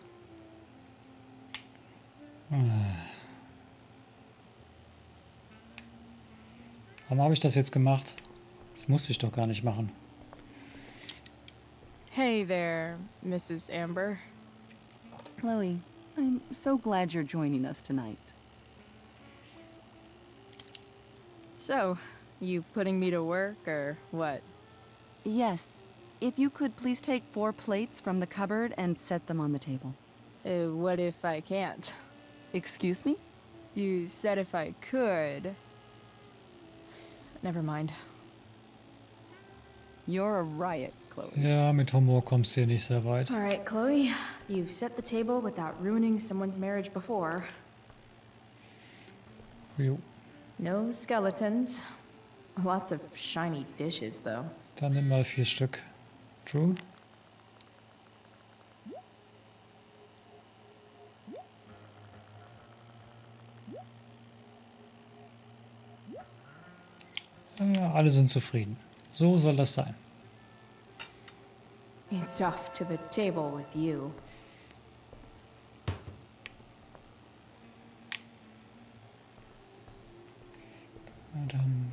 Warum habe ich das jetzt gemacht? Das musste ich doch gar nicht machen. Hey there, Mrs. Amber. Chloe, I'm so glad you're joining us tonight. So, you putting me to work or what? Yes. If you could please take 4 plates from the cupboard and set them on the table. What if I can't? Excuse me? You said if I could. Never mind. You're a riot, Chloe. Ja, mit Humor kommst du hier nicht sehr weit. All right, Chloe. You've set the table without ruining someone's marriage before. Jo. No skeletons. Lots of shiny dishes, though. Dann nimm mal 4 Stück. True. Ja, alle sind zufrieden. So soll das sein. It's off to the table with you. Na dann.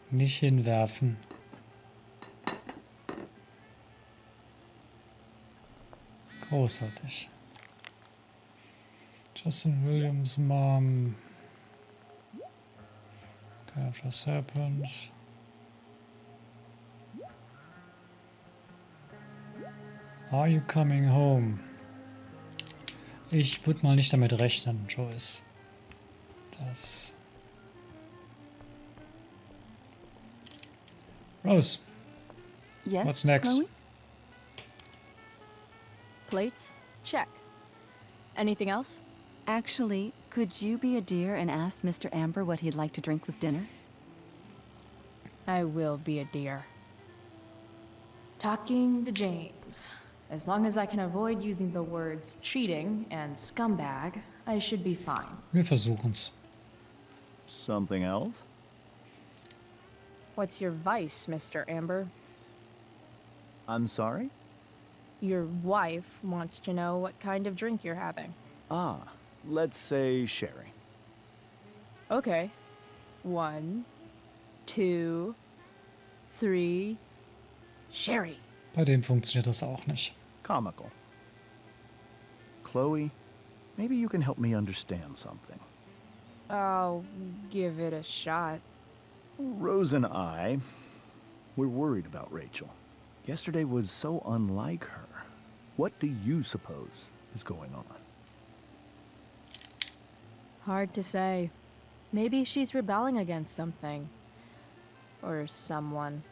Nicht hinwerfen. Großartig. Justin Williams' mom. Kind of just happened. Are you coming home? Ich würde mal nicht damit rechnen, Joyce. Das. Rose. Yes, What's next? Chloe? Plates? Check. Anything else? Actually, could you be a dear and ask Mr. Amber what he'd like to drink with dinner? I will be a dear. Talking to James. As long as I can avoid using the words cheating and scumbag, I should be fine. Wir versuchen's. Something else? What's your vice, Mr. Amber? I'm sorry? Your wife wants to know what kind of drink you're having. Ah, let's say sherry. Okay. 1, 2, 3. Sherry. Bei dem funktioniert das auch nicht. Comical. Chloe, maybe you can help me understand something. I'll give it a shot. Rose and I, we're worried about Rachel. Yesterday was so unlike her. What do you suppose is going on? Hard to say. Maybe she's rebelling against something. Or someone.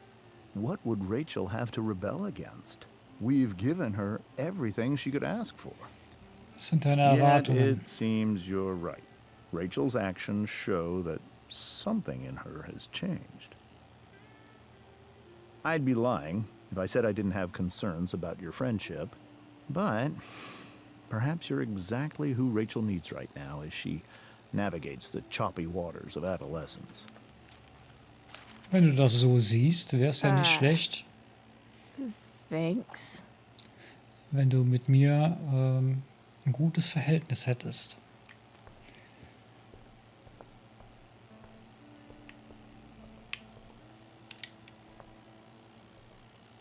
What would Rachel have to rebel against? We've given her everything she could ask for. Das sind deine Yet Erwartungen. it seems you're right. Rachel's actions show that something in her has changed. I'd be lying if I said I didn't have concerns about your friendship, but perhaps you're exactly who Rachel needs right now as she navigates the choppy waters of adolescence. Wenn du das so siehst, wäre es ja nicht schlecht, Thanks. wenn du mit mir ein gutes Verhältnis hättest.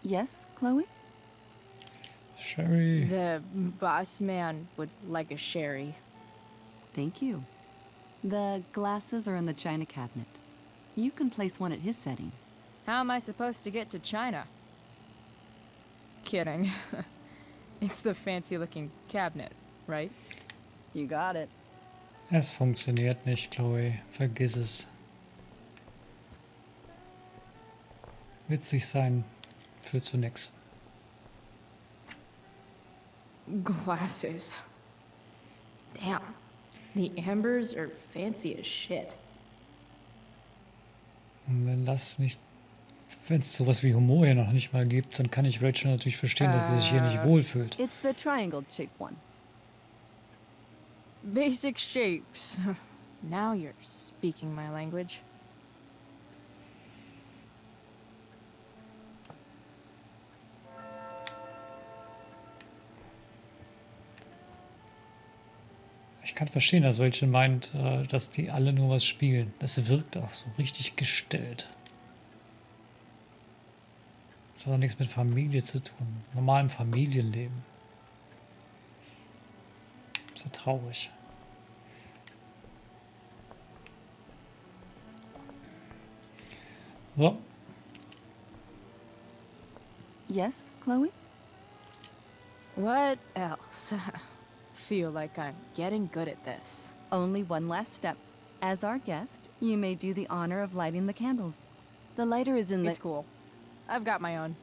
Yes, Chloe? Sherry. The boss man would like a sherry. Thank you. The glasses are in the china cabinet. You can place one at his setting. How am I supposed to get to China? Kidding. It's the fancy-looking cabinet, right? You got it. Es funktioniert nicht, Chloe. Vergiss es. Witzig sein führt zu nix. Glasses. Damn. The ambers are fancy as shit. Und wenn es sowas wie Humor hier noch nicht mal gibt, dann kann ich Rachel natürlich verstehen, dass sie sich hier nicht wohlfühlt. It's the triangle-shaped one. Basic shapes. Now you're speaking my language. Ich kann verstehen, dass Rachel meint, dass die alle nur was spielen. Das wirkt auch so richtig gestellt. Das hat auch nichts mit Familie zu tun. Normalem Familienleben. Ist ja traurig. So. Yes, Chloe? What else? Feel like I'm getting good at this. Only one last step. As our guest, you may do the honor of lighting the candles. The lighter is in the... It's cool. I've got my own.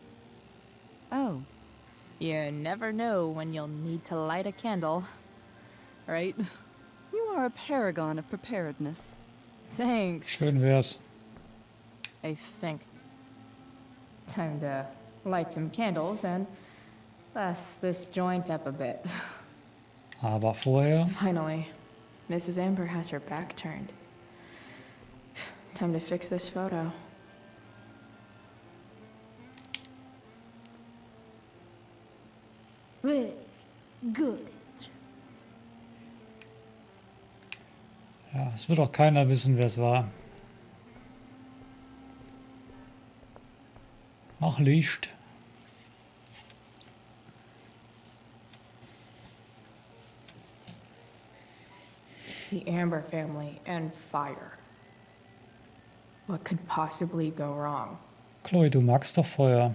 Oh. You never know when you'll need to light a candle, right? You are a paragon of preparedness. Thanks. Schön wär's. I think. Time to light some candles and bust this joint up a bit. Aber vorher... Finally, Mrs. Amber has her back turned. Time to fix this photo. Good. Ja, es wird auch keiner wissen, wer es war. Mach Licht. The Amber family and fire. What could possibly go wrong? Chloe, du magst doch Feuer.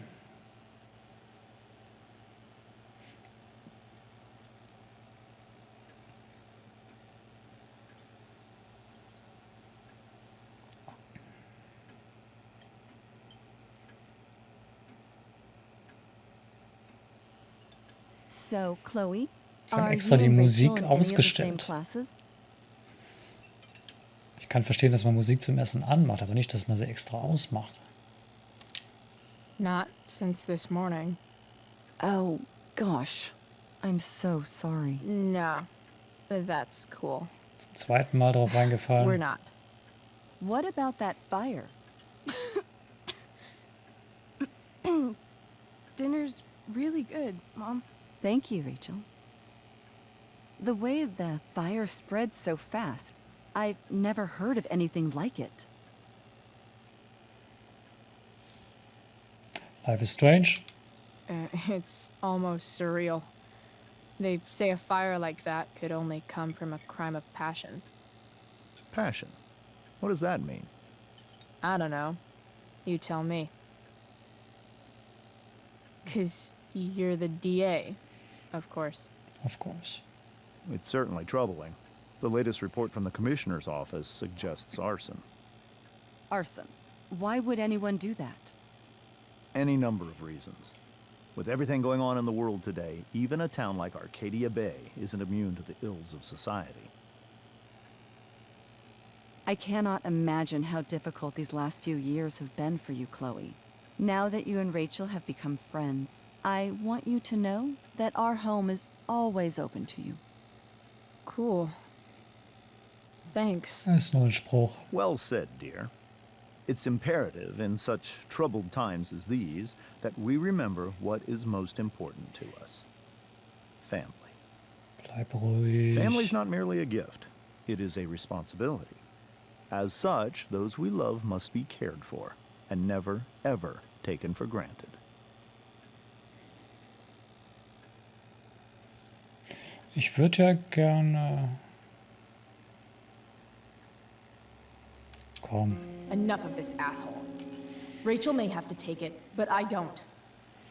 So, Chloe, Sie haben are extra you die and Musik Rachel in any of the same ausgestellt. classes? Ich kann verstehen, dass man Musik zum Essen anmacht, aber nicht, dass man sie extra ausmacht. Not since this morning. Oh, gosh. I'm so sorry. No, that's cool. Zum zweiten Mal drauf reingefallen. We're not. What about that fire? Dinner's really good, Mom. Thank you, Rachel. The way the fire spreads so fast, I've never heard of anything like it. Life is strange. It's almost surreal. They say a fire like that could only come from a crime of passion. Passion. What does that mean? I don't know. You tell me. 'Cause you're the DA, of course. Of course. It's certainly troubling. The latest report from the commissioner's office suggests arson. Arson. Why would anyone do that? Any number of reasons. With everything going on in the world today, even a town like Arcadia Bay isn't immune to the ills of society. I cannot imagine how difficult these last few years have been for you, Chloe. Now that you and Rachel have become friends, I want you to know that our home is always open to you. Cool. Thanks. Das ist nur ein Spruch. Well said, dear. It's imperative in such troubled times as these that we remember what is most important to us. Family. Bleib ruhig. Family's not merely a gift. It is a responsibility. As such, those we love must be cared for and never, ever taken for granted. Ich würde ja gerne... Komm. Enough of this asshole. Rachel may have to take it, but I don't.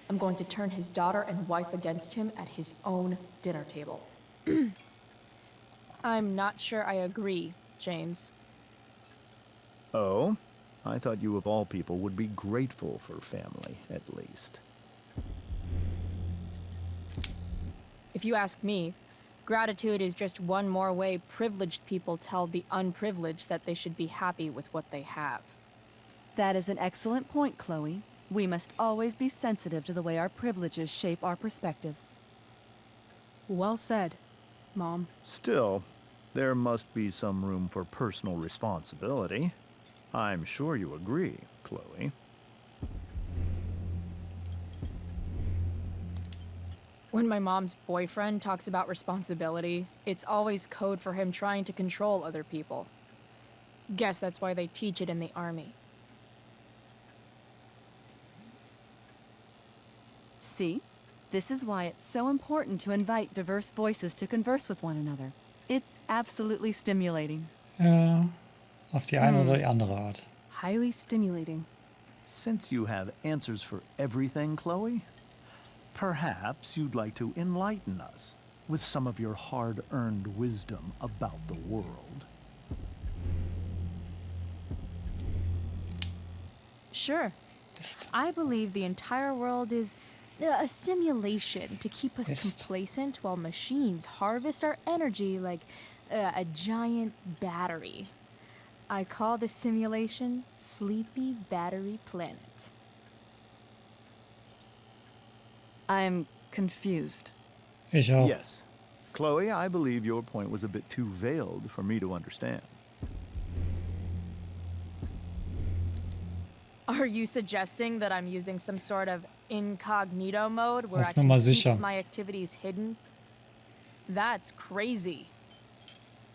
I'm going to turn his daughter and wife against him at his own dinner table. I'm not sure I agree, James. Oh? I thought you of all people would be grateful for family, at least. If you ask me, gratitude is just one more way privileged people tell the unprivileged that they should be happy with what they have. That is an excellent point, Chloe. We must always be sensitive to the way our privileges shape our perspectives. Well said, Mom. Still, there must be some room for personal responsibility. I'm sure you agree, Chloe. When my mom's boyfriend talks about responsibility, it's always code for him trying to control other people. Guess that's why they teach it in the army. See? This is why it's so important to invite diverse voices to converse with one another. It's absolutely stimulating. Ja, auf die eine oder die andere Art. Highly stimulating. Since you have answers for everything, Chloe, perhaps you'd like to enlighten us with some of your hard-earned wisdom about the world. Sure. I believe the entire world is a simulation to keep us complacent while machines harvest our energy like a giant battery. I call this simulation Sleepy Battery Planet. I'm confused. Ich auch. Yes. Chloe, I believe your point was a bit too veiled for me to understand. Are you suggesting that I'm using some sort of incognito mode where Auf I can Nummer keep sicher. my activities hidden? That's crazy.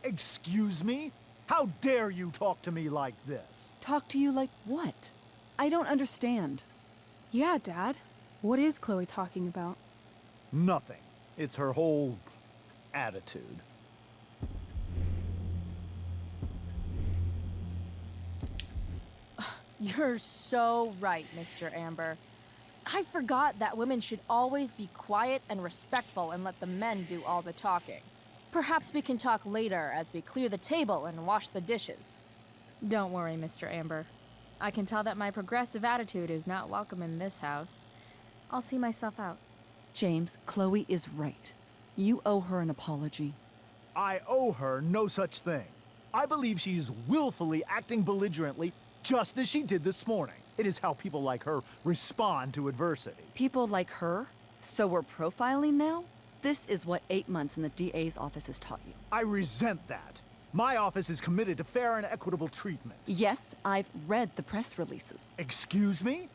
Excuse me? How dare you talk to me like this? Talk to you like what? I don't understand. Yeah, Dad. What is Chloe talking about? Nothing. It's her whole attitude. You're so right, Mr. Amber. I forgot that women should always be quiet and respectful and let the men do all the talking. Perhaps we can talk later as we clear the table and wash the dishes. Don't worry, Mr. Amber. I can tell that my progressive attitude is not welcome in this house. I'll see myself out. James, Chloe is right. You owe her an apology. I owe her no such thing. I believe she's willfully acting belligerently just as she did this morning. It is how people like her respond to adversity. People like her? So we're profiling now? This is what 8 months in the DA's office has taught you. I resent that. My office is committed to fair and equitable treatment. Yes, I've read the press releases. Excuse me?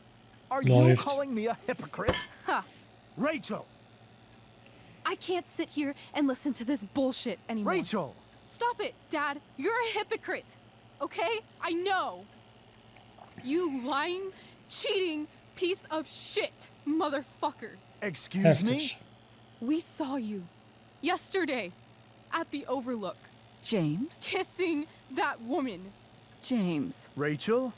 Are you Läuft. calling me a hypocrite? Ha! Rachel! I can't sit here and listen to this bullshit anymore. Rachel! Stop it, Dad. You're a hypocrite. Okay? I know. You lying, cheating piece of shit, motherfucker. Excuse me? Heftig. We saw you yesterday at the Overlook James? kissing that woman. James. Rachel?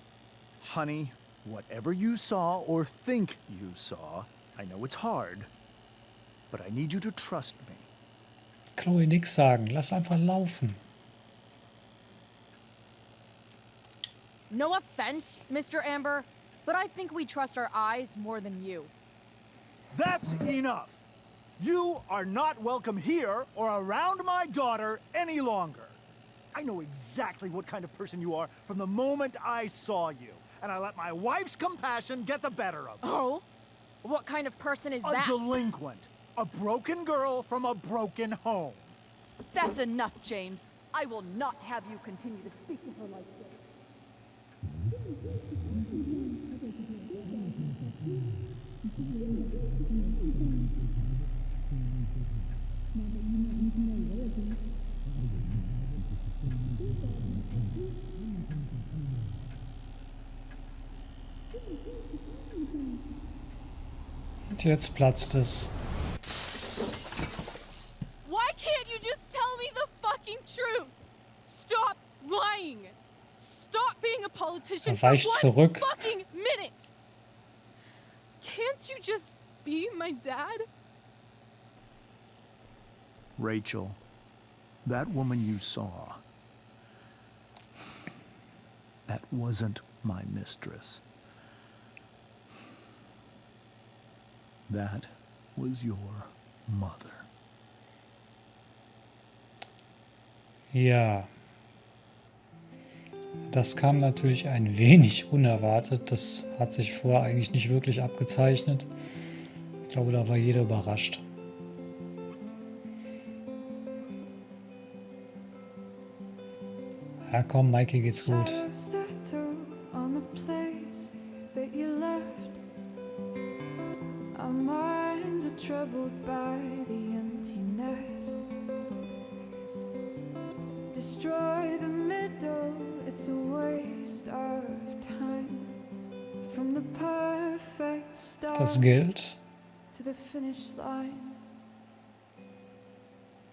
Honey, whatever you saw or think you saw, I know it's hard, but I need you to trust me. Chloe, nix sagen. Lass einfach laufen. No offense, Mr. Amber, but I think we trust our eyes more than you. That's enough. You are not welcome here or around my daughter any longer. I know exactly what kind of person you are from the moment I saw you, and I let my wife's compassion get the better of me. Oh? What kind of person is A that? delinquent. A broken girl from a broken home. That's enough, James. I will not have you continue to speak to her like this. Und jetzt platzt es. Why can't you just tell me the fucking truth? Stop lying. Stop being a politician for Weicht one zurück. fucking minute. Can't you just be my dad? Rachel, that woman you saw, that wasn't my mistress. That was your mother. Ja. Das kam natürlich ein wenig unerwartet. Das hat sich vorher eigentlich nicht wirklich abgezeichnet. Ich glaube, da war jeder überrascht. Ja, komm, Mikey, geht's gut. Troubled by the emptiness. Destroy the middle, it's a waste of time. From the perfect start Das gilt. to the finish line.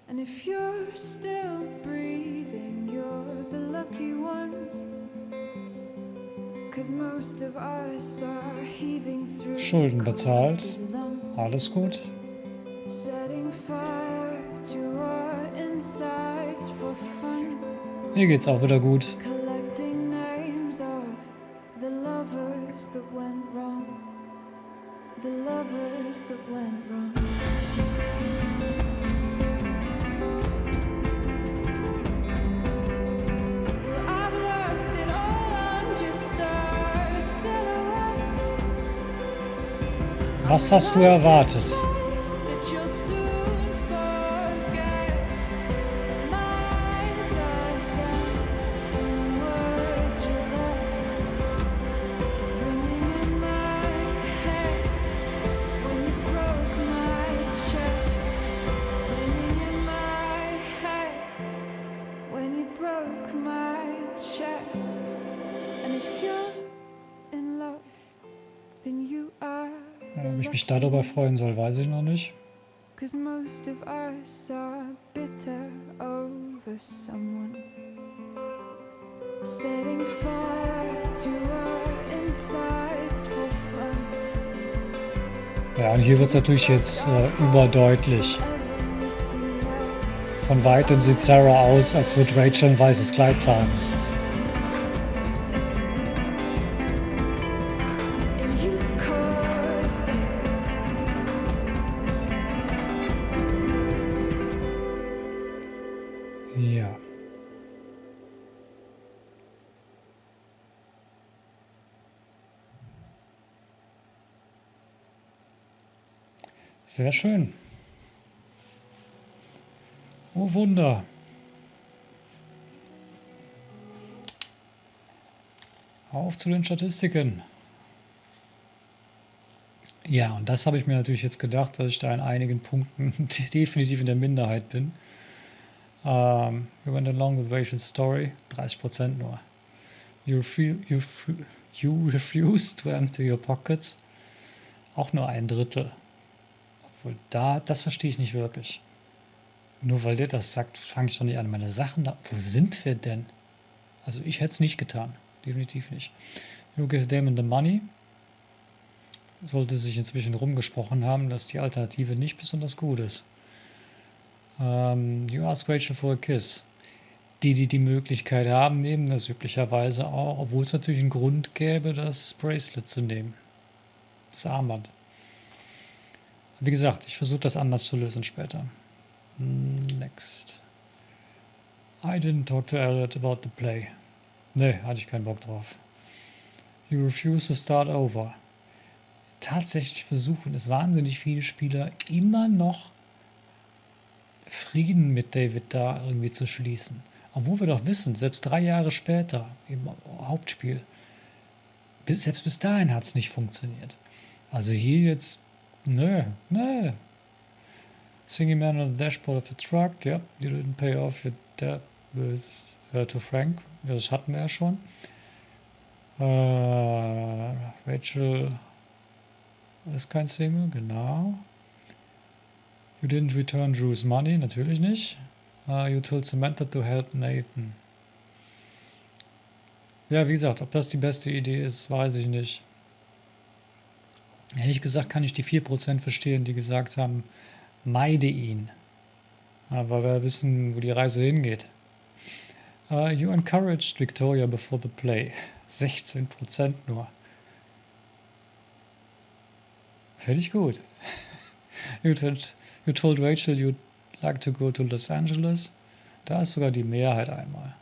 And if you're still breathing, you're the lucky ones. 'Cause most of us are heaving through. Schulden bezahlt. Alles gut. Setting fire to our insides for fun. Hier geht's auch wieder gut. Collecting names of the lovers that went wrong. The lovers that went wrong. Well, I've lost it all, I'm just a silhouette. Was hast du erwartet? That you'll soon forget. My eyes are down from the words you left. Ringing in my head when you broke my chest. Ringing in my head when you broke my chest. And if you're in love, then you are. Ob ich mich darüber freuen soll, weiß ich noch nicht. 'Cause most of us are bitter over someone. Setting fire to our insides for fun. Ja, und hier wird es natürlich jetzt überdeutlich. Von weitem sieht Sarah aus, als würde Rachel ein weißes Kleid tragen. Ja. Sehr schön. Oh Wunder. Auf zu den Statistiken. Ja, und das habe ich mir natürlich jetzt gedacht, dass ich da in einigen Punkten definitiv in der Minderheit bin. You went along with Rachel's story, 30% nur. You refused to empty your pockets, auch nur 1/3. Obwohl das verstehe ich nicht wirklich. Nur weil der das sagt, fange ich doch nicht an, meine Sachen da. Wo sind wir denn? Also ich hätte es nicht getan. Definitiv nicht. You give Damon the money. Sollte sich inzwischen rumgesprochen haben, dass die Alternative nicht besonders gut ist. You ask Rachel for a kiss. Die Möglichkeit haben, nehmen das üblicherweise auch, obwohl es natürlich einen Grund gäbe, das Bracelet zu nehmen. Das Armband. Wie gesagt, ich versuche das anders zu lösen später. Next. I didn't talk to Elliot about the play. Nee, hatte ich keinen Bock drauf. You refuse to start over. Tatsächlich versuchen es wahnsinnig viele Spieler immer noch Frieden mit David da irgendwie zu schließen. Obwohl wir doch wissen, selbst 3 Jahre später im Hauptspiel, selbst bis dahin hat es nicht funktioniert. Also hier jetzt, nö. Singing man on the dashboard of the truck, yeah, you didn't pay off your debt to Frank, das hatten wir ja schon. Rachel ist kein Single, genau. You didn't return Drew's money, natürlich nicht. You told Samantha to help Nathan. Ja, wie gesagt, ob das die beste Idee ist, weiß ich nicht. Ehrlich gesagt kann ich die 4% verstehen, die gesagt haben, meide ihn. Aber wir wissen, wo die Reise hingeht. You encouraged Victoria before the play. 16% nur. Finde ich gut. You told Rachel you'd like to go to Los Angeles. Da ist sogar die Mehrheit einmal.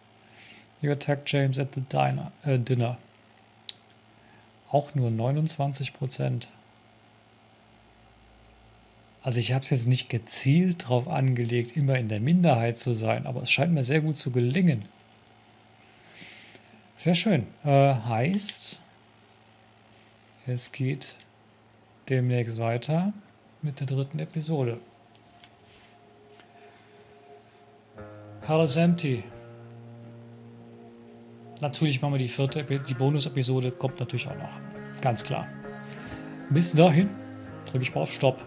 You attacked James at the dinner. Auch nur 29%. Also ich habe es jetzt nicht gezielt drauf angelegt, immer in der Minderheit zu sein, aber es scheint mir sehr gut zu gelingen. Sehr schön. Heißt, es geht demnächst weiter mit der 3. Episode. Hell is empty. Natürlich machen wir die 4. Die Bonus-Episode kommt natürlich auch noch. Ganz klar. Bis dahin drücke ich mal auf Stopp.